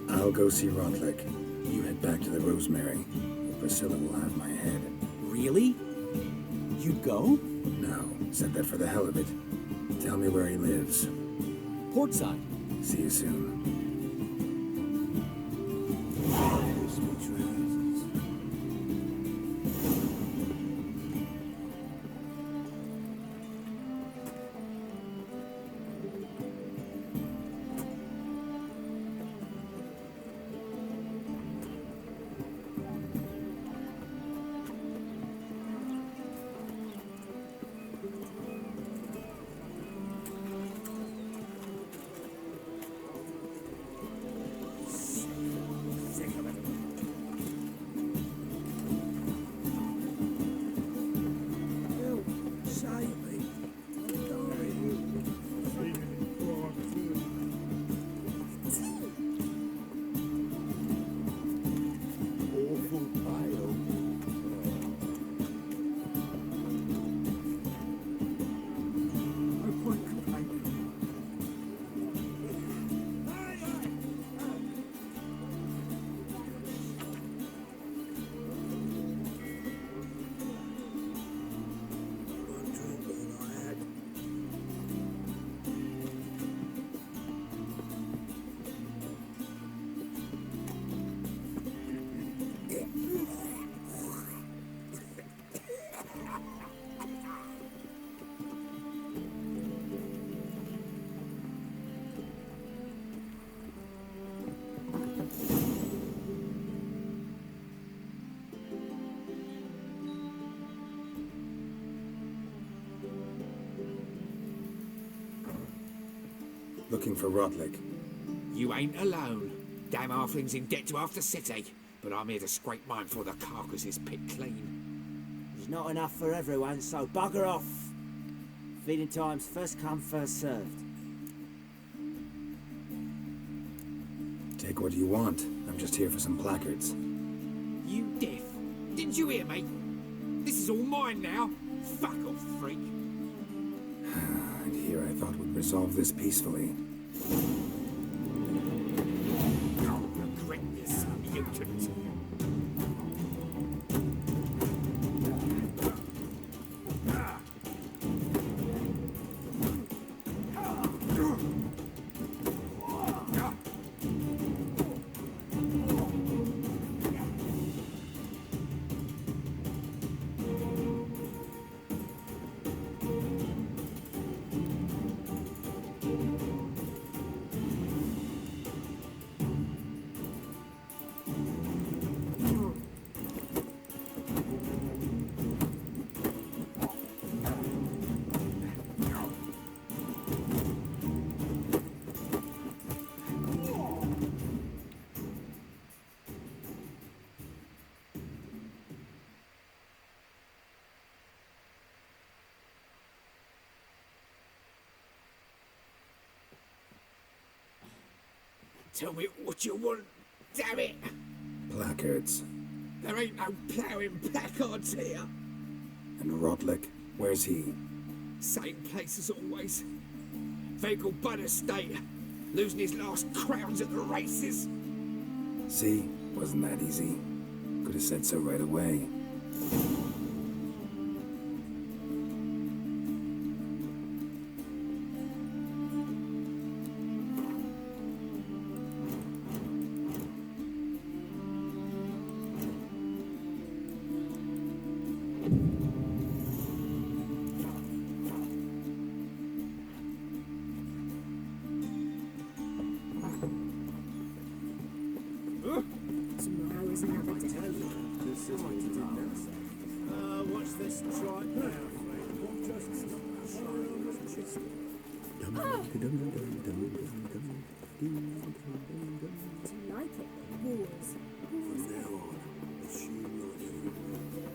I'll go see Rotlick. You head back to the Rosemary. Priscilla will have my head. Really? You'd go? No, said that for the hell of it. Tell me where he lives. Portside. See you soon. Looking for Rotlick. You ain't alone. Damn halfling's in debt to half the city, but I'm here to scrape mine before the carcass is picked clean. There's not enough for everyone, so bugger off. Feeding time's first come, first served. Take what you want. I'm just here for some placards. You deaf? Didn't you hear me? This is all mine now. Fuck off, freak. And here I thought we'd resolve this peacefully. You'll regret this, you two. Tell me what you want, damn it! Placards. There ain't no ploughing placards here. And Rodlick, where's he? Same place as always. Vehicle Bud Estate. Losing his last crowns at the races. See? Wasn't that easy? Could have said so right away. Tomorrow's another day. Watch this trot now. Do you like it? Wars. From now on, assume you're everywhere.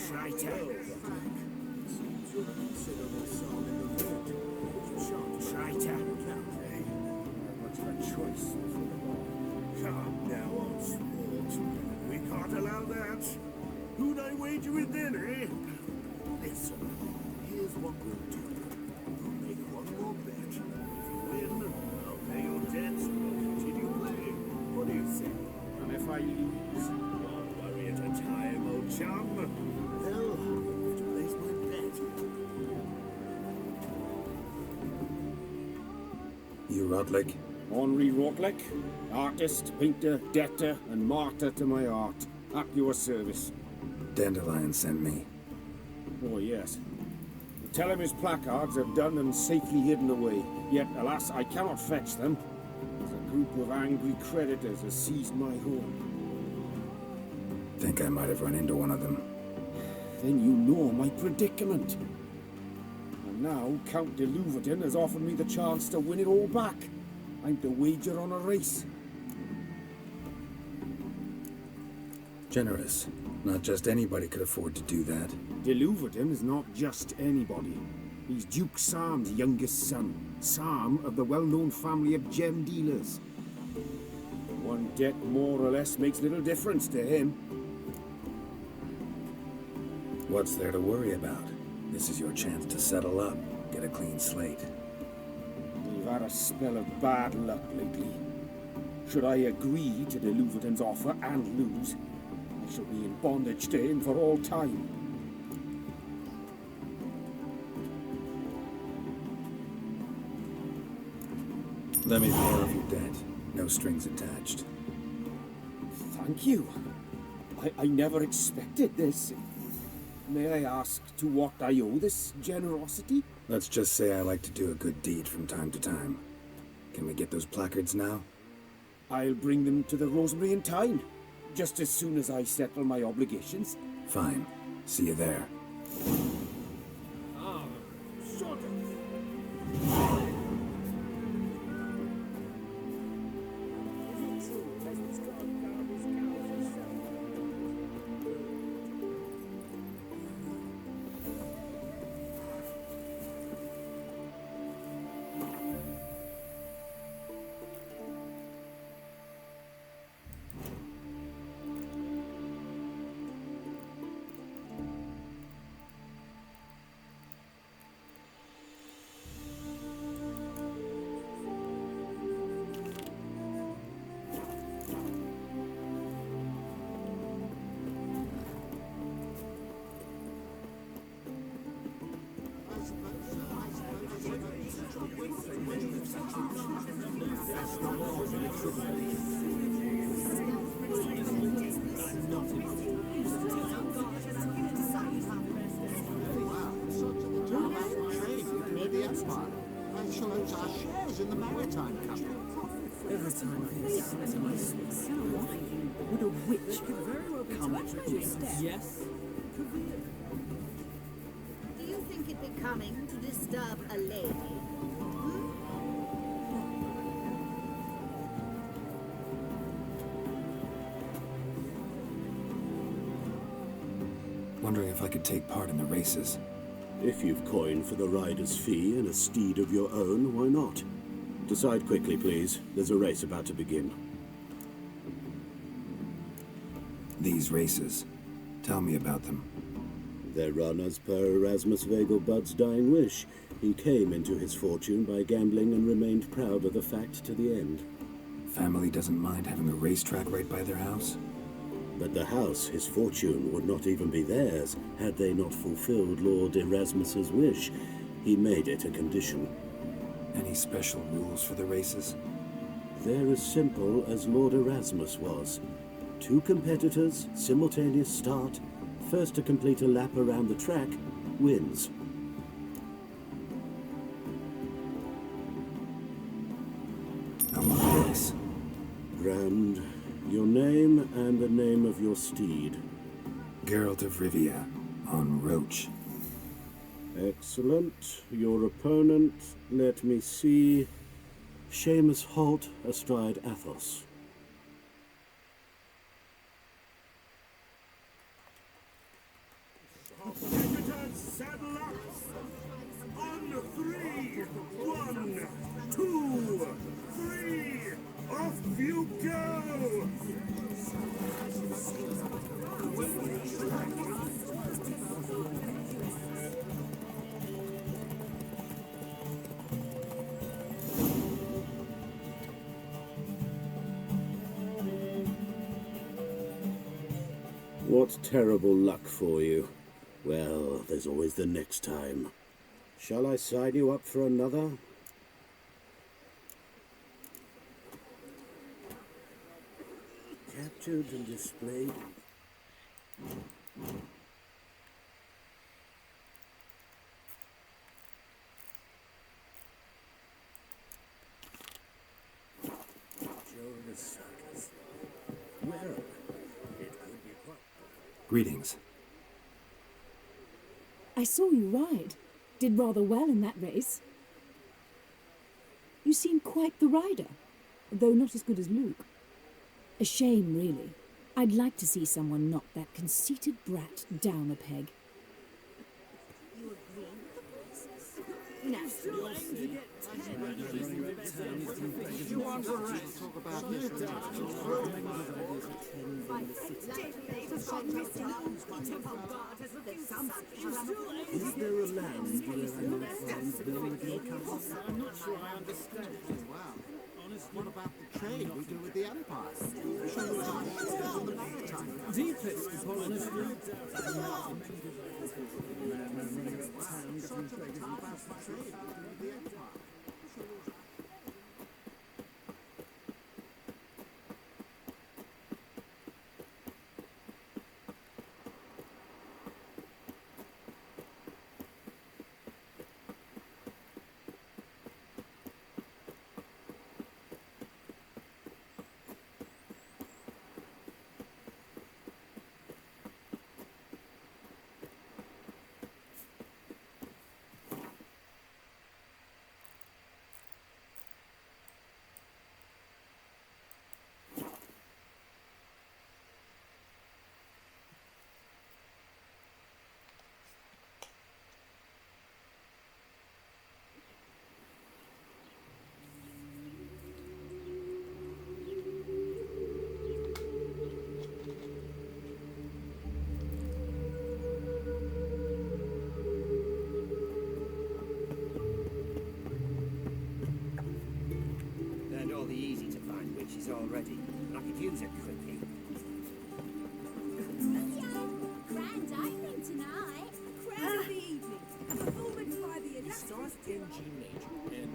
Traitor. Traitor. Much of a choice. Come now, old sport. We can't allow that. Who'd I wager with then, eh? Listen, here's what we'll do. We'll make one more bet. If you win, I'll pay your debts and we'll continue playing. What do you say? And if I lose? Don't worry at a time, old chum. Hell, I'll have to place my bet. You Rodlick? Henri Rodlick, artist, painter, debtor, and martyr to my art. At your service. Dandelion sent me. Oh, yes. Tell him his placards are done and safely hidden away. Yet, alas, I cannot fetch them, as a group of angry creditors has seized my home. Think I might have run into one of them. Then you know my predicament. And now Count de Louverton has offered me the chance to win it all back. I'm to wager on a race. Generous. Not just anybody could afford to do that. De Louverton is not just anybody. He's Duke Sam's youngest son. Sam of the well-known family of gem dealers. One debt more or less makes little difference to him. What's there to worry about? This is your chance to settle up, get a clean slate. We've had a spell of bad luck lately. Should I agree to de Louverton's offer and lose, I shall be in bondage to him for all time. Let me pay off your debt. No strings attached. Thank you. I never expected this. May I ask to what I owe this generosity? Let's just say I like to do a good deed from time to time. Can we get those placards now? I'll bring them to the Rosemary in time, just as soon as I settle my obligations. Fine. See you there. Ah, sort of. Near the Empire. I shall lose our shares in the maritime company. Every time I hear something I speak, would a witch come at your step? Yes. Do you think it becoming to disturb a lady? Wondering if I could take part in the races. If you've coined for the rider's fee and a steed of your own, why not? Decide quickly, please. There's a race about to begin. These races. Tell me about them. They're run as per Erasmus Vegelbud's dying wish. He came into his fortune by gambling and remained proud of the fact to the end. Family doesn't mind having a racetrack right by their house? But the house, his fortune, would not even be theirs had they not fulfilled Lord Erasmus's wish. He made it a condition. Any special rules for the races? They're as simple as Lord Erasmus was. 2 competitors, simultaneous start. First to complete a lap around the track wins. I want a race. Grand. Your name and the name of your steed. Geralt of Rivia, on Roach. Excellent. Your opponent, let me see. Seamus Holt, astride Athos. Saddle up! On 3! 1, 2, 3! Off you go! What terrible luck for you. Well, there's always the next time. Shall I sign you up for another? Captured and displayed. Jonas Circus. Well, it could be quite... Greetings. I saw you ride. Did rather well in that race. You seem quite the rider, though not as good as Luke. A shame, really. I'd like to see someone knock that conceited brat down a peg. You want to talk about this? Is there a land where no friends build your castle? I'm not sure I understand. Wow. What about the trade we do with the Empire? Show us our shares in the maritime. Deepest, honestly. Already. I could use a quickie. Grand opening tonight. Crowd of the evening. Performance by the Stars illustrious NG Major and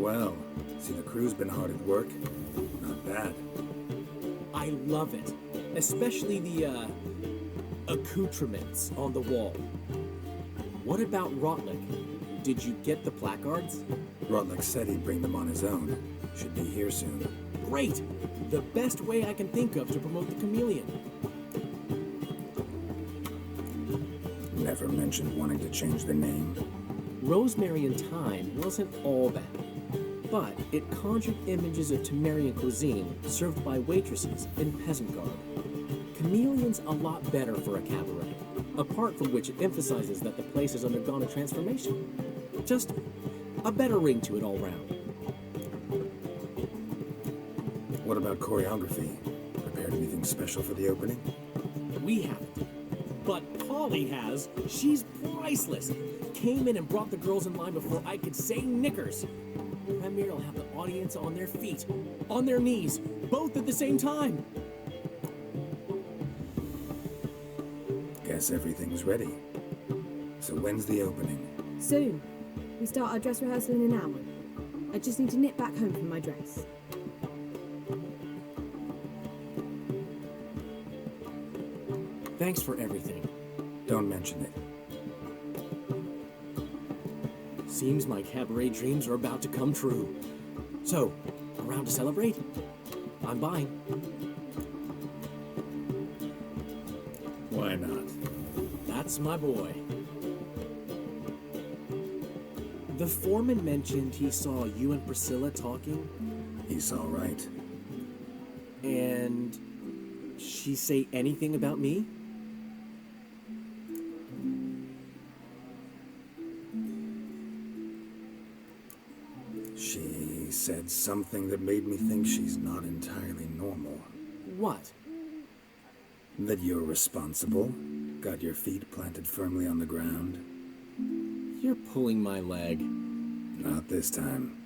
Well, see, the crew's been hard at work. Not bad. I love it. Especially the, accoutrements on the wall. What about Rotlick? Did you get the placards? Rotlick said he'd bring them on his own. Should be here soon. Great! The best way I can think of to promote the chameleon. Never mentioned wanting to change the name. Rosemary and Thyme wasn't all bad, but it conjured images of Temerian cuisine served by waitresses in peasant garb. Chameleon's a lot better for a cabaret, apart from which it emphasizes that the place has undergone a transformation. Just a better ring to it all round. What about choreography? Prepared anything special for the opening? We haven't. But Polly has. She's priceless. Came in and brought the girls in line before I could say knickers. Premier will have the audience on their feet, on their knees, both at the same time. Guess everything's ready. So when's the opening? Soon. We start our dress rehearsal in an hour. I just need to nip back home from my dress. Thanks for everything. Don't mention it. Seems my cabaret dreams are about to come true. So, around to celebrate? I'm buying. Why not? That's my boy. The foreman mentioned he saw you and Priscilla talking. He saw right. And she say anything about me? She said something that made me think she's not entirely normal. What? That you're responsible, got your feet planted firmly on the ground. You're pulling my leg. Not this time.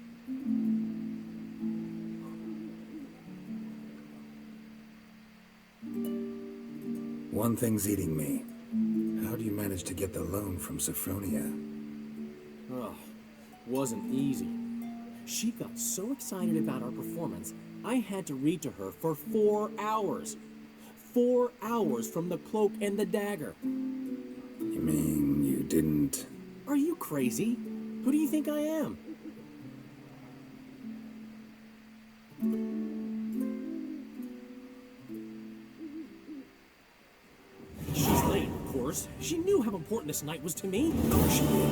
One thing's eating me. How do you manage to get the loan from Sophronia? Oh, wasn't easy. She got so excited about our performance, I had to read to her for 4 hours. 4 hours from The Cloak and the Dagger. You mean you didn't... Are you crazy? Who do you think I am? She's late, of course. She knew how important this night was to me. Of course she did.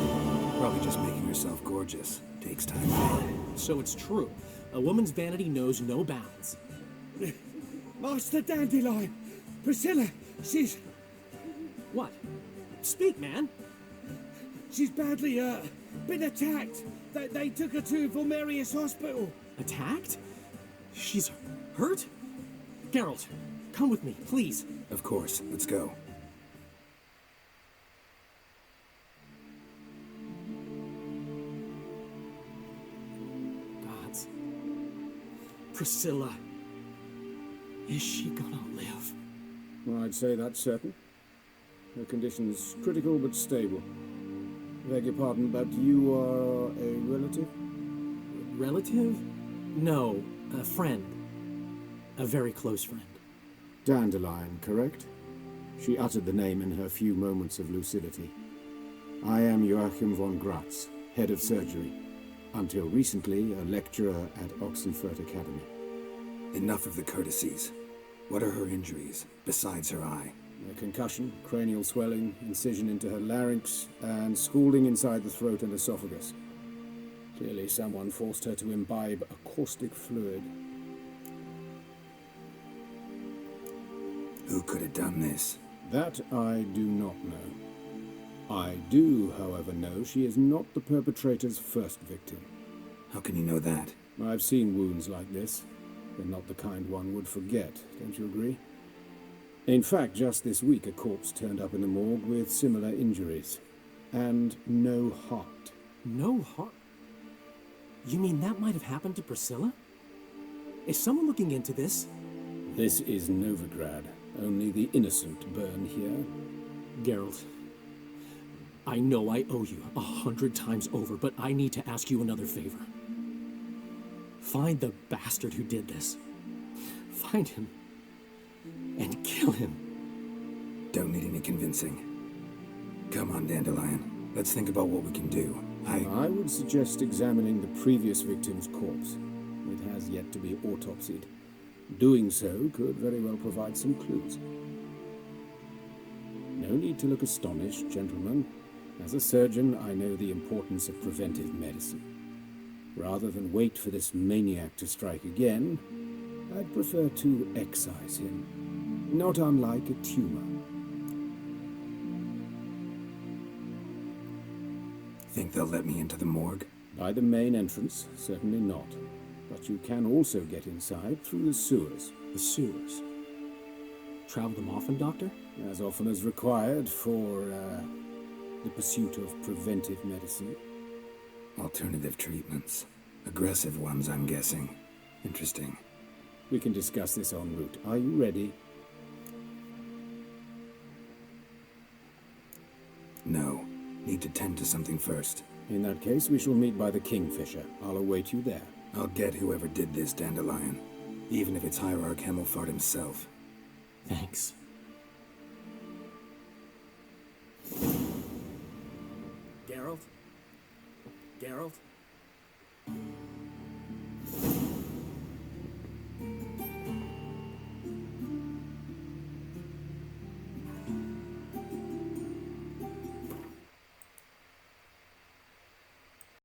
Probably just making herself gorgeous. Takes time. So it's true. A woman's vanity knows no bounds. Master Dandelion! Priscilla, she's... What? Speak, man. She's badly, been attacked. They took her to Vulmerius Hospital. Attacked? She's hurt? Geralt, come with me, please. Of course. Let's go. Gods. Priscilla. Is she gonna live? I'd say that's certain. Her condition's critical but stable. Beg your pardon, but you are a relative? Relative? No, a friend. A very close friend. Dandelion, correct? She uttered the name in her few moments of lucidity. I am Joachim von Gratz, head of surgery. Until recently, a lecturer at Oxenfurt Academy. Enough of the courtesies. What are her injuries, besides her eye? A concussion, cranial swelling, incision into her larynx, and scalding inside the throat and esophagus. Clearly someone forced her to imbibe a caustic fluid. Who could have done this? That I do not know. I do, however, know she is not the perpetrator's first victim. How can you know that? I've seen wounds like this. They're not the kind one would forget, don't you agree? In fact, just this week a corpse turned up in the morgue with similar injuries. And no heart. No heart? You mean that might have happened to Priscilla? Is someone looking into this? This is Novigrad. Only the innocent burn here. Geralt, I know I owe you 100 times over, but I need to ask you another favor. Find the bastard who did this. Find him. And kill him. Don't need any convincing. Come on, Dandelion. Let's think about what we can do. I would suggest examining the previous victim's corpse. It has yet to be autopsied. Doing so could very well provide some clues. No need to look astonished, gentlemen. As a surgeon, I know the importance of preventive medicine. Rather than wait for this maniac to strike again, I'd prefer to excise him. Not unlike a tumor. Think they'll let me into the morgue? By the main entrance, certainly not. But you can also get inside through the sewers. The sewers? Travel them often, Doctor? As often as required for, the pursuit of preventive medicine. Alternative treatments. Aggressive ones, I'm guessing. Interesting. We can discuss this en route. Are you ready? No. Need to tend to something first. In that case, we shall meet by the Kingfisher. I'll await you there. I'll get whoever did this, Dandelion. Even if it's Hierarch Hemmelfart himself. Thanks. Geralt? Geralt?